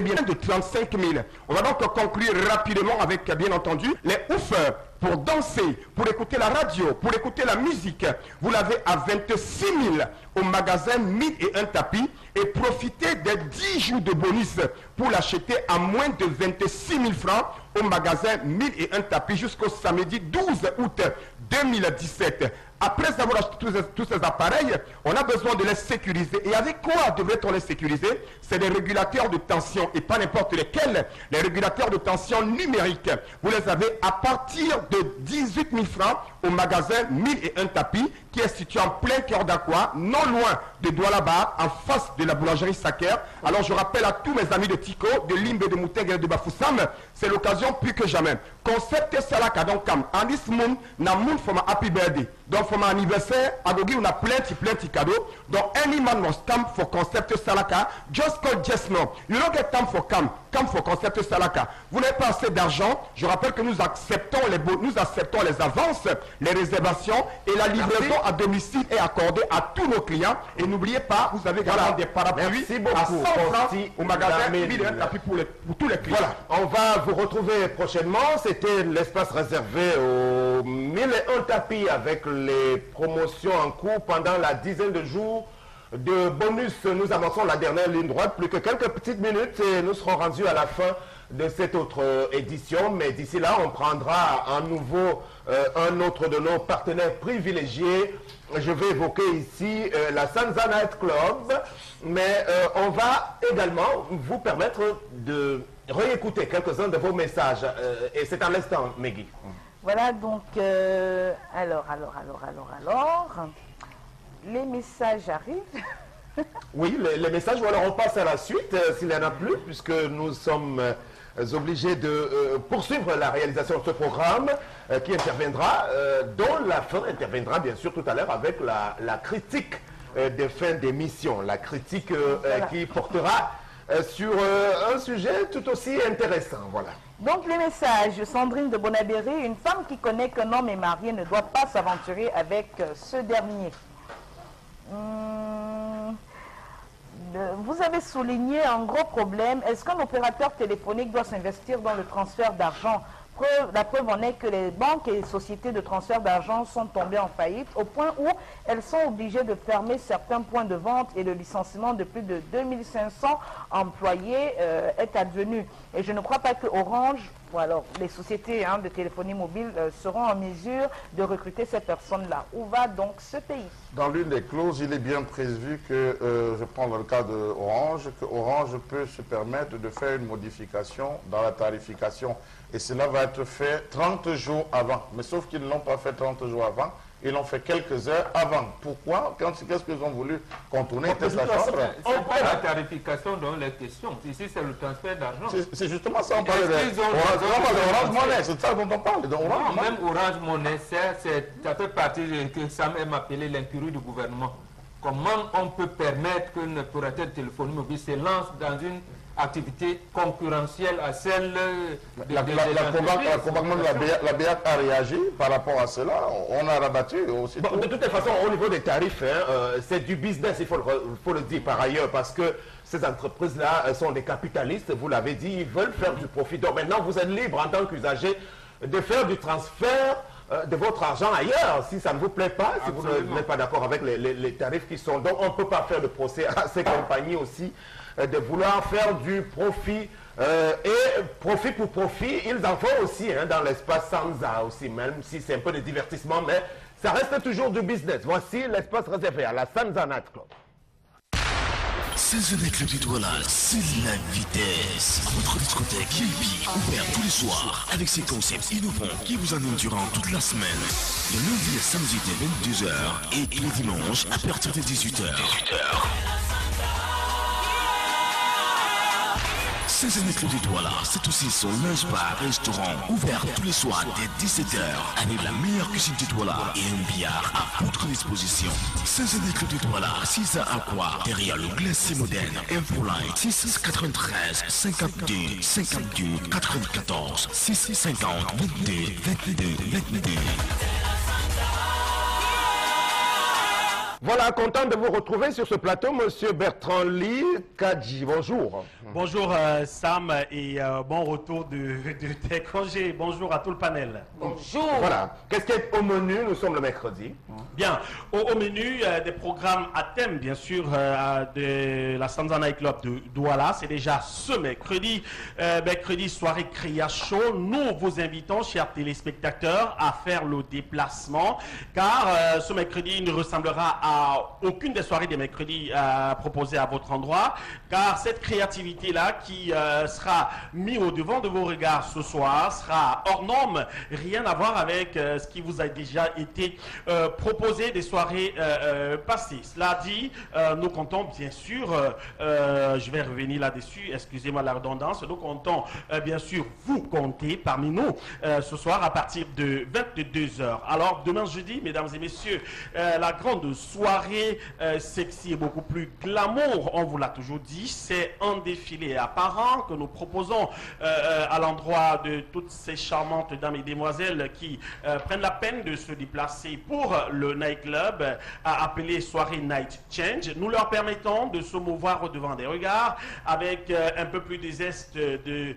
bien de 35 000. On va donc conclure rapidement avec, bien entendu, les oufs pour danser, pour écouter la radio, pour écouter la musique. Vous l'avez à 26 000 au magasin 1001 tapis et profitez des 10 jours de bonus pour l'acheter à moins de 26 000 francs au magasin 1001 tapis jusqu'au samedi 12 août 2017. Après avoir acheté tous ces appareils, on a besoin de les sécuriser. Et avec quoi devrait-on les sécuriser? C'est des régulateurs de tension et pas n'importe lesquels. Les régulateurs de tension numériques. Vous les avez à partir de 18 000 francs au magasin 1001 tapis qui est situé en plein cœur d'Aqua, non loin de Douala-Bar, en face de la boulangerie Saker. Alors je rappelle à tous mes amis de Tico, de Limbe, de Mouteng et de Bafoussam, c'est l'occasion plus que jamais. Concept Salaka donc Anis Moon, na Moon for my happy birthday. Donc pour mon anniversaire, à Gogi on a plein de cadeaux. Donc any man must come for Concept Salaka. Just call just now. You don't get time for come for Concept Salaka. Vous n'avez pas assez d'argent. Je rappelle que nous acceptons les avances, les réservations et la livraison à domicile est accordée à tous nos clients. Et n'oubliez pas, vous avez également des parapluies à 100 francs au magasin 1001 tapis pour tous les clients. Voilà, on va vous retrouver prochainement. C'était l'espace réservé aux 1001 tapis avec les promotions en cours pendant la dizaine de jours de bonus. Nous avançons la dernière ligne droite, plus que quelques petites minutes et nous serons rendus à la fin de cette autre édition. Mais d'ici là, on prendra à nouveau un autre de nos partenaires privilégiés. Je vais évoquer ici la Sanza Night Club, mais on va également vous permettre de réécouter quelques-uns de vos messages. Et c'est à l'instant, Meggy. Voilà, donc, alors, les messages arrivent. Oui, les messages, ou alors on passe à la suite, s'il n'y en a plus, puisque nous sommes obligés de poursuivre la réalisation de ce programme qui interviendra, dont la fin interviendra bien sûr tout à l'heure avec la critique des fins d'émission, la critique qui portera sur un sujet tout aussi intéressant, voilà. Donc les messages, Sandrine de Bonabéry, une femme qui connaît qu'un homme est marié ne doit pas s'aventurer avec ce dernier. Vous avez souligné un gros problème. Est-ce qu'un opérateur téléphonique doit s'investir dans le transfert d'argent? La preuve en est que les banques et les sociétés de transfert d'argent sont tombées en faillite au point où elles sont obligées de fermer certains points de vente et le licenciement de plus de 2500 employés est advenu. Et je ne crois pas que Orange, ou alors les sociétés de téléphonie mobile seront en mesure de recruter ces personnes-là. Où va donc ce pays? Dans l'une des clauses, il est bien prévu que, je prends le cas de Orange, que Orange peut se permettre de faire une modification dans la tarification. Et cela va être fait 30 jours avant. Mais sauf qu'ils ne l'ont pas fait 30 jours avant, ils l'ont fait quelques heures avant. Pourquoi? Qu'est-ce qu'ils ont voulu contourner la chambre? On parle de la tarification dans les questions. Ici, c'est le transfert d'argent. C'est justement ça, on parle d'Orange Monnaie, c'est ça dont on parle. Non, même Orange Monnaie, ça fait partie de que Sam aime appeler l'incurie du gouvernement. Comment on peut permettre qu'un opérateur de téléphonie mobile se lance dans une activité concurrentielle à celle de la BIAC a réagi par rapport à cela. On a rabattu aussi. Bon, de toute façon, au niveau des tarifs, c'est du business, il faut le dire par ailleurs, parce que ces entreprises-là sont des capitalistes, vous l'avez dit, ils veulent faire du profit. Donc maintenant, vous êtes libre en tant qu'usager de faire du transfert de votre argent ailleurs, si ça ne vous plaît pas, si vous n'êtes pas d'accord avec les tarifs qui sont. Donc on ne peut pas faire de procès à ces compagnies aussi de vouloir faire du profit. Et profit pour profit, ils en font aussi dans l'espace Sanza aussi, même si c'est un peu de divertissement, mais ça reste toujours du business. Voici l'espace réservé à la Sanza Night Club. C'est avec le Douala, c'est la vitesse. Votre discothèque VIP, ouvert tous les soirs, avec ses concepts innovants qui vous animent durant toute la semaine. De lundi à samedi dès 22h et le dimanche à partir de 18h. C'est avec le Douala, c'est aussi son lunch bar restaurant, ouvert tous les soirs dès 17h, avec la meilleure cuisine du Douala et un billard à votre disposition. C'est avec le Douala, 6 à Aqua, derrière le glacier moderne, Infoline, 6 93 52 52 94 6 50 22 22 22. Voilà, content de vous retrouver sur ce plateau, Monsieur Bertrand Lee Kadji. Bonjour. Bonjour Sam et bon retour de tes congés. Bonjour à tout le panel. Bonjour. Voilà, qu'est-ce qui est au menu? Nous sommes le mercredi. Bien, au menu des programmes à thème, bien sûr, de la Sanza Night Club de Douala. C'est déjà ce mercredi, mercredi soirée Créa Show. Nous vous invitons, chers téléspectateurs, à faire le déplacement, car ce mercredi ne ressemblera à aucune des soirées des mercredis proposées à votre endroit, car cette créativité-là qui sera mise au devant de vos regards ce soir sera hors norme, rien à voir avec ce qui vous a déjà été proposé des soirées passées. Cela dit, nous comptons bien sûr, je vais revenir là-dessus, excusez-moi la redondance, nous comptons bien sûr vous compter parmi nous ce soir à partir de 22h. Alors demain jeudi, mesdames et messieurs, la grande soirée sexy et beaucoup plus glamour, on vous l'a toujours dit, c'est un défilé apparent que nous proposons à l'endroit de toutes ces charmantes dames et demoiselles qui prennent la peine de se déplacer pour le nightclub appelé soirée Night Change. Nous leur permettons de se mouvoir au devant des regards avec un peu plus de zeste de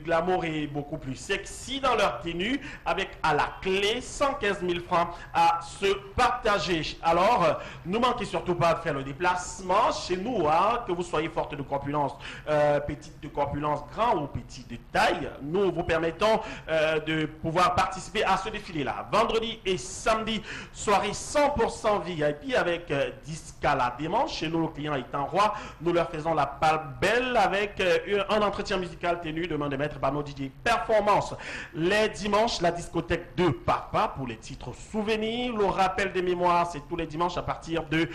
glamour et beaucoup plus sexy dans leur tenue, avec à la clé 115 000 francs à se partager. Alors, ne manquez surtout pas de faire le déplacement chez nous, hein, que vous soyez forte de corpulence, petite de corpulence, grand ou petit de taille. Nous vous permettons de pouvoir participer à ce défilé-là. Vendredi et samedi, soirée 100% VIP avec 10 cas la dimanche. Chez nous, le client étant roi, nous leur faisons la part belle avec un entretien musical tenu demain de maître par nos DJ Performance. Les dimanches, la discothèque de Papa pour les titres souvenirs. Le rappel des mémoires, c'est tous les dimanches à partir de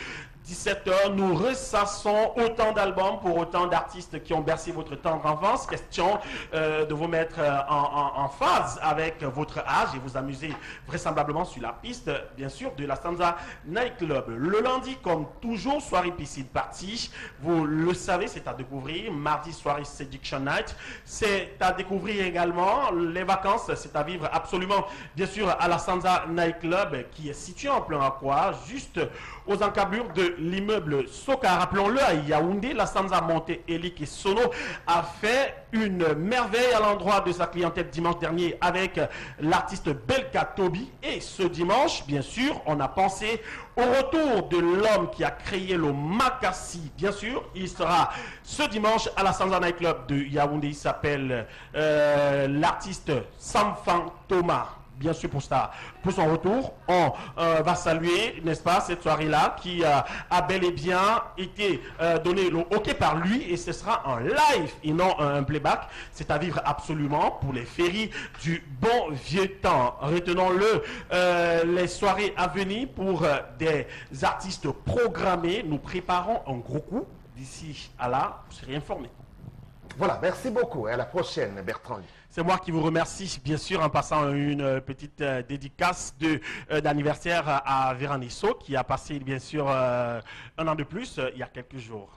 17h, nous ressassons autant d'albums pour autant d'artistes qui ont bercé votre tendre enfance. Question de vous mettre en phase avec votre âge et vous amuser vraisemblablement sur la piste, bien sûr, de la Stanza Night Club. Le lundi, comme toujours, soirée piscine party. Vous le savez, c'est à découvrir. Mardi, soirée Seduction Night. C'est à découvrir également. Les vacances, c'est à vivre absolument, bien sûr, à la Stanza Night Club qui est située en plein aqua, juste aux encablures de l'immeuble Soka. Rappelons-le, à Yaoundé, la Stanza Monté, Elik et Sono a fait une merveille à l'endroit de sa clientèle dimanche dernier avec l'artiste Belka Toby. Et ce dimanche, bien sûr, on a pensé au retour de l'homme qui a créé le Makassi. Bien sûr, il sera ce dimanche à la Stanza Night Club de Yaoundé. Il s'appelle l'artiste Samfang Thomas. Bien sûr, pour son retour, on va saluer, n'est-ce pas, cette soirée-là qui a bel et bien été donnée le OK par lui et ce sera en live et non un playback. C'est à vivre absolument pour les féeries du bon vieux temps. Retenons-le, les soirées à venir pour des artistes programmés. Nous préparons un gros coup. D'ici à là, vous serez informés. Voilà, merci beaucoup. Et à la prochaine, Bertrand. C'est moi qui vous remercie, bien sûr, en passant une petite dédicace d'anniversaire à Véranisso, qui a passé, bien sûr, un an de plus il y a quelques jours.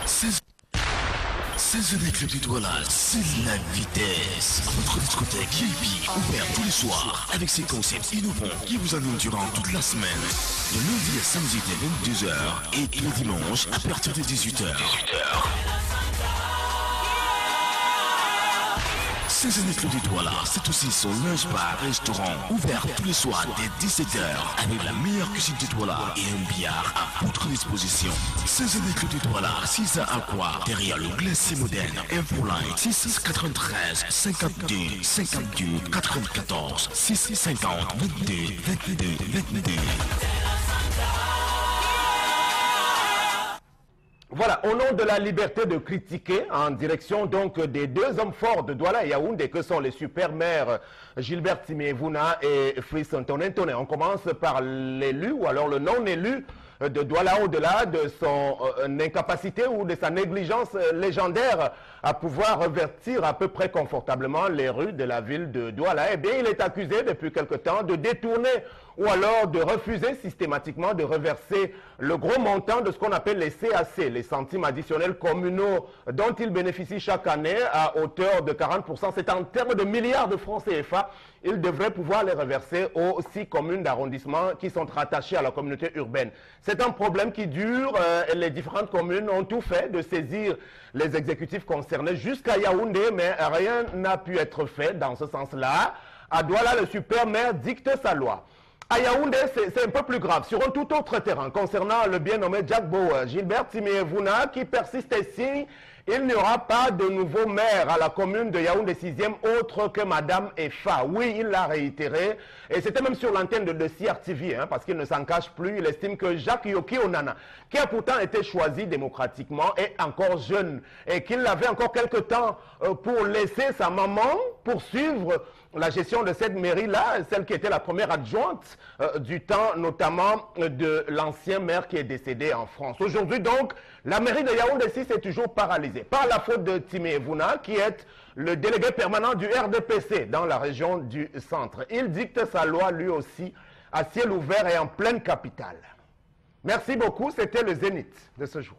C'est The Club du Douala, c'est la vitesse. Votre discothèque VIP, ouvert tous les soirs, avec ses concepts innovants qui vous animent durant toute la semaine. De lundi à samedi dès 22h et le dimanche à partir de 18h. C'est The Club du Douala, c'est aussi son lunch bar restaurant ouvert tous les soirs dès 17h avec la meilleure cuisine du Douala et un billard à votre disposition. C'est The Club du Douala, 6 à Aqua, derrière le glacier moderne. Infoline 6 93 52 52 94 6 50 22 22 22. Voilà, au nom de la liberté de critiquer, en direction donc des deux hommes forts de Douala et Yaoundé, que sont les super maires Gilbert Timévouna et Fritz Antonin Tonnet. On commence par l'élu ou alors le non-élu de Douala, au-delà de son incapacité ou de sa négligence légendaire à pouvoir revertir à peu près confortablement les rues de la ville de Douala. Eh bien, il est accusé depuis quelque temps de détourner ou alors de refuser systématiquement de reverser le gros montant de ce qu'on appelle les CAC, les centimes additionnels communaux dont il bénéficie chaque année à hauteur de 40%. C'est en termes de milliards de francs CFA. Il devrait pouvoir les reverser aux 6 communes d'arrondissement qui sont rattachées à la communauté urbaine. C'est un problème qui dure. Les différentes communes ont tout fait de saisir les exécutifs concernés jusqu'à Yaoundé, mais rien n'a pu être fait dans ce sens-là. À Douala, le super maire dicte sa loi. À Yaoundé, c'est un peu plus grave. Sur un tout autre terrain, concernant le bien nommé Jackbo Gilbert Timévouna, qui persiste et signe, il n'y aura pas de nouveau maire à la commune de Yaoundé 6e autre que Madame Efa. Oui, il l'a réitéré. Et c'était même sur l'antenne de CRTV, hein, parce qu'il ne s'en cache plus. Il estime que Jacques Yoki Onana, qui a pourtant été choisi démocratiquement, est encore jeune. Et qu'il avait encore quelques temps pour laisser sa maman poursuivre la gestion de cette mairie-là, celle qui était la première adjointe du temps, notamment de l'ancien maire qui est décédé en France. Aujourd'hui donc, la mairie de Yaoundé 6 est toujours paralysée par la faute de Timévouna, qui est le délégué permanent du RDPC dans la région du centre. Il dicte sa loi lui aussi à ciel ouvert et en pleine capitale. Merci beaucoup, c'était le Zénith de ce jour.